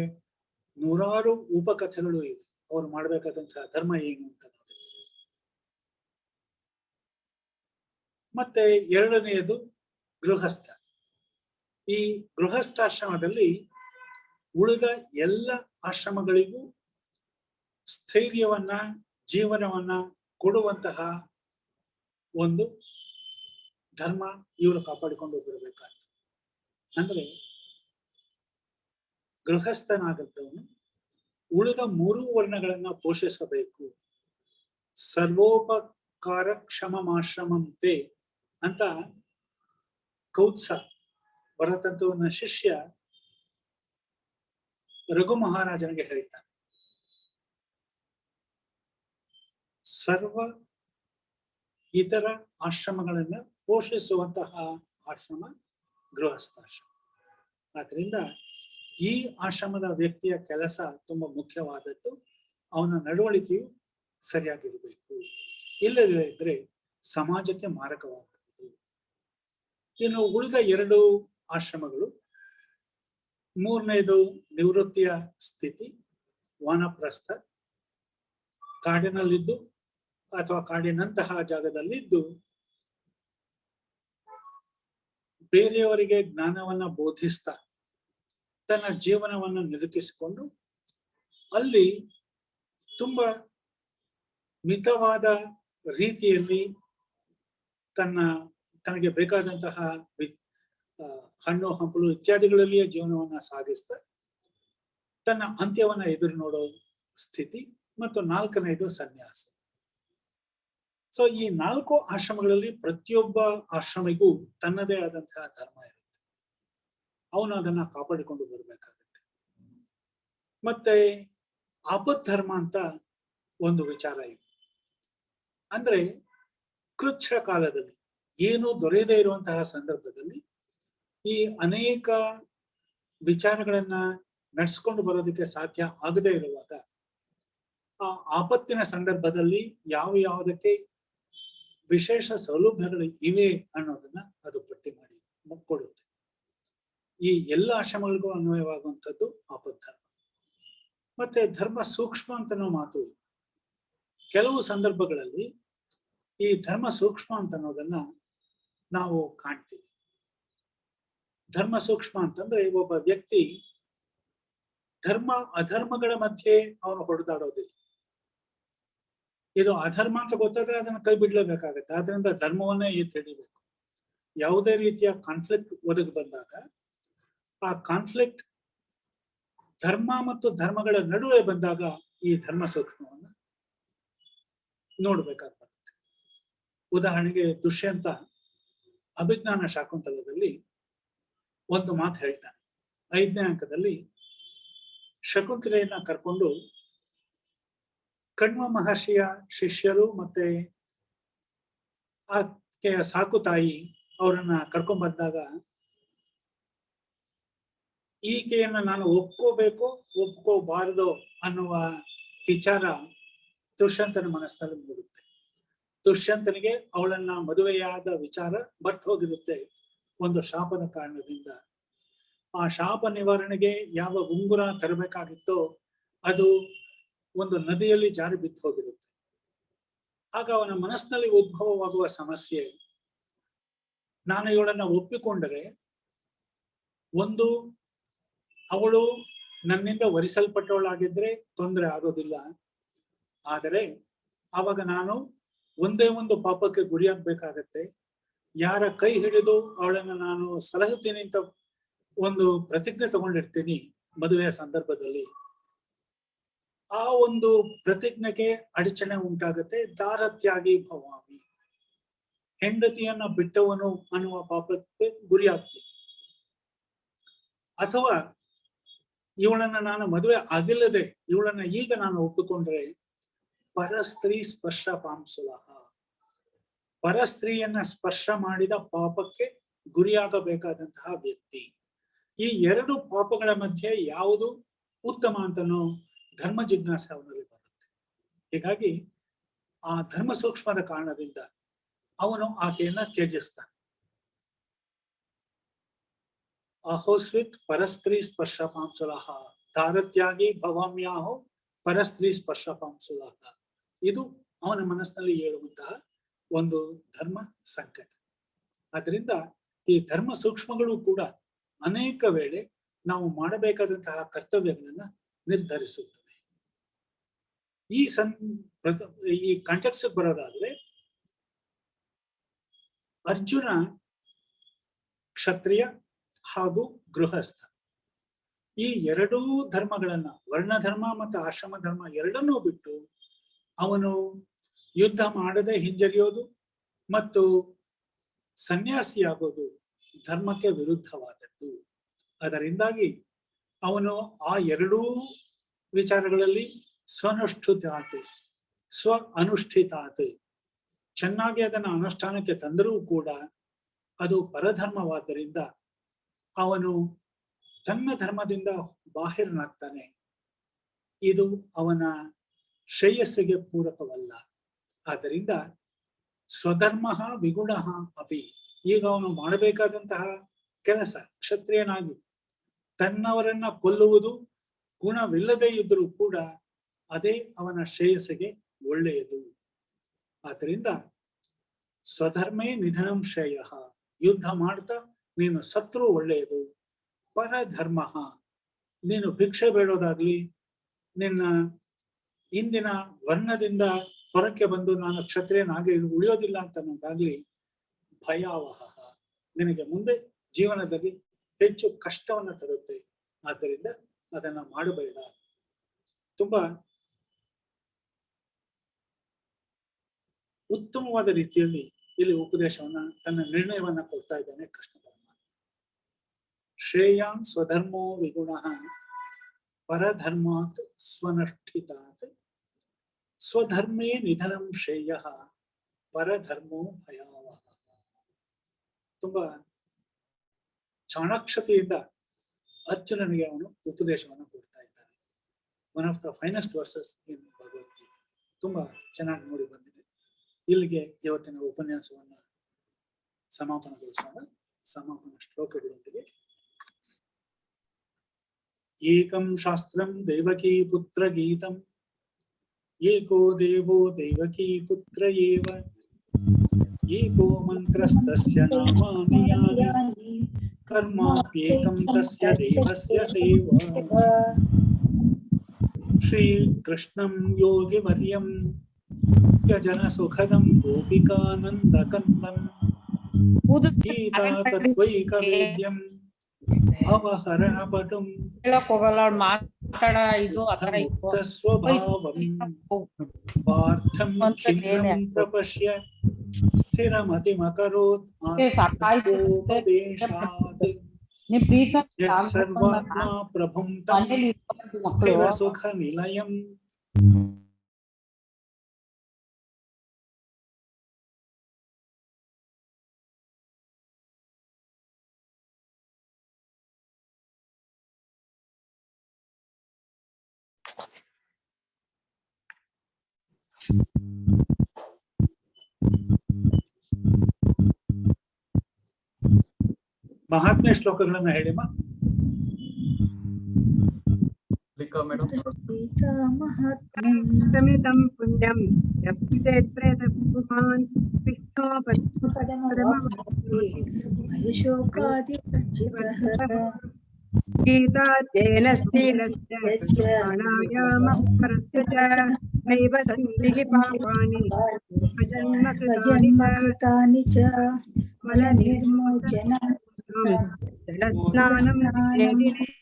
100 ಉಪಕಥೆಗಳು ಇವೆ. ಅವ್ರು ಮಾಡಬೇಕಾದಂತಹ ಧರ್ಮ ಏನು ಅಂತ. ಮತ್ತೆ ಎರಡನೆಯದು ಗೃಹಸ್ಥ. ಈ ಗೃಹಸ್ಥಾಶ್ರಮದಲ್ಲಿ ಉಳಿದ ಎಲ್ಲ ಆಶ್ರಮಗಳಿಗೂ ಸ್ಥೈರ್ಯವನ್ನ, ಜೀವನವನ್ನ ಕೊಡುವಂತಹ ಒಂದು ಧರ್ಮ ಇವರು ಕಾಪಾಡಿಕೊಂಡು ಬರಬೇಕಾಗ್ತದೆ. ಅಂದ್ರೆ ಗೃಹಸ್ಥನಾಗದ್ದವನು ಉಳಿದ 3 ವರ್ಣಗಳನ್ನ ಪೋಷಿಸಬೇಕು. ಸರ್ವೋಪಕಾರ ಕ್ಷಮಮಾಶ್ರಮಂತೆ ಅಂತ ಕೌತ್ಸ, ಭರತಂತುವಿನ ಶಿಷ್ಯ, ರಘು ಮಹಾರಾಜನಿಗೆ ಹೇಳ್ತಾನೆ. ಸರ್ವ ಇತರ ಆಶ್ರಮಗಳನ್ನ ಪೋಷಿಸುವಂತಹ ಆಶ್ರಮ ಗೃಹಸ್ಥಾಶ್ರಮ. ಆದ್ರಿಂದ ಈ ಆಶ್ರಮದ ವ್ಯಕ್ತಿಯ ಕೆಲಸ ತುಂಬಾ ಮುಖ್ಯವಾದದ್ದು. ಅವನ ನಡವಳಿಕೆಯು ಸರಿಯಾಗಿರಬೇಕು. ಇಲ್ಲದೇ ಇದ್ರೆ ಸಮಾಜಕ್ಕೆ ಮಾರಕವಾಗುತ್ತದೆ. ಇನ್ನು ಉಳಿದ 2 ಆಶ್ರಮಗಳು, ಮೂರನೇದು ನಿವೃತ್ತಿಯ ಸ್ಥಿತಿ, ವಾನಪ್ರಸ್ಥ. ಕಾಡಿನಲ್ಲಿದ್ದು ಅಥವಾ ಕಾಡಿನಂತಹ ಜಾಗದಲ್ಲಿದ್ದು ಬೇರೆಯವರಿಗೆ ಜ್ಞಾನವನ್ನ ಬೋಧಿಸ್ತಾ ತನ್ನ ಜೀವನವನ್ನು ನಿರೂಪಿಸಿಕೊಂಡು ಅಲ್ಲಿ ತುಂಬಾ ಮಿತವಾದ ರೀತಿಯಲ್ಲಿ ತನಗೆ ಬೇಕಾದಂತಹ ಹಣ್ಣು ಹಂಪಲು ಇತ್ಯಾದಿಗಳಲ್ಲಿಯೇ ಜೀವನವನ್ನ ಸಾಗಿಸ್ತಾ ತನ್ನ ಅಂತ್ಯವನ್ನ ಎದುರು ನೋಡೋ ಸ್ಥಿತಿ. ಮತ್ತು 4ನೇದು ಸನ್ಯಾಸ. ಸೊ ಈ 4 ಆಶ್ರಮಗಳಲ್ಲಿ ಪ್ರತಿಯೊಬ್ಬ ಆಶ್ರಮಿಗೂ ತನ್ನದೇ ಆದಂತಹ ಧರ್ಮ ಇರುತ್ತೆ. ಅವನು ಅದನ್ನ ಕಾಪಾಡಿಕೊಂಡು ಬರಬೇಕಾಗುತ್ತೆ. ಮತ್ತೆ ಆಪದ್ಧರ್ಮ ಅಂತ ಒಂದು ವಿಚಾರ ಇದೆ. ಅಂದ್ರೆ ಕೃಚ್ಛ ಕಾಲದಲ್ಲಿ ಏನು ದೊರೆಯದೇ ಇರುವಂತಹ ಸಂದರ್ಭದಲ್ಲಿ ಈ ಅನೇಕ ವಿಚಾರಗಳನ್ನ ನಡೆಸ್ಕೊಂಡು ಬರೋದಕ್ಕೆ ಸಾಧ್ಯ ಆಗದೇ ಇರುವಾಗ ಆ ಆಪತ್ತಿನ ಸಂದರ್ಭದಲ್ಲಿ ಯಾವುದಕ್ಕೆ ವಿಶೇಷ ಸೌಲಭ್ಯಗಳು ಇವೆ ಅನ್ನೋದನ್ನ ಅದು ಪಟ್ಟಿ ಮಾಡಿ ಕೊಡುತ್ತೆ. ಈ ಎಲ್ಲ ಆಶ್ರಮಗಳಿಗೂ ಅನ್ವಯವಾಗುವಂಥದ್ದು ಆಪದ್ಧರ್ಮ. ಮತ್ತೆ ಧರ್ಮ ಸೂಕ್ಷ್ಮ ಅಂತ ನಾವು ಮಾತು ಇದೆ. ಕೆಲವು ಸಂದರ್ಭಗಳಲ್ಲಿ ಈ ಧರ್ಮ ಸೂಕ್ಷ್ಮ ಅಂತ ಅನ್ನೋದನ್ನ ನಾವು ಕಾಣ್ತೀವಿ. ಧರ್ಮ ಸೂಕ್ಷ್ಮ ಅಂತಂದ್ರೆ ಒಬ್ಬ ವ್ಯಕ್ತಿ ಧರ್ಮ ಅಧರ್ಮಗಳ ಮಧ್ಯೆ ಅವನು ಹೊಡೆದಾಡೋದಿಲ್ಲ. ಇದು ಅಧರ್ಮ ಅಂತ ಗೊತ್ತಾದ್ರೆ ಅದನ್ನ ಕೈ ಬಿಡ್ಲೇಬೇಕಾಗತ್ತೆ. ಆದ್ರಿಂದ ಧರ್ಮವನ್ನೇ ತಿಳಿಬೇಕು. ಯಾವುದೇ ರೀತಿಯ ಕಾನ್ಫ್ಲಿಕ್ಟ್ ಒದಗಿ ಬಂದಾಗ ಆ ಕಾನ್ಫ್ಲಿಕ್ಟ್ ಧರ್ಮ ಮತ್ತು ಧರ್ಮಗಳ ನಡುವೆ ಬಂದಾಗ ಈ ಧರ್ಮ ಸೂಕ್ಷ್ಮವನ್ನ ನೋಡ್ಬೇಕಾಗಿ ಬರುತ್ತೆ. ಉದಾಹರಣೆಗೆ ದುಷ್ಯಂತ ಅಭಿಜ್ಞಾನ ಶಾಕುಂತಲದಲ್ಲಿ ಒಂದು ಮಾತು ಹೇಳ್ತಾನೆ. 5ನೇ ಅಂಕದಲ್ಲಿ ಶಕುಂತಲೆಯನ್ನ ಕರ್ಕೊಂಡು ಕಣ್ವ ಮಹರ್ಷಿಯ ಶಿಷ್ಯರು ಮತ್ತೆ ಆಕೆಯ ಸಾಕು ತಾಯಿ ಅವರನ್ನ ಕರ್ಕೊಂಡ್ ಬಂದಾಗ ಈಕೆಯನ್ನ ನಾನು ಒಪ್ಕೋಬೇಕು ಒಪ್ಕೋಬಾರದು ಅನ್ನುವ ವಿಚಾರ ದುಷ್ಯಂತನ ಮನಸ್ಸಿನಲ್ಲಿ ಮೂಡುತ್ತೆ. ದುಷ್ಯಂತನಿಗೆ ಅವಳನ್ನ ಮದುವೆಯಾದ ವಿಚಾರ ಮರ್ತು ಹೋಗಿರುತ್ತೆ ಒಂದು ಶಾಪದ ಕಾರಣದಿಂದ. ಆ ಶಾಪ ನಿವಾರಣೆಗೆ ಯಾವ ಉಂಗುರ ತರಬೇಕಾಗಿತ್ತೋ ಅದು ಒಂದು ನದಿಯಲ್ಲಿ ಜಾರಿ ಬಿದ್ದು ಹೋಗಿರುತ್ತೆ. ಆಗ ಅವನ ಮನಸ್ಸಿನಲ್ಲಿ ಉದ್ಭವವಾಗುವ ಸಮಸ್ಯೆ, ನಾನು ಇವಳನ್ನ ಒಪ್ಪಿಕೊಂಡರೆ ಒಂದು ಅವಳು ನನ್ನಿಂದ ವರಿಸಲ್ಪಟ್ಟವಳಾಗಿದ್ರೆ ತೊಂದರೆ ಆಗೋದಿಲ್ಲ. ಆದರೆ ಆವಾಗ ನಾನು ಒಂದೇ ಒಂದು ಪಾಪಕ್ಕೆ ಗುರಿಯಾಗಬೇಕಾಗತ್ತೆ. ಯಾರ ಕೈ ಹಿಡಿದು ಅವಳನ್ನ ನಾನು ಸಲಹುತ್ತೀನಿ ಅಂತ ಒಂದು ಪ್ರತಿಜ್ಞೆ ತಗೊಂಡಿರ್ತೀನಿ ಮದುವೆಯ ಸಂದರ್ಭದಲ್ಲಿ, ಆ ಒಂದು ಪ್ರತಿಜ್ಞೆಗೆ ಅಡಚಣೆ ಉಂಟಾಗತ್ತೆ. ದಾರತ್ಯಾಗಿ ಭವಾಮಿ, ಹೆಂಡತಿಯನ್ನ ಬಿಟ್ಟವನು ಅನ್ನುವ ಪಾಪಕ್ಕೆ ಗುರಿಯಾಗ್ತೀನಿ. ಅಥವಾ ಇವಳನ್ನ ನಾನು ಮದುವೆ ಆಗಿಲ್ಲದೆ ಇವಳನ್ನ ಈಗ ನಾನು ಒಪ್ಪಿಕೊಂಡ್ರೆ ಪರಸ್ತ್ರೀ ಸ್ಪರ್ಶ ಪಾಂಸುಲಹ, ಪರಸ್ತ್ರೀಯನ್ನ ಸ್ಪರ್ಶ ಮಾಡಿದ ಪಾಪಕ್ಕೆ ಗುರಿಯಾಗಬೇಕಾದಂತಹ ವ್ಯಕ್ತಿ. ಈ ಎರಡು ಪಾಪಗಳ ಮಧ್ಯೆ ಯಾವುದು ಉತ್ತಮ ಅಂತನೋ ಧರ್ಮ ಜಿಜ್ಞಾಸೆ ಅವನಲ್ಲಿ ಬರುತ್ತೆ. ಹೀಗಾಗಿ ಆ ಧರ್ಮ ಸೂಕ್ಷ್ಮದ ಕಾರಣದಿಂದ ಅವನು ಆಕೆಯನ್ನ ತ್ಯಜಿಸ್ತಾನೆ. ಅಹೋಸ್ವಿತ್ ಪರಸ್ತ್ರೀ ಸ್ಪರ್ಶ ಪಾಂಸುಲಹ ದಾರತ್ಯಾಗಿ ಭವಾಮ್ಯಾಹೋ ಪರಸ್ತ್ರೀ ಸ್ಪರ್ಶ ಪಾಂಸುಲಹ. ಇದು ಅವನ ಮನಸ್ಸಿನಲ್ಲಿ ಹೇಳುವಂತಹ ಒಂದು ಧರ್ಮ ಸಂಕಟ. ಅದರಿಂದ ಈ ಧರ್ಮ ಸೂಕ್ಷ್ಮಗಳು ಕೂಡ ಅನೇಕ ವೇಳೆ ನಾವು ಮಾಡಬೇಕಾದಂತಹ ಕರ್ತವ್ಯಗಳನ್ನ ನಿರ್ಧರಿಸುತ್ತವೆ. ಈ ಕಾಂಟೆಕ್ಸ್ಟ್ ಬರೋದಾದ್ರೆ ಅರ್ಜುನ ಕ್ಷತ್ರಿಯ ಹಾಗೂ ಗೃಹಸ್ಥ ಈ ಎರಡೂ ಧರ್ಮಗಳನ್ನ, ವರ್ಣಧರ್ಮ ಮತ್ತು ಆಶ್ರಮ ಧರ್ಮ ಎರಡನ್ನೂ ಬಿಟ್ಟು ಅವನು ಯುದ್ಧ ಮಾಡದೆ ಹಿಂಜರಿಯೋದು ಮತ್ತು ಸನ್ಯಾಸಿಯಾಗೋದು ಧರ್ಮಕ್ಕೆ ವಿರುದ್ಧವಾದದ್ದು. ಅದರಿಂದಾಗಿ ಅವನು ಆ ಎರಡೂ ವಿಚಾರಗಳಲ್ಲಿ ಸ್ವನುಷ್ಠಿತಾತೆ ಸ್ವ ಅನುಷ್ಠಿತಾತೆ ಚೆನ್ನಾಗಿ ಅದನ್ನು ಅನುಷ್ಠಾನಕ್ಕೆ ತಂದರೂ ಕೂಡ ಅದು ಪರಧರ್ಮವಾದ್ದರಿಂದ ಅವನು ತನ್ನ ಧರ್ಮದಿಂದ ಬಾಹಿರನಾಗ್ತಾನೆ. ಇದು ಅವನ ಶ್ರೇಯಸ್ಸಿಗೆ ಪೂರಕವಲ್ಲ. ಆದ್ದರಿಂದ ಸ್ವಧರ್ಮ ವಿಗುಣ ಅಪಿ, ಈಗ ಅವನು ಮಾಡಬೇಕಾದಂತಹ ಕೆಲಸ ಕ್ಷತ್ರಿಯನಾಗಿ ತನ್ನವರನ್ನ ಕೊಲ್ಲುವುದು ಗುಣವಿಲ್ಲದೆ ಇದ್ರೂ ಕೂಡ ಅದೇ ಅವನ ಶ್ರೇಯಸ್ಸಿಗೆ ಒಳ್ಳೆಯದು. ಆದ್ದರಿಂದ ಸ್ವಧರ್ಮೇ ನಿಧನಂ ಶ್ರೇಯ, ಯುದ್ಧ ಮಾಡ್ತಾ ನೀನು ಸತ್ರು ಒಳ್ಳೆಯದು. ಪರಧರ್ಮ, ನೀನು ಭಿಕ್ಷೆ ಬೇಡೋದಾಗ್ಲಿ, ನಿನ್ನ ಇಂದಿನ ವರ್ಣದಿಂದ ಹೊರಕ್ಕೆ ಬಂದು ನಾನು ಕ್ಷತ್ರಿಯನಾಗಿ ಉಳಿಯೋದಿಲ್ಲ ಅಂತ ಅನ್ನೋದಾಗ್ಲಿ ಭಯಾವಹ, ನಿನಗೆ ಮುಂದೆ ಜೀವನದಲ್ಲಿ ಹೆಚ್ಚು ಕಷ್ಟವನ್ನು ತರುತ್ತೆ. ಆದ್ದರಿಂದ ಅದನ್ನ ಮಾಡಬೇಡ. ತುಂಬಾ ಉತ್ತಮವಾದ ರೀತಿಯಲ್ಲಿ ಇಲ್ಲಿ ಉಪದೇಶವನ್ನ, ತನ್ನ ನಿರ್ಣಯವನ್ನ ಕೊಡ್ತಾ ಇದ್ದಾನೆ ಕೃಷ್ಣ ಪರಮಾತ್ಮ. ಶ್ರೇಯಾನ್ ಸ್ವಧರ್ಮೋ ವಿಗುಣ ಪರಧರ್ಮಾತ್ ಸ್ವನಷ್ಠಿತಾತ್ ಸ್ವಧರ್ಮೇ ನಿಧನಂ ಶ್ರೇಯಃ ಪರಧರ್ಮೋ ಭಯಾವಹ. ತುಂಬಾ ಚಾಣಾಕ್ಷತೆಯಿಂದ ಅರ್ಜುನನಿಗೆ ಅವನು ಉಪದೇಶವನ್ನು ಕೊಡ್ತಾ ಇದ್ದಾನೆ. One of the finest verses in ಭಗವದ್ಗೀತೆ. ತುಂಬಾ ಚೆನ್ನಾಗಿ ನೋಡಿ ಬಂದಿದೆ. ಇಲ್ಲಿಗೆ ಇವತ್ತಿನ ಉಪನ್ಯಾಸವನ್ನ ಸಮಾಪನಗೊಳಿಸೋಣ. ಸಮಾಪನ ಶ್ಲೋಕಗಳೊಂದಿಗೆ. ಏಕಂ ಶಾಸ್ತ್ರಂ ದೇವಕೀ ಪುತ್ರ ಗೀತಂ ಏಕೋ ದೇವೋ ದೇವಕೀ ಪುತ್ರ ಏವ ಏಕೋ ಮಂತ್ರಸ್ತಸ್ಯ ನಾಮಾನಿ ಯಾನಿ ಕರ್ಮಾಪ್ಯೇಕಂ ತಸ್ಯ ದೇವಸ್ಯ ಸೇವಾ. ಶ್ರೀ ಕೃಷ್ಣಂ ಯೋಗಿವರ್ಯಂ ಯಜನ ಸುಖದಂ ಗೋಪಿಕಾನಂದಕಂದಂ ಗೀತಾ ತತ್ವೈಕ ವೇದ್ಯಂ ಭವಹರಣ ಪಟುಂ ಮುಕ್ತ ಸ್ವಭಾವಂ ಪಾರ್ಥಂ ಖಿನ್ನಂ ಪ್ರಪಶ್ಯ ಸ್ಥಿರಮತಿಮಕರೋತ್ ಆತ್ಮೋಪದೇಶಾತ್ ಯಸ್ಸರ್ವಾತ್ಮಾ ಪ್ರಭುಂ ತಂ ಸ್ಥಿರ ಸುಖ ನಿಲಯಂ. ಮಹಾತ್ಮೆ ಶ್ಲೋಕಗಳನ್ನ ಹೇಳಿಮ್ಮ. ಮೇಡಮ್. ಸಮಿತಂ ಪುಣ್ಯಂ ಯಪ್ತೇತ್ ಪ್ರೇತಪುಮಾನ್ ಗೀತಾಧ್ಯಯನ ಸ್ಥೀಲಸ್ಯ ಪ್ರಾಣಾಯಾಮಃ ಪರಸ್ಯ ಚ ನೈವ ಸಂತಿಃ ಪಾಪಾನಿ ಜನ್ಮಕೃತಾನಿ ಚ ಮಲನಿರ್ಮೋಚನಂ ಜಲಸ್ನಾನಂ ನಿತ್ಯೇನ.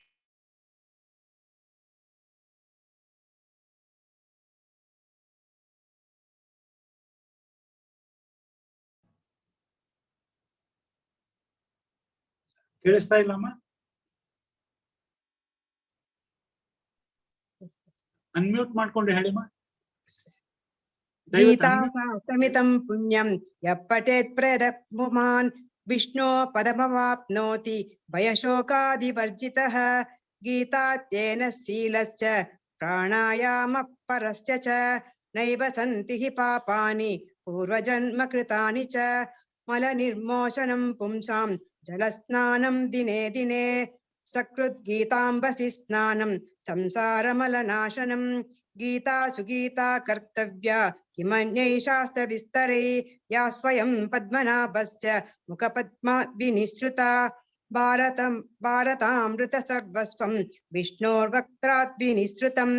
ಕೇಳಿಸ್ತಾ ಇಲ್ಲಮ್ಮ? ಅನ್ಮ್ಯೂಟ್ ಮಾಡ್ಕೊಂಡು ಹೇಳಿಮ್ಮ. ಗೀತಾ ಸಮಿತಂ ಪುಣ್ಯಂ ಯಃ ಪಠೇತ್ ಪ್ರೇತಃ ಪುಮಾನ್ ವಿಷ್ಣೋ ಪದಮವಾಪ್ನೋತಿ ಭಯಶೋಕಾದಿವರ್ಜಿತಃ. ಗೀತಾಧ್ಯಯನ ಶೀಲಸ್ಯ ಪ್ರಾಣಾಯಾಮಃ ಪರಸ್ಯ ಚ ನೈವ ಸಂತಿಃ ಪಾಪಾನಿ ಪೂರ್ವಜನ್ಮ ಕೃತಾನಿ ಚ ಮಲನಿರ್ಮೋಚನಂ ಪುಂಸಾಂ ಜಲಸ್ನಾನಂ ದಿನೇ ದಿನೇ ಸಕೃತ್ ಗೀತಾಂಬಸಿ ಸ್ನಾನಂ ಸಂಸಾರಮಲನಾಶನಂ. ಗೀತಾ ಸುಗೀತಾ ಕರ್ತವ್ಯ ಕಿಮನ್ಯೈ ಶಾಸ್ತ್ರ ವಿಸ್ತರೈ ಯಾ ಸ್ವಯಂ ಪದ್ಮನಾಭಸ್ಯ ಮುಖಪದ್ಮಾತ್ ವಿನಿಸೃತಾ. ಭಾರತಾಮೃತ ಸರ್ವಸ್ವಂ ವಿಷ್ಣೋರ್ವಕ್ತ್ರಾತ್ ವಿನಿಸೃತಂ.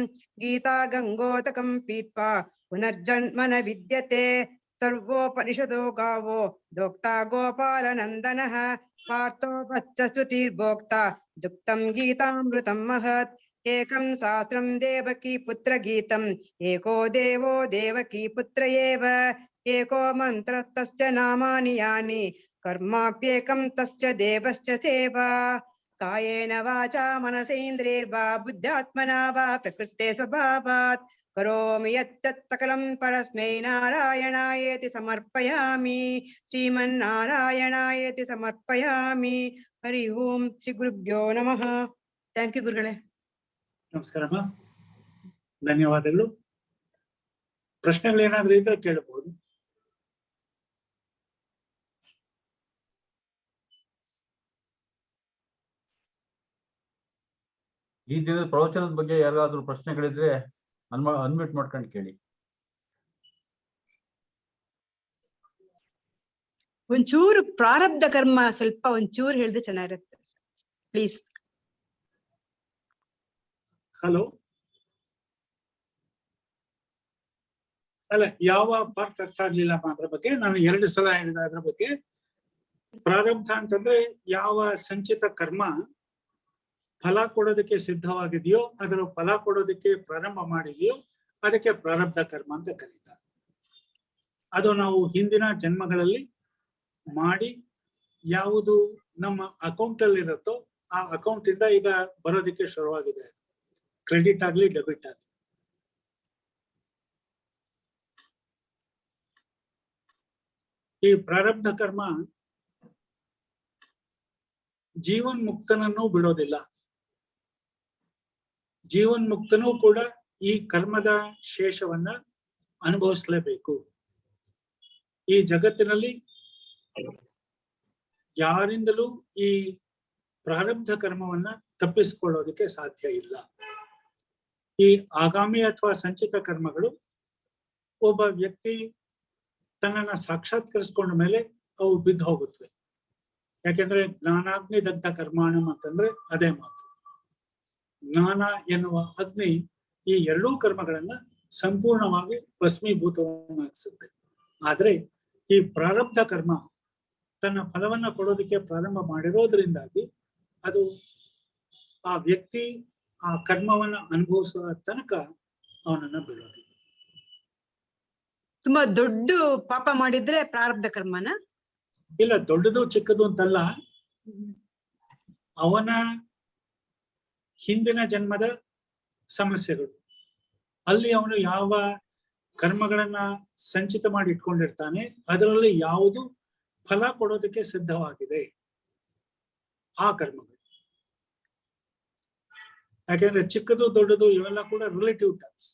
ಗೀತಾ ಗಂಗೋದಕಂ ಪೀತ್ವಾ ಪುನರ್ಜನ್ಮ ನ ವಿದ್ಯತೆ. ಸರ್ವೋಪನಿಷದೋ ಗಾವೋ ದೋಕ್ತಾ ಗೋಪಾಲನಂದನಃ. ಪಾರ್ಥೋ ವತ್ಸ ಸ್ತುತಿರ್ಭೋಕ್ತಾ ದುಕ್ತಂ ಗೀತಾಮೃತಂ ಮಹತ್. ಏಕಂ ಶಾಸ್ತ್ರಂ ದೇವಕೀ ಪುತ್ರ ಗೀತಂ ಏಕೋ ದೇವೋ ದೇವಕೀ ಪುತ್ರ ಏವ. ಏಕೋ ಮಂತ್ರಸ್ತಸ್ಯ ನಾಮಾನಿ ಯಾನಿ ಕರ್ಮಾಪ್ಯೇಕಂ ತಸ್ಯ ದೇವಸ್ಯ ಸೇವಾ. ಕಾಯೇನ ವಾಚಾ ಮನಸೇಂದ್ರಿಯರ್ವಾ ಬುದ್ಧಾತ್ಮನಾ ವಾ ಪ್ರಕೃತೆ ಸ್ವಭಾವಾತ್ ಕರೋಮಿ ಯತ್ ಸಕಲಂ ಪರಸ್ಮೈ ನಾರಾಯಣಾಯೇತಿ ಸಮರ್ಪಯಾಮಿ. ಶ್ರೀಮನ್ನಾರಾಯಣಾಯೇತಿ ಸಮರ್ಪಯಾಮಿ. ಹರಿ ಓಂ. ಶ್ರೀ ಗುರುಭ್ಯೋ ನಮಃ. ಥ್ಯಾಂಕ್ ಯು ಗುರುಗಳೇ. ನಮಸ್ಕಾರಮ್ಮ, ಧನ್ಯವಾದಗಳು. ಪ್ರಶ್ನೆಗಳೇನಾದ್ರೂ ಇದ್ರೆ ಕೇಳಬಹುದು. ಈ ದಿನದ ಪ್ರವಚನದ ಬಗ್ಗೆ ಯಾರಾದ್ರೂ ಪ್ರಶ್ನೆಗಳಿದ್ರೆ ಅನ್ಮ್ಯೂಟ್ ಮಾಡ್ಕೊಂಡು ಕೇಳಿ. ಒಂಚೂರು ಪ್ರಾರಬ್ಧ ಕರ್ಮ ಸ್ವಲ್ಪ ಒಂಚೂರು ಹೇಳಿದ್ರೆ ಚೆನ್ನಾಗಿರುತ್ತೆ ಪ್ಲೀಸ್. ಹಲೋ, ಅಲ್ಲ ಯಾವ ಪಾರ್ಟ್ ಅರ್ಥ ಆಗ್ಲಿಲ್ಲ ಅದ್ರ ಬಗ್ಗೆ ನಾನು 2 ಸಲ ಹೇಳಿದ. ಅದ್ರ ಬಗ್ಗೆ ಪ್ರಾರಬ್ಧ ಅಂತಂದ್ರೆ ಯಾವ ಸಂಚಿತ ಕರ್ಮ ಫಲ ಕೊಡೋದಕ್ಕೆ ಸಿದ್ಧವಾಗಿದೆಯೋ, ಅದರ ಫಲ ಕೊಡೋದಕ್ಕೆ ಪ್ರಾರಂಭ ಮಾಡಿದೆಯೋ ಅದಕ್ಕೆ ಪ್ರಾರಬ್ಧ ಕರ್ಮ ಅಂತ ಕರೀತಾರೆ. ಅದು ನಾವು ಹಿಂದಿನ ಜನ್ಮಗಳಲ್ಲಿ ಮಾಡಿ ಯಾವುದು ನಮ್ಮ ಅಕೌಂಟ್ ಅಲ್ಲಿ ಇರುತ್ತೋ ಆ ಅಕೌಂಟ್ ಇಂದ ಈಗ ಬರೋದಕ್ಕೆ ಶುರುವಾಗಿದೆ. ಕ್ರೆಡಿಟ್ ಆಗ್ಲಿ ಡೆಬಿಟ್ ಆಗ್ಲಿ. ಈ ಪ್ರಾರಬ್ಧ ಕರ್ಮ ಜೀವನ್ಮುಕ್ತನನ್ನು ಬಿಡೋದಿಲ್ಲ. ಜೀವನ್ಮುಕ್ತನೂ ಕೂಡ ಈ ಕರ್ಮದ ಶೇಷವನ್ನ ಅನುಭವಿಸಲೇಬೇಕು. ಈ ಜಗತ್ತಿನಲ್ಲಿ ಯಾರಿಂದಲೂ ಈ ಪ್ರಾರಬ್ಧ ಕರ್ಮವನ್ನ ತಪ್ಪಿಸಿಕೊಳ್ಳೋದಕ್ಕೆ ಸಾಧ್ಯ ಇಲ್ಲ. ಈ ಆಗಾಮಿ ಅಥವಾ ಸಂಚಿತ ಕರ್ಮಗಳು ಒಬ್ಬ ವ್ಯಕ್ತಿ ತನ್ನನ್ನ ಸಾಕ್ಷಾತ್ಕರಿಸ್ಕೊಂಡ ಮೇಲೆ ಅವು ಬಿದ್ದು ಹೋಗುತ್ತವೆ. ಯಾಕೆಂದ್ರೆ ಜ್ಞಾನಾಗ್ನಿ ದಗ್ಧ ಕರ್ಮಾಣಂ ಅಂತಂದ್ರೆ ಅದೇ ಮಾತು. ಜ್ಞಾನ ಎನ್ನುವ ಅಗ್ನಿ ಈ ಎರಡೂ ಕರ್ಮಗಳನ್ನ ಸಂಪೂರ್ಣವಾಗಿ ಭಸ್ಮೀಭೂತವನ್ನಾಗಿಸುತ್ತೆ. ಆದ್ರೆ ಈ ಪ್ರಾರಬ್ಧ ಕರ್ಮ ತನ್ನ ಫಲವನ್ನ ಕೊಡೋದಕ್ಕೆ ಪ್ರಾರಂಭ ಮಾಡಿರೋದ್ರಿಂದಾಗಿ ಅದು ಆ ವ್ಯಕ್ತಿ ಆ ಕರ್ಮವನ್ನ ಅನುಭವಿಸುವ ತನಕ ಅವನನ್ನ ಬಿಡೋದಿಲ್ಲ. ತುಂಬಾ ದೊಡ್ಡ ಪಾಪ ಮಾಡಿದ್ರೆ ಪ್ರಾರಬ್ಧ ಕರ್ಮನ? ಇಲ್ಲ, ದೊಡ್ಡದು ಚಿಕ್ಕದು ಅಂತಲ್ಲ, ಅವನ ಹಿಂದಿನ ಜನ್ಮದ ಸಮಸ್ಯೆಗಳು. ಅಲ್ಲಿ ಅವನು ಯಾವ ಕರ್ಮಗಳನ್ನ ಸಂಚಿತ ಮಾಡಿ ಇಟ್ಕೊಂಡಿರ್ತಾನೆ ಅದರಲ್ಲಿ ಯಾವುದು ಫಲ ಕೊಡೋದಕ್ಕೆ ಸಿದ್ಧವಾಗಿದೆ ಆ ಕರ್ಮಗಳು. ಯಾಕೆಂದ್ರೆ ಚಿಕ್ಕದು ದೊಡ್ಡದು ಇವೆಲ್ಲ ಕೂಡ ರಿಲೇಟಿವ್ ಟರ್ಮ್ಸ್.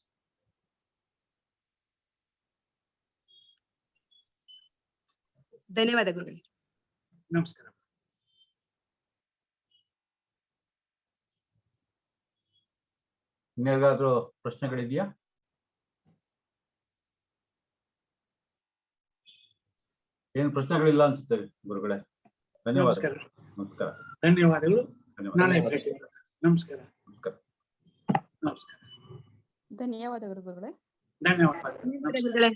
ಧನ್ಯವಾದ ಗುರುಗಳೇ. ನಮಸ್ಕಾರ. ಇನ್ಯಾರಿಗಾದ್ರೂ ಪ್ರಶ್ನೆಗಳಿದೆಯಾ? ಏನು ಪ್ರಶ್ನೆಗಳಿಲ್ಲ ಅನ್ಸುತ್ತೆ ಗುರುಗಳೇ. ಧನ್ಯವಾದ. ನಮಸ್ಕಾರ. ನಮಸ್ಕಾರ. ಧನ್ಯವಾದಗಳು. ನಾಳೆ ಭೇಟಿ. ನಮಸ್ಕಾರ. ನಮಸ್ಕಾರ. ನಮಸ್ಕಾರ. ಧನ್ಯವಾದಗಳು ಗುರುಗಳೇ. ಧನ್ಯವಾದಗಳು. ಗುರುಗಳೇ.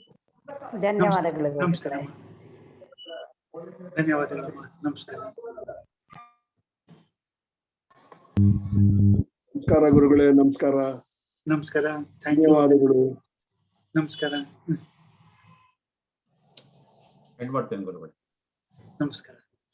ಧನ್ಯವಾದಗಳು. ನಮಸ್ಕಾರ. ಧನ್ಯವಾದಗಳು. ನಮಸ್ಕಾರ. ನಮಸ್ಕಾರ ಗುರುಗಳೇ. ನಮಸ್ಕಾರ. ನಮಸ್ಕಾರ. Thank you. ಧನ್ಯವಾದಗಳು. ನಮಸ್ಕಾರ. ಎಂಡ್ ಮಾಡ್ತೇನೆ ಗುರುಗಳೇ. ನಮಸ್ಕಾರ.